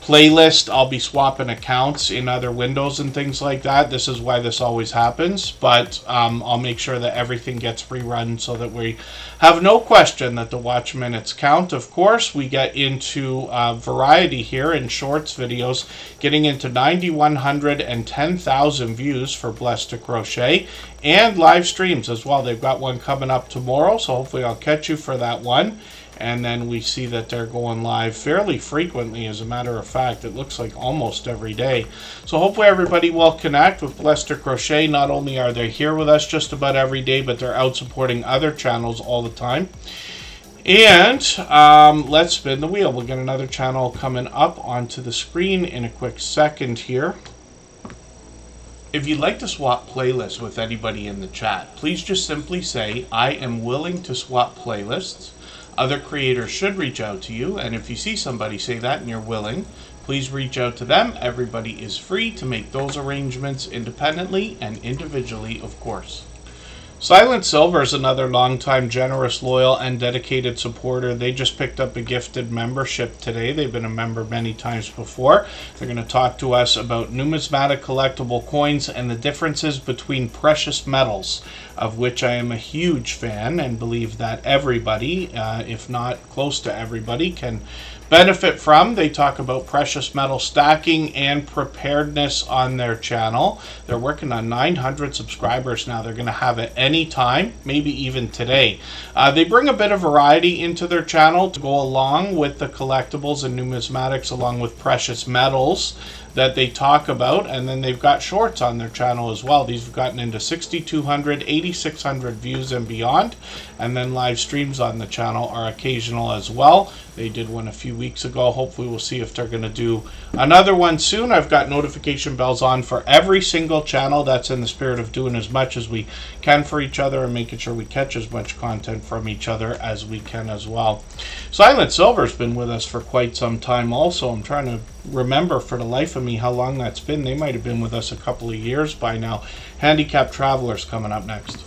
playlist, I'll be swapping accounts in other windows and things like that. This is why this always happens, but I'll make sure that everything gets rerun so that we have no question that the watch minutes count. Of course, we get into variety here in shorts videos, getting into 9,100 and 10,000 views for Blessed to Crochet, and live streams as well. They've got one coming up tomorrow, so hopefully I'll catch you for that one. And then we see that they're going live fairly frequently. As a matter of fact, it looks like almost every day. So hopefully everybody will connect with Blessed to Crochet. Not only are they here with us just about every day, but they're out supporting other channels all the time. And let's spin the wheel. We'll get another channel coming up onto the screen in a quick second here. If you'd like to swap playlists with anybody in the chat, please just simply say, I am willing to swap playlists. Other creators should reach out to you, and if you see somebody say that and you're willing, please reach out to them. Everybody is free to make those arrangements independently and individually, of course. Silent Silver is another longtime generous, loyal, and dedicated supporter. They just picked up a gifted membership today. They've been a member many times before. They're going to talk to us about numismatic collectible coins and the differences between precious metals, of which I am a huge fan and believe that everybody, if not close to everybody, can benefit from. They talk about precious metal stacking and preparedness on their channel. They're working on 900 subscribers now. They're going to have it any time, maybe even today. They bring a bit of variety into their channel to go along with the collectibles and numismatics, along with precious metals that they talk about, and then they've got shorts on their channel as well. These have gotten into 6,200, 8,600 views and beyond, and then live streams on the channel are occasional as well. They did one a few weeks ago. Hopefully we'll see if they're going to do another one soon. I've got notification bells on for every single channel. That's in the spirit of doing as much as we can for each other and making sure we catch as much content from each other as we can as well. Silent Silver's been with us for quite some time also. I'm trying to remember for the life of me how long that's been. They might have been with us a couple of years by now. Handicapped Travelers coming up next.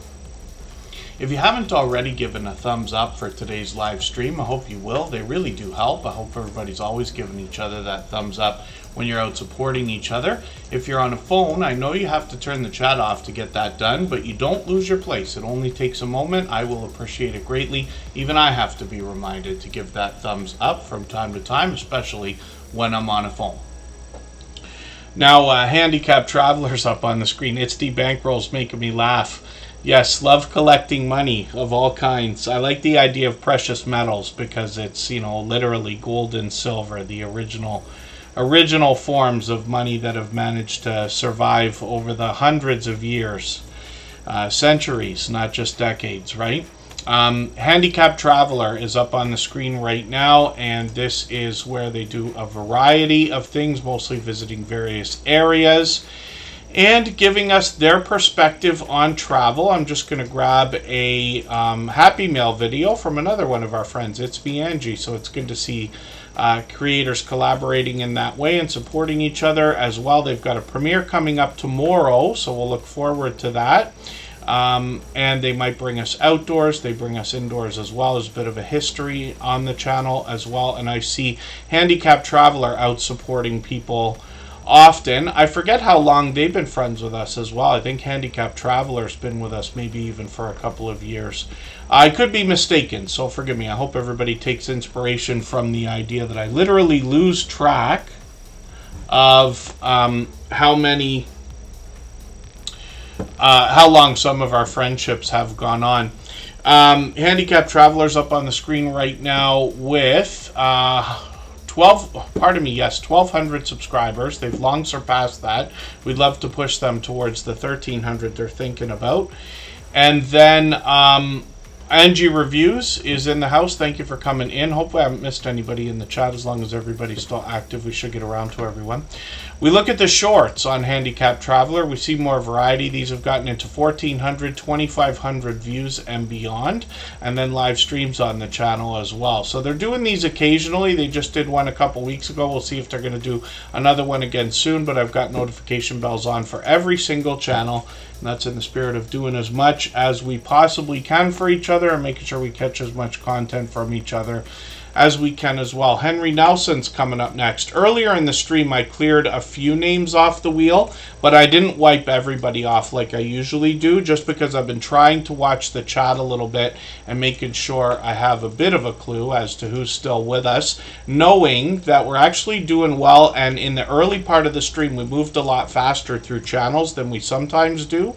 If you haven't already given a thumbs up for today's live stream, I hope you will. They really do help. I hope everybody's always giving each other that thumbs up when you're out supporting each other. If you're on a phone, I know you have to turn the chat off to get that done, but you don't lose your place. It only takes a moment. I will appreciate it greatly. Even I have to be reminded to give that thumbs up from time to time, especially when I'm on a phone. Now, Handicapped Travelers up on the screen. It's the bankrolls making me laugh. Yes, love collecting money of all kinds. I like the idea of precious metals because it's, you know, literally gold and silver, the original forms of money that have managed to survive over the hundreds of years, centuries, not just decades, right? Handicapped Traveler is up on the screen right now, and this is where they do a variety of things, mostly visiting various areas and giving us their perspective on travel. I'm just going to grab a Happy Mail video from another one of our friends. It's me, Angie, so it's good to see creators collaborating in that way and supporting each other as well. They've got a premiere coming up tomorrow, so we'll look forward to that. And they might bring us outdoors. They bring us indoors as well. There's a bit of a history on the channel as well. And I see Handicapped Traveler out supporting people often. I forget how long they've been friends with us as well. I think Handicapped Traveler's been with us maybe even for a couple of years. I could be mistaken, so forgive me. I hope everybody takes inspiration from the idea that I literally lose track of how long some of our friendships have gone on. Handicapped Travelers up on the screen right now with 1,200 subscribers. They've long surpassed that. We'd love to push them towards the 1,300 they're thinking about. And then Angie Reviews is in the house. Thank you for coming in. Hopefully I haven't missed anybody in the chat. As long as everybody's still active, we should get around to everyone. We look at the shorts on Handicapped Traveler. We see more variety. These have gotten into 1,400, 2,500 views and beyond, and then live streams on the channel as well. So they're doing these occasionally. They just did one a couple weeks ago. We'll see if they're going to do another one again soon, but I've got notification bells on for every single channel, and that's in the spirit of doing as much as we possibly can for each other and making sure we catch as much content from each other as we can as well. Henry Nelson's coming up next. Earlier in the stream, I cleared a few names off the wheel, but I didn't wipe everybody off like I usually do, just because I've been trying to watch the chat a little bit and making sure I have a bit of a clue as to who's still with us, knowing that we're actually doing well, and in the early part of the stream, we moved a lot faster through channels than we sometimes do.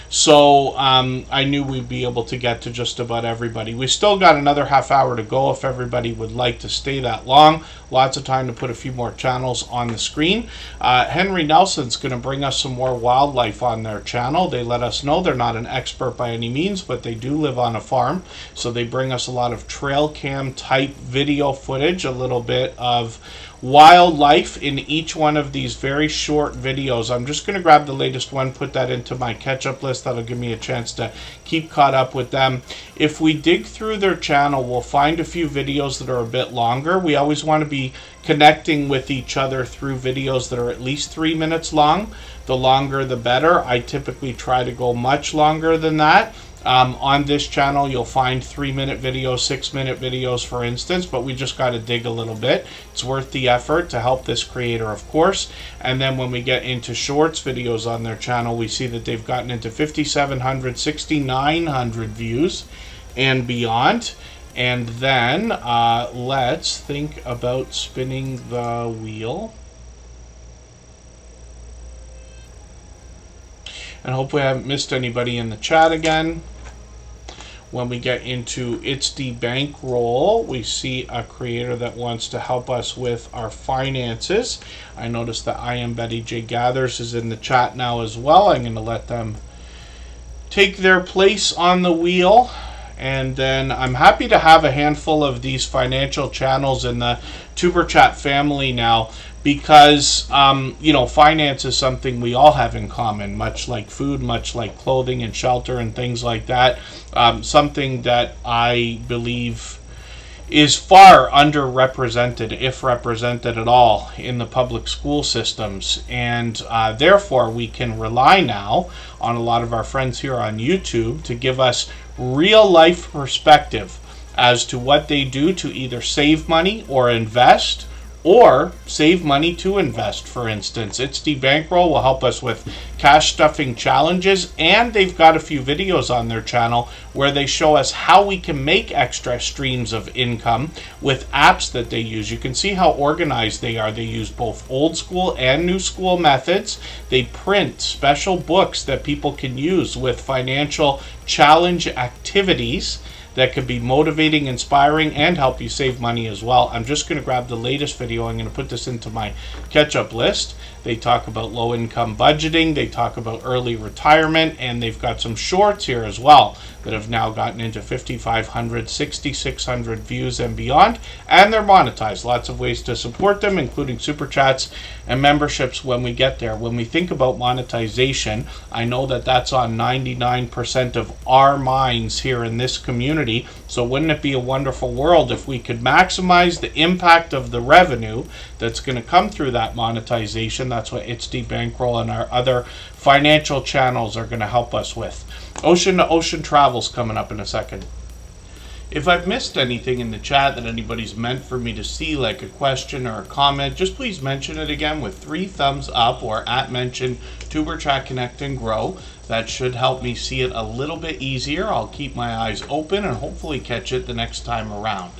So I knew we'd be able to get to just about everybody. We still got another half hour to go if everybody would like to stay that long. Lots of time to put a few more channels on the screen. Henry Nelson's going to bring us some more wildlife on their channel. They let us know they're not an expert by any means, but they do live on a farm. So they bring us a lot of trail cam type video footage, a little bit of wildlife in each one of these very short videos. I'm just going to grab the latest one, put that into my catch-up list. That'll give me a chance to keep caught up with them. If we dig through their channel, we'll find a few videos that are a bit longer. We always want to be connecting with each other through videos that are at least 3 minutes long. The longer the better. I typically try to go much longer than that. On this channel, you'll find 3-minute videos, 6-minute videos, for instance, but we just got to dig a little bit. It's worth the effort to help this creator, of course. And then when we get into shorts videos on their channel, we see that they've gotten into 5,700, 6,900 views and beyond. And then let's think about spinning the wheel. And hopefully I haven't missed anybody in the chat again. When we get into It's the Bankroll, we see a creator that wants to help us with our finances. I noticed that I Am Betty J Gathers is in the chat now as well. I'm going to let them take their place on the wheel. And then I'm happy to have a handful of these financial channels in the Tuber Chat family now, because you know, finance is something we all have in common, much like food, much like clothing and shelter and things like that. Something that I believe is far underrepresented, if represented at all, in the public school systems. And therefore we can rely now on a lot of our friends here on YouTube to give us real life perspective as to what they do to either save money or invest, or save money to invest, for instance. It's the Bankroll will help us with cash stuffing challenges, and they've got a few videos on their channel where they show us how we can make extra streams of income with apps that they use. You can see how organized they are. They use both old school and new school methods. They print special books that people can use with financial challenge activities that could be motivating, inspiring, and help you save money as well. I'm just going to grab the latest video. I'm going to put this into my catch-up list. They talk about low-income budgeting. They talk about early retirement. And they've got some shorts here as well that have now gotten into 5,500, 6,600 views and beyond. And they're monetized. Lots of ways to support them, including super chats and memberships when we get there. When we think about monetization, I know that that's on 99% of our minds here in this community. So wouldn't it be a wonderful world if we could maximize the impact of the revenue that's going to come through that monetization? That's what It's the Bankroll and our other financial channels are going to help us with. Ocean to Ocean Travel's coming up in a second. If I've missed anything in the chat that anybody's meant for me to see, like a question or a comment, just please mention it again with 3 thumbs up or @mention Tuber Chat Connect and Grow. That should help me see it a little bit easier. I'll keep my eyes open and hopefully catch it the next time around.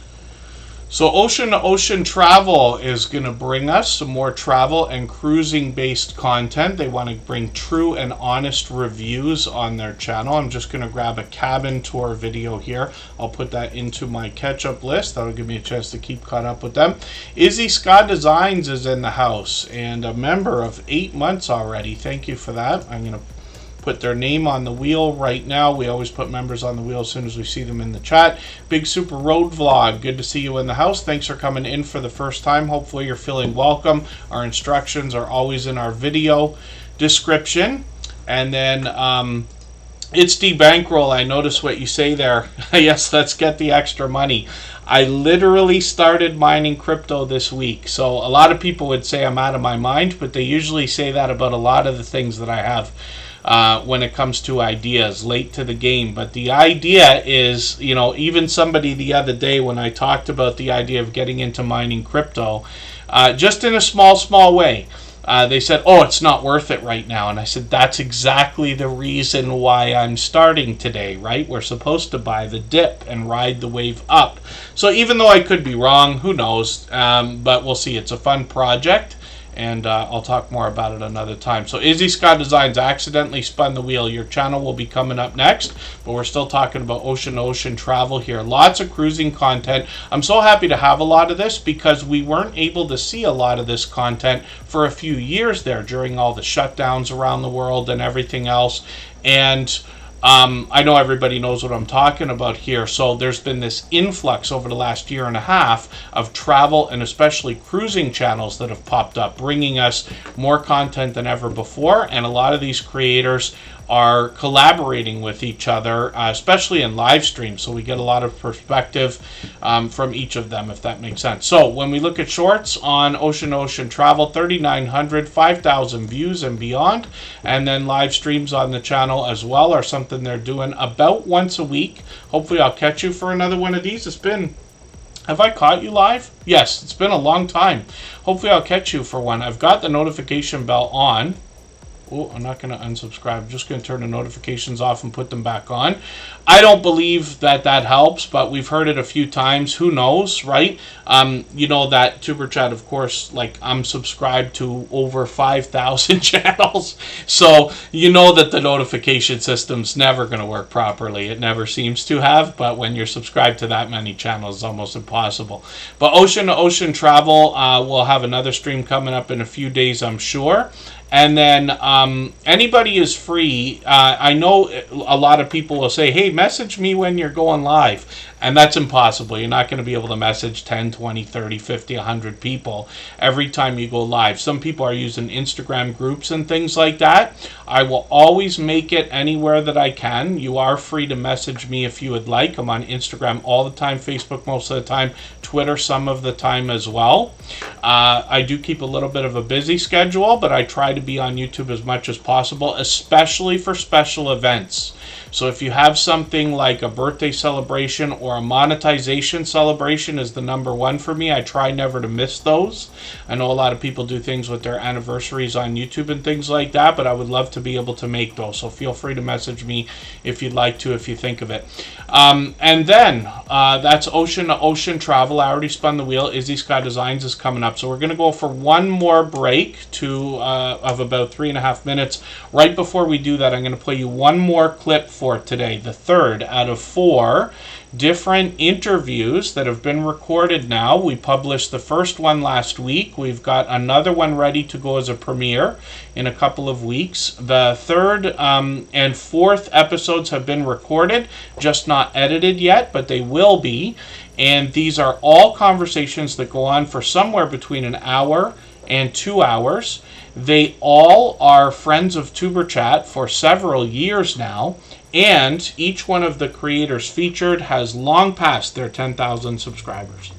So Ocean to Ocean Travel is going to bring us some more travel and cruising based content. They want to bring true and honest reviews on their channel. I'm just going to grab a cabin tour video here. I'll put that into my catch-up list. That'll give me a chance to keep caught up with them. Izzy Scott Designs is in the house and a member of 8 months already. Thank you for that. I'm going to put their name on the wheel right now. We always put members on the wheel as soon as we see them in the chat. Big Super Road Vlog, good to see you in the house. Thanks for coming in for the first time. Hopefully you're feeling welcome. Our instructions are always in our video description. And then It's the Bankroll. I noticed what you say there. Yes, let's get the extra money. I literally started mining crypto this week. So a lot of people would say I'm out of my mind, but they usually say that about a lot of the things that I have. When it comes to ideas, late to the game. But the idea is, you know, even somebody the other day when I talked about the idea of getting into mining crypto, just in a small way, they said, oh, it's not worth it right now. And I said, that's exactly the reason why I'm starting today, right? We're supposed to buy the dip and ride the wave up. So even though I could be wrong, who knows? But we'll see. It's a fun project. And I'll talk more about it another time. So Izzy Scott Designs, accidentally spun the wheel. Your channel will be coming up next, but we're still talking about Ocean to Ocean Travel here. Lots of cruising content. I'm so happy to have a lot of this because we weren't able to see a lot of this content for a few years there during all the shutdowns around the world and everything else. And I know everybody knows what I'm talking about here. So there's been this influx over the last year and a half of travel and especially cruising channels that have popped up, bringing us more content than ever before. And a lot of these creators are collaborating with each other, especially in live streams, so we get a lot of perspective from each of them, if that makes sense. So when we look at shorts on Ocean to Ocean Travel, 3,900, 5,000 views and beyond, and then live streams on the channel as well are something they're doing about once a week. Hopefully I'll catch you for another one of these. It's been... Have I caught you live? Yes, it's been a long time. Hopefully I'll catch you for one. I've got the notification bell on. Oh, I'm not going to unsubscribe. I'm just going to turn the notifications off and put them back on. I don't believe that that helps, but we've heard it a few times. Who knows, right? You know that Superchat, of course, like I'm subscribed to over 5,000 channels. So you know that the notification system's never going to work properly. It never seems to have, but when you're subscribed to that many channels, it's almost impossible. But Ocean to Ocean Travel, we'll have another stream coming up in a few days, I'm sure. And then anybody is free. I know a lot of people will say, hey, message me when you're going live. And that's impossible. You're not going to be able to message 10, 20, 30, 50, 100 people every time you go live. Some people are using Instagram groups and things like that. I will always make it anywhere that I can. You are free to message me if you would like. I'm on Instagram all the time, Facebook most of the time, Twitter some of the time as well. I do keep a little bit of a busy schedule, but I try to be on YouTube as much as possible, especially for special events. So if you have something like a birthday celebration or a monetization celebration is the #1 for me. I try never to miss those. I know a lot of people do things with their anniversaries on YouTube and things like that, but I would love to be able to make those. So feel free to message me if you'd like to, if you think of it. And then that's Ocean to Ocean Travel. I already spun the wheel. Izzy Sky Designs is coming up. So we're going to go for one more break of about 3.5 minutes. Right before we do that, I'm going to play you one more clip for today, the third out of 4 different interviews that have been recorded now. We published the first one last week. We've got another one ready to go as a premiere in a couple of weeks. The third and fourth episodes have been recorded, just not edited yet, but they will be. And these are all conversations that go on for somewhere between an hour and 2 hours. They all are friends of Superchat for several years now, and each one of the creators featured has long passed their 10,000 subscribers.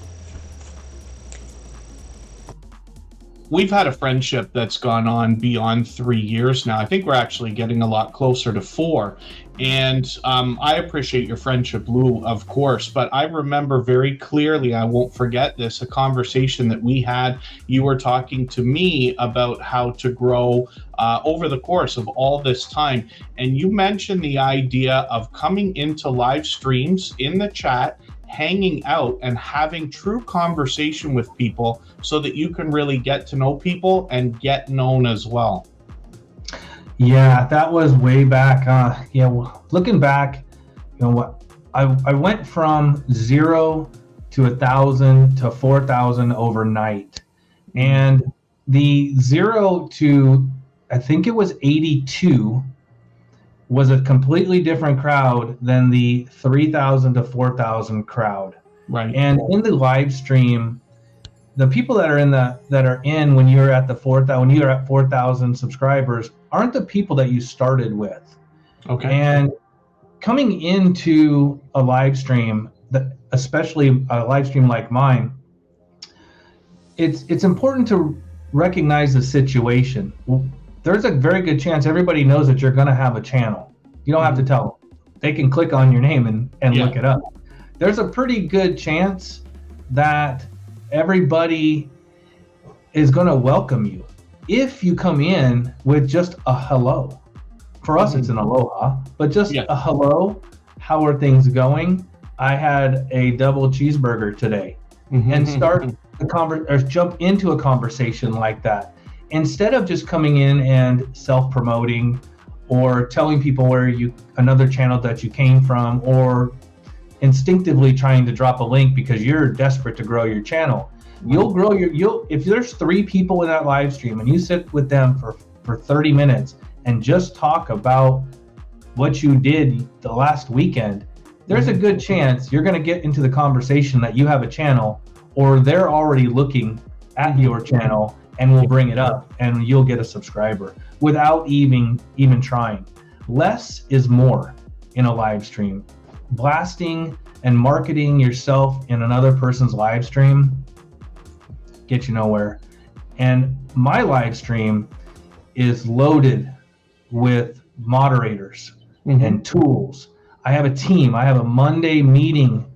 We've had a friendship that's gone on beyond 3 years now. I think we're actually getting a lot closer to 4. And I appreciate your friendship, Lou, of course. But I remember very clearly, I won't forget this, a conversation that we had. You were talking to me about how to grow over the course of all this time. And you mentioned the idea of coming into live streams in the chat, hanging out and having true conversation with people so that you can really get to know people and get known as well. Yeah, that was way back. Looking back, I went from 0 to 1,000 to 4,000 overnight, and the 0 to I think it was 82 was a completely different crowd than the 3,000 to 4,000 crowd. Right. And in the live stream, the people that are in when you're at 4,000 subscribers aren't the people that you started with. Okay. And coming into a live stream, especially a live stream like mine, it's important to recognize the situation. There's a very good chance everybody knows that you're going to have a channel. You don't have to tell them. They can click on your name and look it up. There's a pretty good chance that everybody is going to welcome you if you come in with just a hello. For us, it's an aloha, but just a hello. How are things going? I had a double cheeseburger today, and start or jump into a conversation like that. Instead of just coming in and self-promoting or telling people another channel that you came from, or instinctively trying to drop a link because you're desperate to grow your channel. You'll grow if there's 3 people in that live stream and you sit with them for 30 minutes and just talk about what you did the last weekend, there's a good chance you're going to get into the conversation that you have a channel, or they're already looking at your channel and will bring it up, and you'll get a subscriber without even trying. Less is more in a live stream. Blasting and marketing yourself in another person's live stream get you nowhere. And my live stream is loaded with moderators and tools. I have a team. I have a Monday meeting.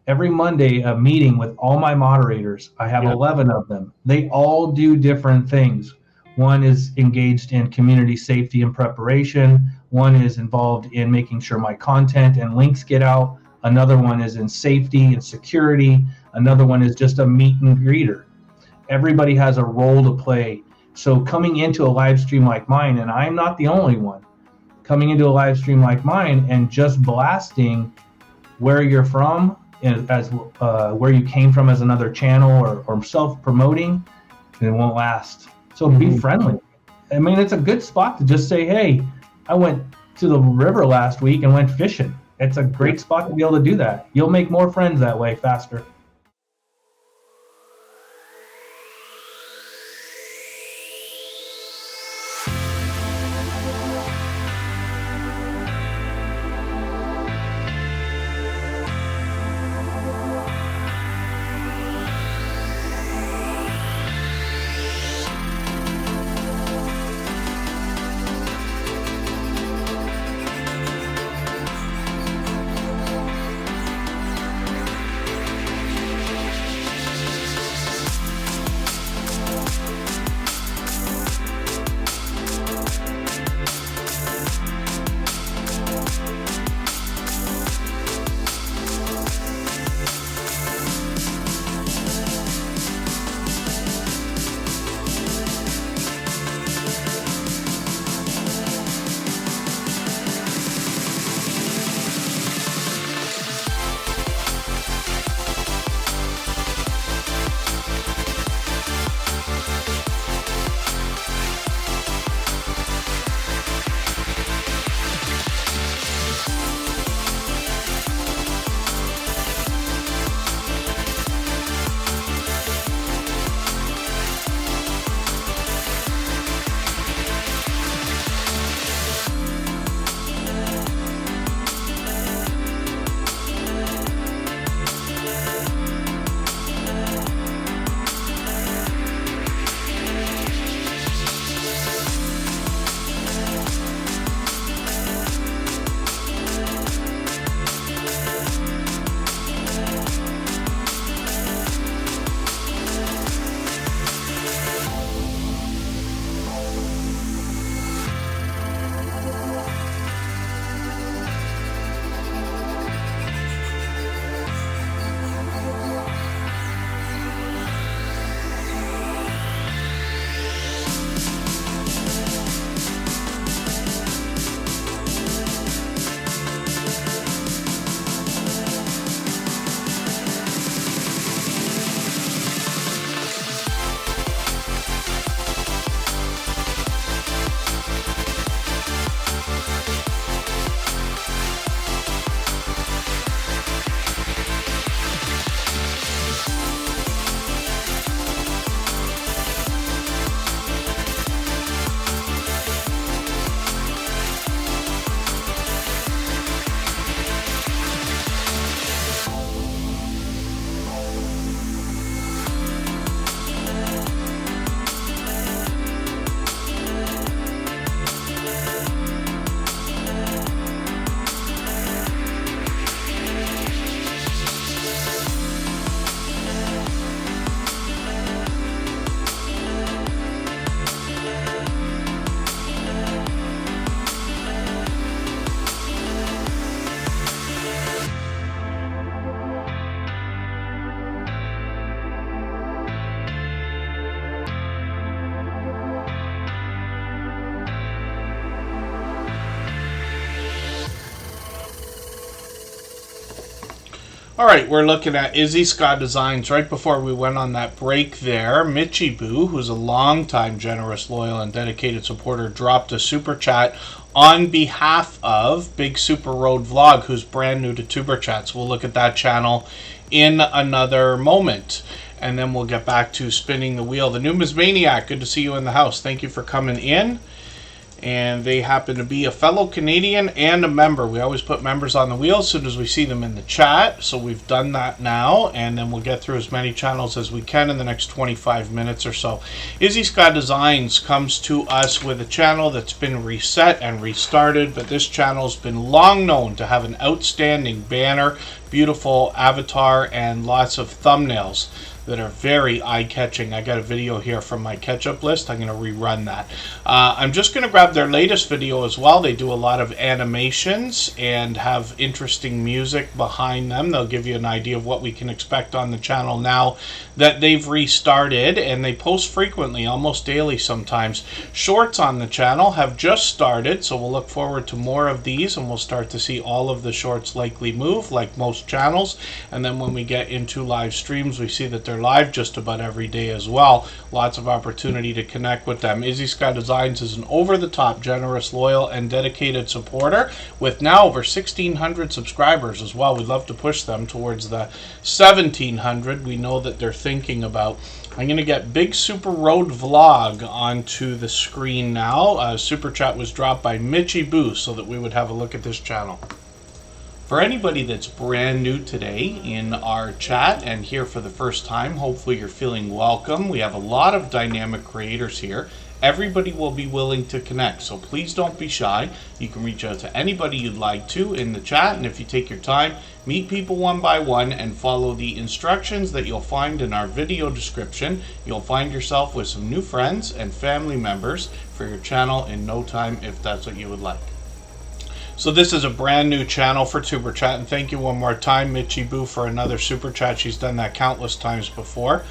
Every Monday, a meeting with all my moderators. I have 11 of them. They all do different things. One is engaged in community safety and preparation. One is involved in making sure my content and links get out. Another one is in safety and security. Another one is just a meet and greeter. Everybody has a role to play. So coming into a live stream like mine, and I'm not the only one, coming into a live stream like mine and just blasting where you're from, as where you came from as another channel, or self-promoting, it won't last. So be friendly. I mean, it's a good spot to just say, hey, I went to the river last week and went fishing. It's a great spot to be able to do that. You'll make more friends that way faster. All right, we're looking at Izzy Scott Designs. Right before we went on that break there, Mitchie Boo, who's a longtime generous, loyal, and dedicated supporter, dropped a super chat on behalf of Big Super Road Vlog, who's brand new to Superchats. We'll look at that channel in another moment. And then we'll get back to spinning the wheel. The Numismaniac, good to see you in the house. Thank you for coming in. And they happen to be a fellow Canadian and a member. We always put members on the wheel as soon as we see them in the chat. So we've done that now, and then we'll get through as many channels as we can in the next 25 minutes or so. Izzy Scott Designs comes to us with a channel that's been reset and restarted, but this channel's been long known to have an outstanding banner, beautiful avatar, and lots of thumbnails that are very eye-catching. I got a video here from my catch-up list. I'm going to rerun that. I'm just going to grab their latest video as well. They do a lot of animations and have interesting music behind them. They'll give you an idea of what we can expect on the channel now that they've restarted, and they post frequently, almost daily sometimes. Shorts on the channel have just started, so we'll look forward to more of these, and we'll start to see all of the shorts likely move, like most channels. And then when we get into live streams, we see that they're live just about every day as well. Lots of opportunity to connect with them. Izzy Sky Designs is an over-the-top, generous, loyal, and dedicated supporter with now over 1,600 subscribers as well. We'd love to push them towards the 1,700 we know that they're thinking about. I'm going to get Big Super Road Vlog onto the screen now. Super Chat was dropped by Mitchy Boo so that we would have a look at this channel. For anybody that's brand new today in our chat and here for the first time, hopefully you're feeling welcome. We have a lot of dynamic creators here. Everybody will be willing to connect, so please don't be shy. You can reach out to anybody you'd like to in the chat, and if you take your time, meet people one by one and follow the instructions that you'll find in our video description. You'll find yourself with some new friends and family members for your channel in no time if that's what you would like. So this is a brand new channel for Super Chat, and thank you one more time, Mitchy Boo, for another Super Chat. She's done that countless times before.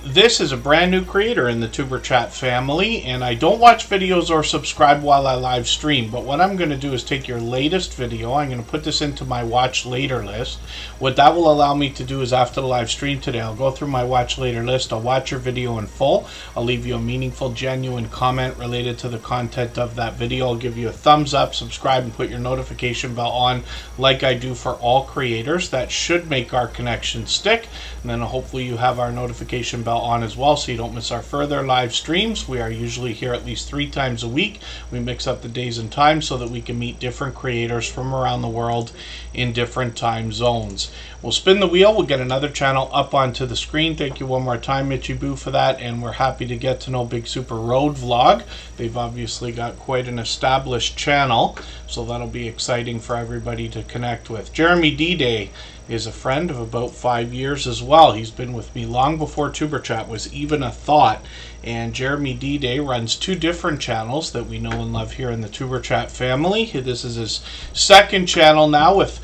This is a brand new creator in the Super Chat family, and I don't watch videos or subscribe while I live stream, but what I'm going to do is take your latest video. I'm going to put this into my watch later list. What that will allow me to do is after the live stream today, I'll go through my watch later list. I'll watch your video in full. I'll leave you a meaningful, genuine comment related to the content of that video. I'll give you a thumbs up, subscribe, and put your notification bell on like I do for all creators. That should make our connection stick, and then hopefully you have our notification bell on as well so you don't miss our further live streams. We are usually here at least 3 times a week. We mix up the days and times so that we can meet different creators from around the world in different time zones. We'll spin the wheel. We'll get another channel up onto the screen. Thank you one more time, Mitchy Boo, for that, and we're happy to get to know Big Super Road Vlog. They've obviously got quite an established channel, so that'll be exciting for everybody to connect with. Jeremy D-Day is a friend of about 5 years as well. He's been with me long before Tuber Chat was even a thought, and Jeremy D-Day runs 2 different channels that we know and love here in the Tuber Chat family. This is his second channel now with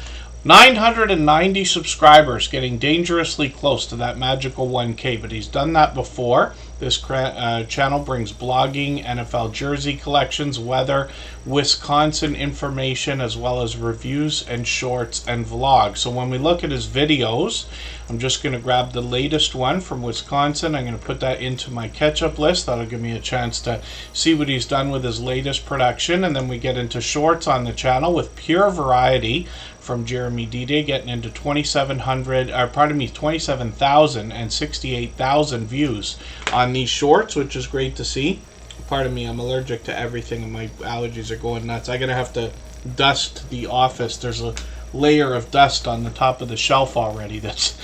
990 subscribers, getting dangerously close to that magical 1K, but he's done that before. This channel brings blogging, NFL jersey collections, weather, Wisconsin information, as well as reviews and shorts and vlogs. So when we look at his videos, I'm just going to grab the latest one from Wisconsin. I'm going to put that into my catch-up list. That'll give me a chance to see what he's done with his latest production. And then we get into shorts on the channel with pure variety from Jeremy D-Day, getting into 27,000 and 68,000 views on these shorts, which is great to see. Pardon me, I'm allergic to everything and my allergies are going nuts. I'm going to have to dust the office. There's a layer of dust on the top of the shelf already that's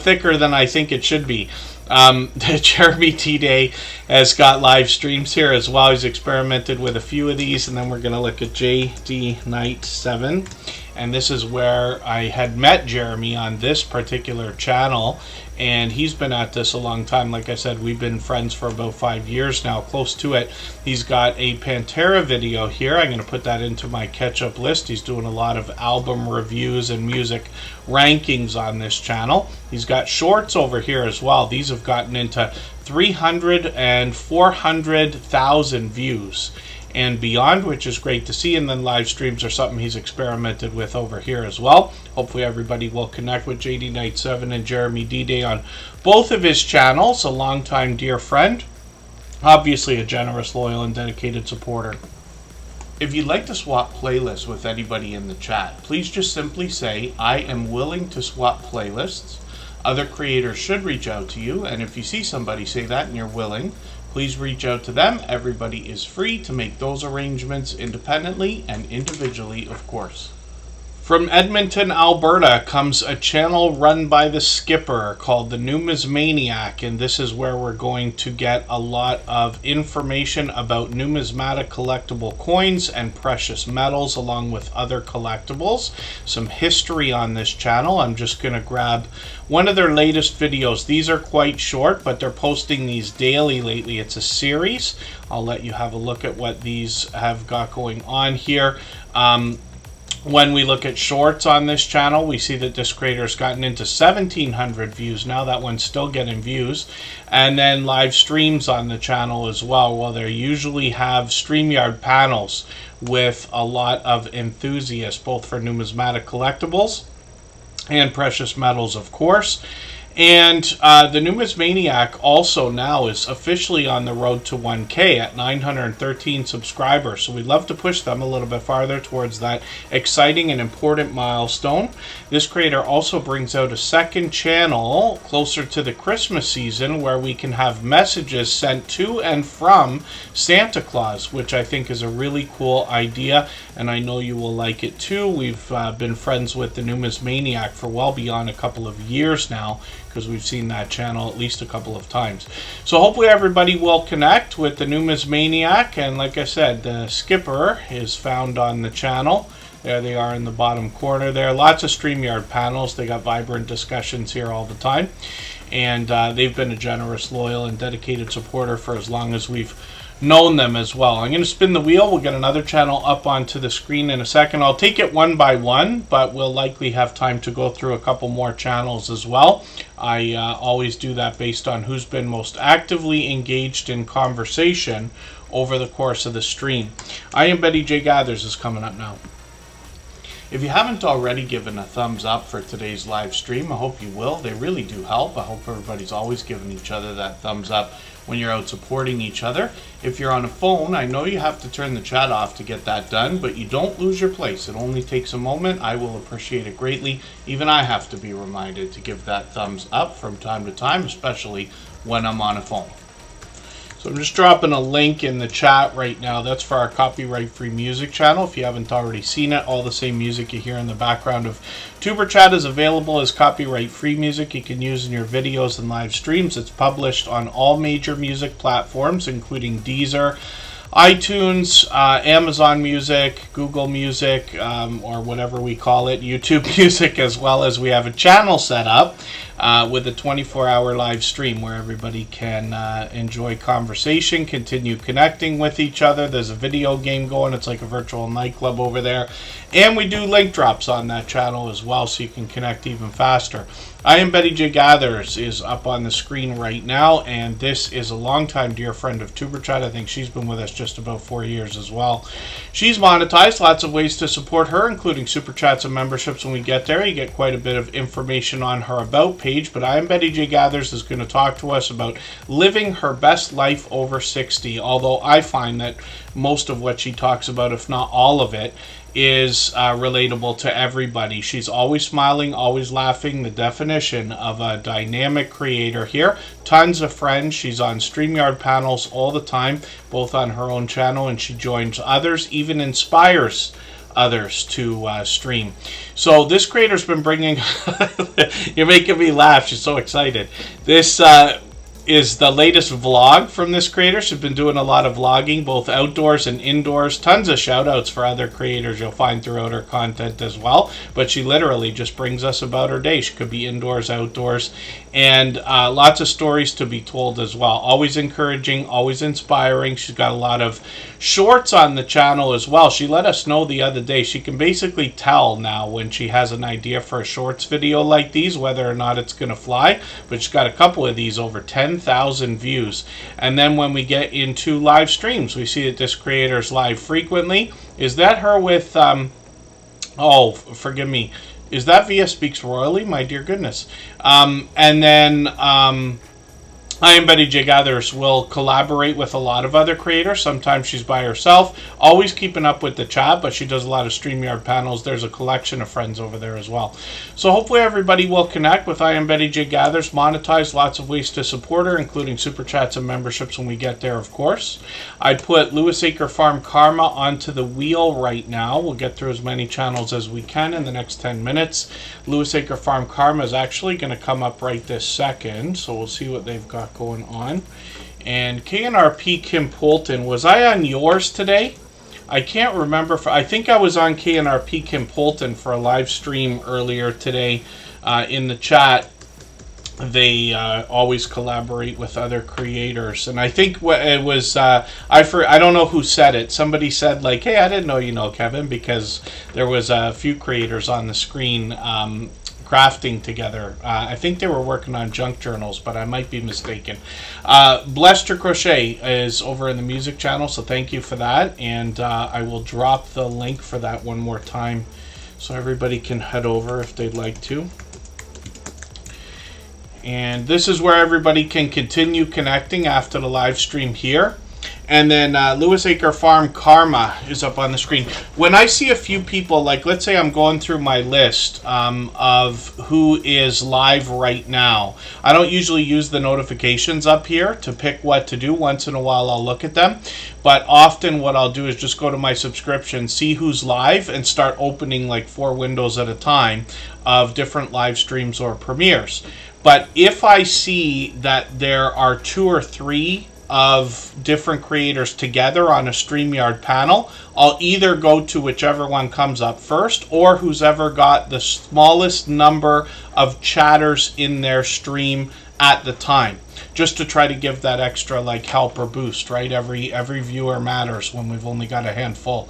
thicker than I think it should be. Jeremy D-Day has got live streams here as well. He's experimented with a few of these, and then we're going to look at JD Night 7. And this is where I had met Jeremy on this particular channel, and he's been at this a long time. Like I said, we've been friends for about 5 years now, close to it. He's got a Pantera video here. I'm going to put that into my catch-up list. He's doing a lot of album reviews and music rankings on this channel. He's got shorts over here as well. These have gotten into 300 and 400,000 views and beyond, which is great to see. And then live streams are something he's experimented with over here as well. Hopefully everybody will connect with JD Night 7 and Jeremy D-Day on both of his channels. A longtime dear friend, obviously a generous, loyal, and dedicated supporter. If you'd like to swap playlists with anybody in the chat, please just simply say, I am willing to swap playlists. Other creators should reach out to you, and if you see somebody say that and you're willing, please reach out to them. Everybody is free to make those arrangements independently and individually, of course. From Edmonton, Alberta comes a channel run by the Skipper called the Numismaniac, and this is where we're going to get a lot of information about numismatic collectible coins and precious metals along with other collectibles. Some history on this channel. I'm just going to grab one of their latest videos. These are quite short, but they're posting these daily lately. It's a series. I'll let you have a look at what these have got going on here. When we look at shorts on this channel, we see that this creator's gotten into 1,700 views now. That one's still getting views. And then live streams on the channel as well. Well, they usually have StreamYard panels with a lot of enthusiasts, both for numismatic collectibles and precious metals, of course. And the Numismaniac also now is officially on the road to 1K at 913 subscribers. So we'd love to push them a little bit farther towards that exciting and important milestone. This creator also brings out a second channel closer to the Christmas season where we can have messages sent to and from Santa Claus, which I think is a really cool idea, and I know you will like it too. We've been friends with the Numismaniac for well beyond a couple of years now, because we've seen that channel at least a couple of times. So hopefully everybody will connect with the Numismaniac, and like I said, the Skipper is found on the channel. There they are in the bottom corner there. Lots of StreamYard panels. They got vibrant discussions here all the time, and they've been a generous, loyal, and dedicated supporter for as long as we've known them as well. I'm going to spin the wheel. We'll get another channel up onto the screen in a second. I'll take it one by one, but we'll likely have time to go through a couple more channels as well. I always do that based on who's been most actively engaged in conversation over the course of the stream. I Am Betty J Gathers is coming up now. If you haven't already given a thumbs up for today's live stream, I hope you will. They really do help. I hope everybody's always giving each other that thumbs up when you're out supporting each other. If you're on a phone, I know you have to turn the chat off to get that done, but you don't lose your place. It only takes a moment. I will appreciate it greatly. Even I have to be reminded to give that thumbs up from time to time, especially when I'm on a phone. So I'm just dropping a link in the chat right now. That's for our copyright-free music channel. If you haven't already seen it, all the same music you hear in the background of Superchat is available as copyright-free music you can use in your videos and live streams. It's published on all major music platforms, including Deezer, iTunes, Amazon Music, Google Music, or whatever we call it, YouTube Music, as well as we have a channel set up with a 24-hour live stream where everybody can enjoy conversation, continue connecting with each other. There's a video game going. It's like a virtual nightclub over there. And we do link drops on that channel as well, so you can connect even faster. I Am Betty J Gathers is up on the screen right now, and this is a longtime dear friend of Superchat. I think she's been with us just about 4 years as well. She's monetized. Lots of ways to support her, including Super Chats and memberships when we get there. You get quite a bit of information on her About page, but I Am Betty J Gathers is going to talk to us about living her best life over 60, although I find that most of what she talks about, if not all of it, is relatable to everybody. She's always smiling, always laughing, the definition of a dynamic creator here. Tons of friends. She's on StreamYard panels all the time, both on her own channel, and she joins others, even inspires others to stream. So this creator's been bringing you're making me laugh. She's so excited. This is the latest vlog from this creator. She's been doing a lot of vlogging, both outdoors and indoors. Tons of shout outs for other creators you'll find throughout her content as well. But she literally just brings us about her day. She could be indoors, outdoors, and lots of stories to be told as well. Always encouraging, always inspiring. She's got a lot of shorts on the channel as well. She let us know the other day she can basically tell now when she has an idea for a shorts video like these whether or not it's going to fly. But she's got a couple of these over 10,000 views. And then when we get into live streams, we see that this creator's live frequently. Is that her with oh, forgive me, is that Via Speaks Royally? My dear goodness. And then I Am Betty J Gathers will collaborate with a lot of other creators. Sometimes she's by herself, always keeping up with the chat, but she does a lot of StreamYard panels. There's a collection of friends over there as well. So hopefully everybody will connect with I Am Betty J Gathers, monetize, lots of ways to support her, including super chats and memberships when we get there, of course. I put Lewis Acre Farm Karma onto the wheel right now. We'll get through as many channels as we can in the next 10 minutes. Lewis Acre Farm Karma is actually going to come up right this second, so we'll see what they've got going on. And KNRP Kim Poulton, was I on yours today? I can't remember. I think I was on KNRP Kim Poulton for a live stream earlier today in the chat. They always collaborate with other creators, and I think it was I don't know who said it. Somebody said like, "Hey, I didn't know you know Kevin," because there was a few creators on the screen crafting together. I think they were working on junk journals, but I might be mistaken. Blessed Crochet is over in the music channel, so thank you for that. And I will drop the link for that one more time so everybody can head over if they'd like to. And this is where everybody can continue connecting after the live stream here. And then Lewis Acre Farm Karma is up on the screen. When I see a few people, like let's say I'm going through my list of who is live right now, I don't usually use the notifications up here to pick what to do. Once in a while I'll look at them. But often what I'll do is just go to my subscription, see who's live, and start opening like 4 windows at a time of different live streams or premieres. But if I see that there are 2 or 3 of different creators together on a StreamYard panel, I'll either go to whichever one comes up first, or who's ever got the smallest number of chatters in their stream at the time, just to try to give that extra like help or boost, right? Every viewer matters when we've only got a handful.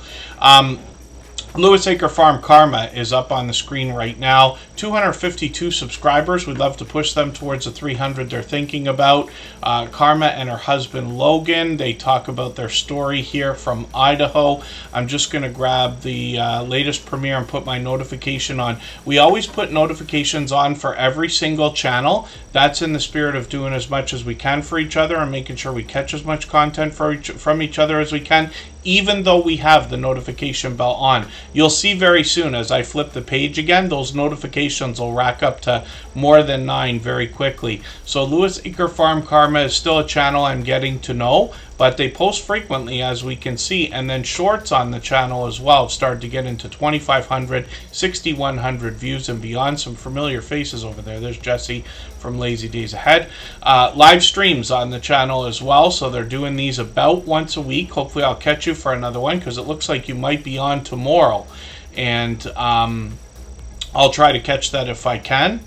Lewis Acre Farm Karma is up on the screen right now. 252 subscribers. We'd love to push them towards the 300 they're thinking about. Karma and her husband Logan, they talk about their story here from Idaho. I'm just going to grab the latest premiere and put my notification on. We always put notifications on for every single channel. That's in the spirit of doing as much as we can for each other and making sure we catch as much content from each other as we can, even though we have the notification bell on. You'll see very soon as I flip the page again, those notifications will rack up to more than 9 very quickly. So Lewis Acre Farm Karma is still a channel I'm getting to know, but they post frequently, as we can see. And then shorts on the channel as well started to get into 2,500, 6,100 views and beyond. Some familiar faces over there. There's Jesse from Lazy Days Ahead. Live streams on the channel as well, so they're doing these about once a week. Hopefully I'll catch you for another one, because it looks like you might be on tomorrow, and I'll try to catch that if I can.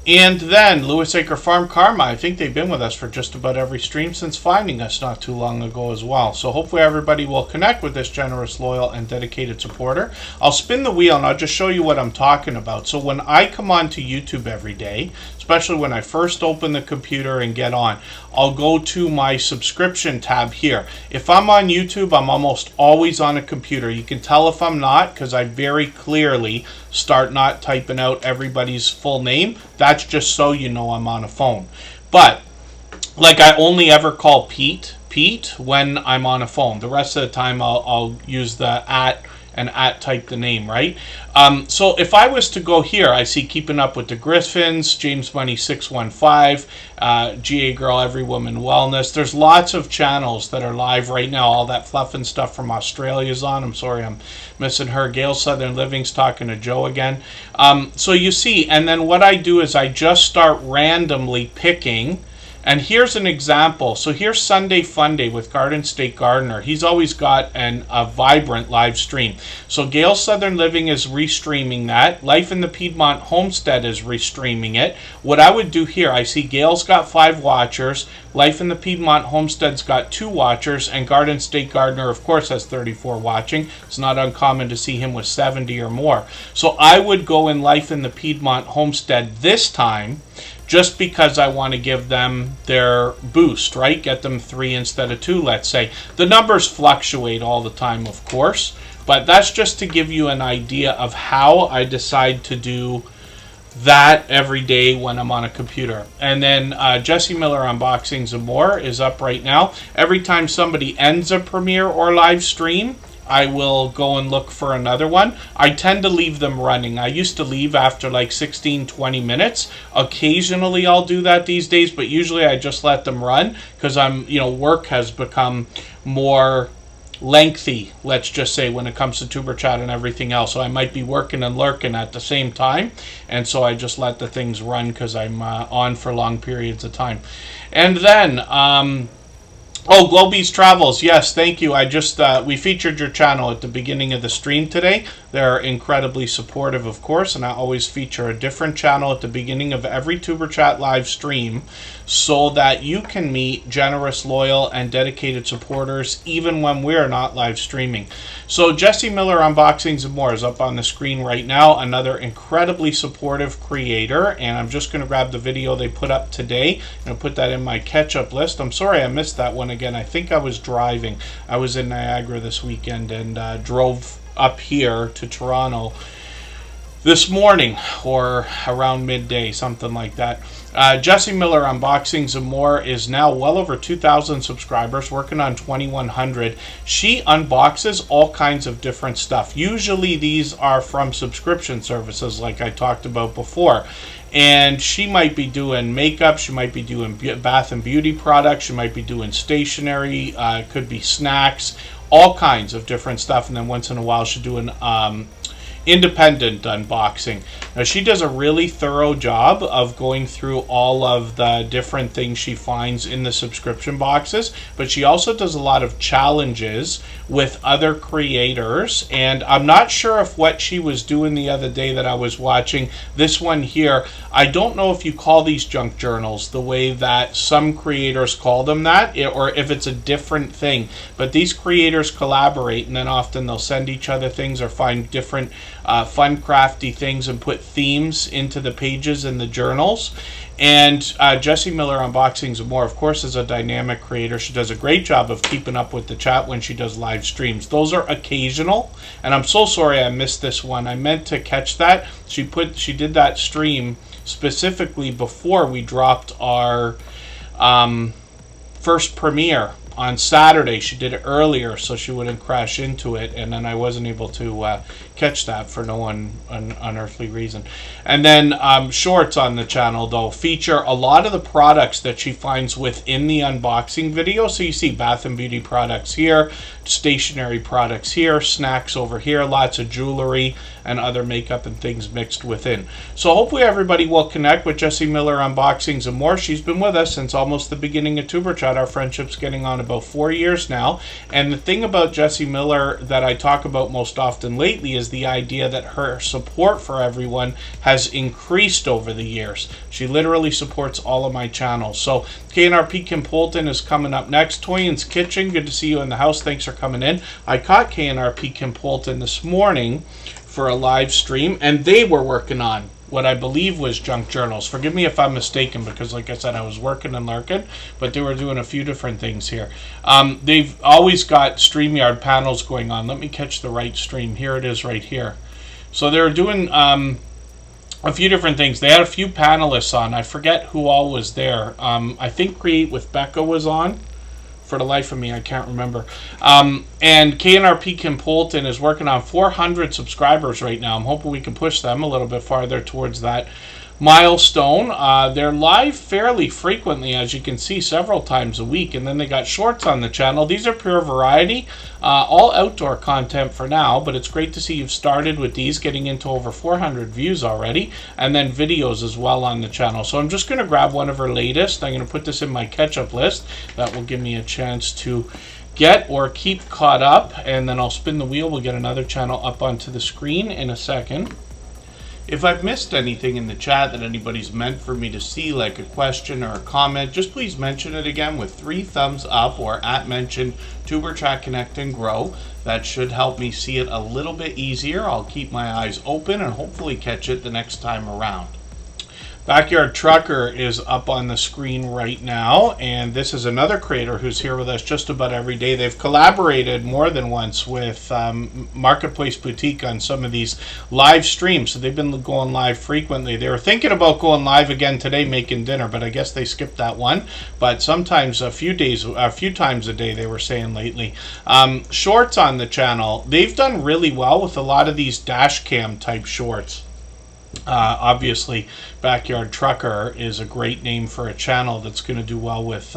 And then Lewis Acre Farm Karma, I think they've been with us for just about every stream since finding us not too long ago as well. So hopefully everybody will connect with this generous, loyal, and dedicated supporter. I'll spin the wheel and I'll just show you what I'm talking about. So when I come on to YouTube every day, especially when I first open the computer and get on, I'll go to my subscription tab here. If I'm on YouTube, I'm almost always on a computer. You can tell if I'm not, because I very clearly start not typing out everybody's full name. That's just so you know I'm on a phone. But like, I only ever call Pete when I'm on a phone. The rest of the time I'll use the @ and type the name, right? So if I was to go here, I see Keeping Up with the Griffins, James Money 615, GA Girl, Every Woman Wellness. There's lots of channels that are live right now. All that fluff and stuff from Australia's on. I'm sorry I'm missing her. Gail Southern Living's talking to Joe again. So you see, and then what I do is I just start randomly picking. And here's an example. So here's Sunday Fun Day with Garden State Gardener. He's always got a vibrant live stream. So Gail Southern Living is restreaming that. Life in the Piedmont Homestead is restreaming it. What I would do here, I see Gail's got 5 watchers. Life in the Piedmont Homestead's got 2 watchers. And Garden State Gardener, of course, has 34 watching. It's not uncommon to see him with 70 or more. So I would go in Life in the Piedmont Homestead this time, just because I want to give them their boost, right? Get them 3 instead of 2, let's say. The numbers fluctuate all the time, of course, but that's just to give you an idea of how I decide to do that every day when I'm on a computer. And then Jesse Miller Unboxings and More is up right now. Every time somebody ends a premiere or live stream, I will go and look for another one. I tend to leave them running. I used to leave after like 16, 20 minutes. Occasionally I'll do that these days, but usually I just let them run because work has become more lengthy, let's just say, when it comes to Tuber Chat and everything else. So I might be working and lurking at the same time, and so I just let the things run because I'm on for long periods of time. And then Globies Travels, yes, thank you. I just we featured your channel at the beginning of the stream today. They're incredibly supportive, of course, and I always feature a different channel at the beginning of every Tuber Chat live stream so that you can meet generous, loyal, and dedicated supporters even when we're not live streaming. So Jesse Miller Unboxings and More is up on the screen right now, another incredibly supportive creator, and I'm just going to grab the video they put up today and put that in my catch-up list. I'm sorry I missed that one again. I think I was driving. I was in Niagara this weekend and drove up here to Toronto this morning or around midday, something like that. Jesse Miller Unboxings and More is now well over 2,000 subscribers, working on 2,100. She unboxes all kinds of different stuff. Usually these are from subscription services like I talked about before. And she might be doing makeup, she might be doing bath and beauty products, she might be doing stationery, could be snacks, all kinds of different stuff. And then once in a while she'll do an independent unboxing. Now she does a really thorough job of going through all of the different things she finds in the subscription boxes, but she also does a lot of challenges with other creators. And I'm not sure if what she was doing the other day that I was watching, this one here, I don't know if you call these junk journals the way that some creators call them that, or if it's a different thing. But these creators collaborate, and then often they'll send each other things or find different fun crafty things and put themes into the pages in the journals. And Jesse Miller Unboxings and More, of course, is a dynamic creator. She does a great job of keeping up with the chat when she does live streams. Those are occasional, and I'm so sorry I missed this one. I meant to catch that. She did that stream specifically before we dropped our first premiere on Saturday. She did it earlier so she wouldn't crash into it, and then I wasn't able to catch that for no unearthly reason. And then shorts on the channel, though, feature a lot of the products that she finds within the unboxing video. So you see bath and beauty products here, stationery products here, snacks over here, lots of jewelry and other makeup and things mixed within. So hopefully everybody will connect with Jesse Miller Unboxings and More. She's been with us since almost the beginning of Tuber Chat. Our friendship's getting on about 4 years now. And the thing about Jesse Miller that I talk about most often lately is the idea that her support for everyone has increased over the years. She literally supports all of my channels. So KNRP Kim Polton is coming up next. Toyin's Kitchen, good to see you in the house. Thanks for coming in. I caught KNRP Kim Polton this morning for a live stream, and they were working on what I believe was junk journals. Forgive me if I'm mistaken, because like I said, I was working and lurking, but they were doing a few different things here. They've always got StreamYard panels going on. Let me catch the right stream. Here it is right here. So they were doing a few different things. They had a few panelists on. I forget who all was there. I think Create with Becca was on. For the life of me, I can't remember. And KNRP Kim Polton is working on 400 subscribers right now. I'm hoping we can push them a little bit farther towards that milestone. They're live fairly frequently, as you can see, several times a week. And then they got shorts on the channel. These are pure variety, all outdoor content for now, but it's great to see you've started with these, getting into over 400 views already, and then videos as well on the channel. So I'm just going to grab one of her latest. I'm going to put this in my catch-up list. That will give me a chance to get or keep caught up, and then I'll spin the wheel. We'll get another channel up onto the screen in a second. If I've missed anything in the chat that anybody's meant for me to see, like a question or a comment, just please mention it again with 3 thumbs up or @mentioned Tuber Chat Connect and Grow. That should help me see it a little bit easier. I'll keep my eyes open and hopefully catch it the next time around. Backyard Trucker is up on the screen right now, and this is another creator who's here with us just about every day. They've collaborated more than once with Marketplace Boutique on some of these live streams, so they've been going live frequently. They were thinking about going live again today, making dinner, but I guess they skipped that one. But sometimes a few times a day, they were saying lately. Shorts on the channel, they've done really well with a lot of these dash cam type shorts. Obviously, Backyard Trucker is a great name for a channel that's going to do well with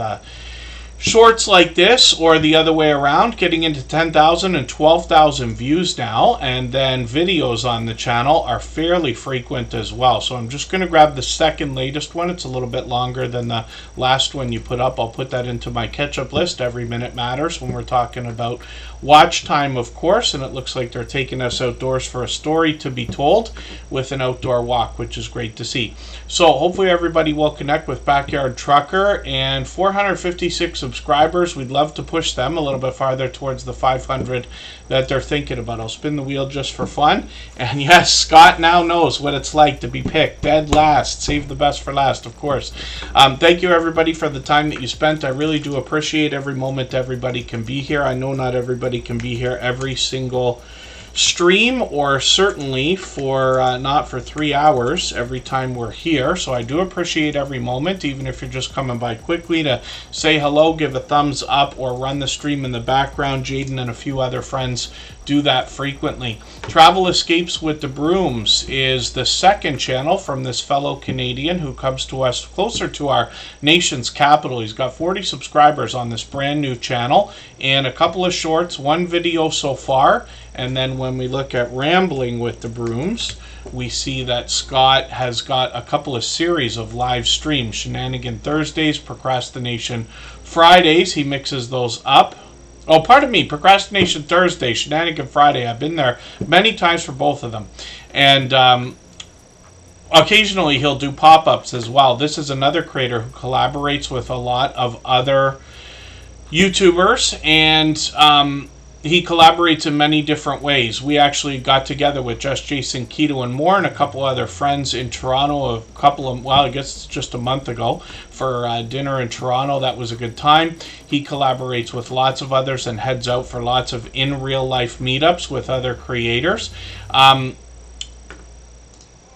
shorts like this, or the other way around, getting into 10,000 and 12,000 views now, and then videos on the channel are fairly frequent as well. So I'm just going to grab the second latest one. It's a little bit longer than the last one you put up. I'll put that into my catch-up list. Every minute matters when we're talking about watch time, of course, and it looks like they're taking us outdoors for a story to be told with an outdoor walk, which is great to see. So hopefully everybody will connect with Backyard Trucker, and 456 subscribers. We'd love to push them a little bit farther towards the 500 that they're thinking about. I'll spin the wheel just for fun. And yes, Scott now knows what it's like to be picked dead last. Save the best for last, of course. Thank you, everybody, for the time that you spent. I really do appreciate every moment everybody can be here. I know not everybody can be here every single stream, or certainly for not for 3 hours every time we're here, so I do appreciate every moment, even if you're just coming by quickly to say hello, give a thumbs up, or run the stream in the background. Jaden and a few other friends do that frequently. Travel Escapes with the Brooms is the second channel from this fellow Canadian who comes to us closer to our nation's capital. He's got 40 subscribers on this brand new channel, and a couple of shorts, one video so far. And then when we look at Rambling with the Brooms, we see that Scott has got a couple of series of live streams. Shenanigan Thursdays, Procrastination Fridays. He mixes those up. Oh, pardon me, Procrastination Thursday, Shenanigan Friday. I've been there many times for both of them. And occasionally he'll do pop-ups as well. This is another creator who collaborates with a lot of other YouTubers, and he collaborates in many different ways. We actually got together with Just Jason Keto and more, and a couple other friends in Toronto I guess just a month ago, for dinner in Toronto. That was a good time. He collaborates with lots of others and heads out for lots of in real life meetups with other creators.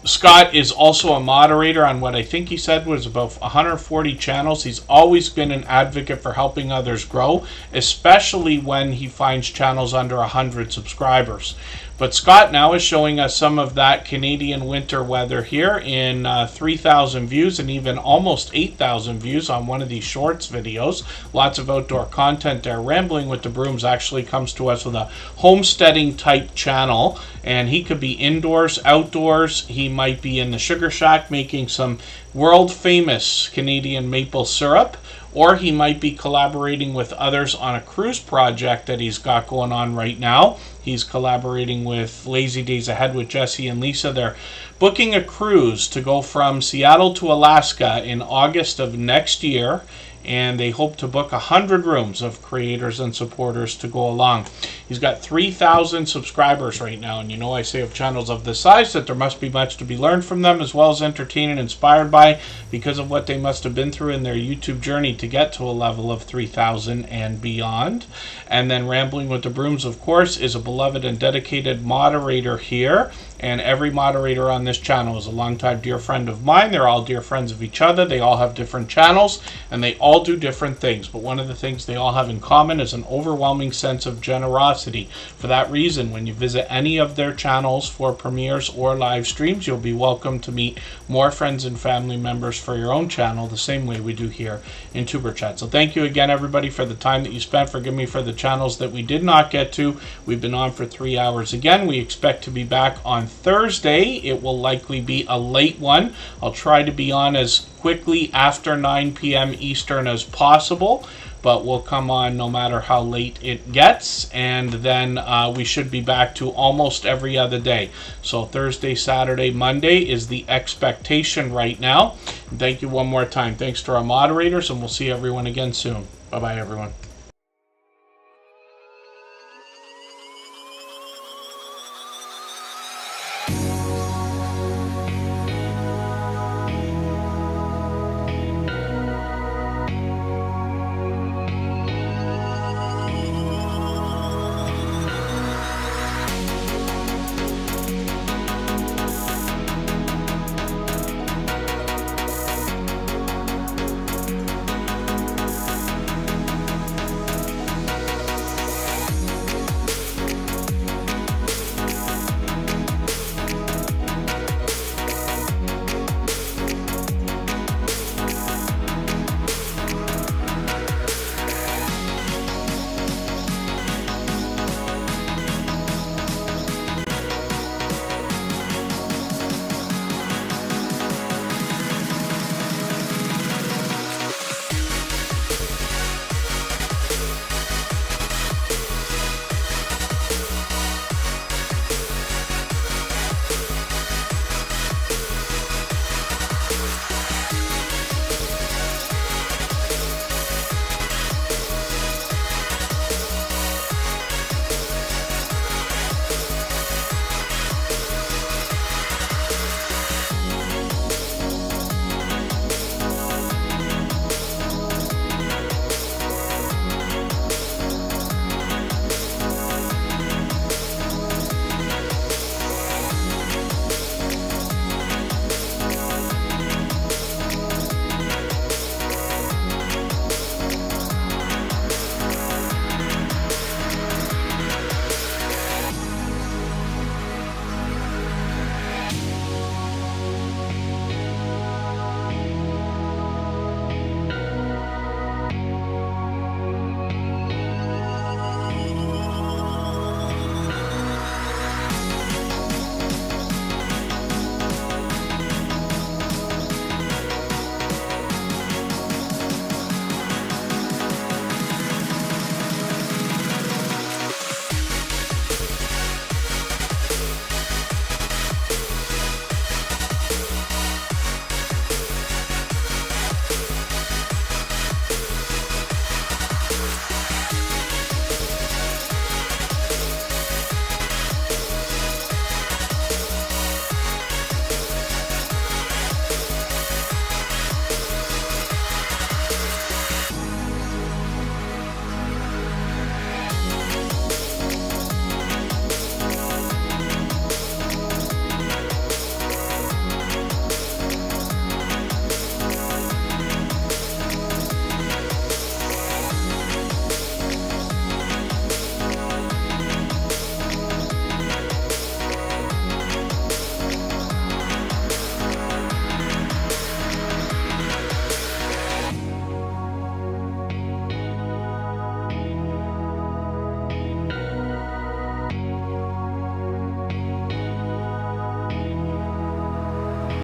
Scott is also a moderator on what I think he said was about 140 channels. He's always been an advocate for helping others grow, especially when he finds channels under 100 subscribers. But Scott now is showing us some of that Canadian winter weather here in 3,000 views and even almost 8,000 views on one of these shorts videos. Lots of outdoor content there. Rambling with the Brooms actually comes to us with a homesteading type channel, and he could be indoors, outdoors. He might be in the sugar shack making some world famous Canadian maple syrup, or he might be collaborating with others on a cruise project that he's got going on right now. He's collaborating with Lazy Days Ahead with Jesse and Lisa. They're booking a cruise to go from Seattle to Alaska in August of next year, and they hope to book 100 rooms of creators and supporters to go along. He's got 3,000 subscribers right now, and you know I say of channels of this size that there must be much to be learned from them, as well as entertained and inspired by, because of what they must have been through in their YouTube journey to get to a level of 3,000 and beyond. And then Rambling with the Brooms, of course, is a beloved and dedicated moderator here, and every moderator on this channel is a longtime dear friend of mine. They're all dear friends of each other. They all have different channels, and they all do different things, but one of the things they all have in common is an overwhelming sense of generosity. For that reason, when you visit any of their channels for premieres or live streams, you'll be welcome to meet more friends and family members for your own channel, the same way we do here in Superchat. So thank you again, everybody, for the time that you spent. Forgive me for the channels that we did not get to. We've been on for 3 hours again. We expect to be back on Thursday. It will likely be a late one. I'll try to be on as quickly after 9 p.m. Eastern as possible, but we'll come on no matter how late it gets, and then we should be back to almost every other day. So Thursday, Saturday, Monday is the expectation right now. And thank you one more time. Thanks to our moderators, and we'll see everyone again soon. Bye-bye, everyone.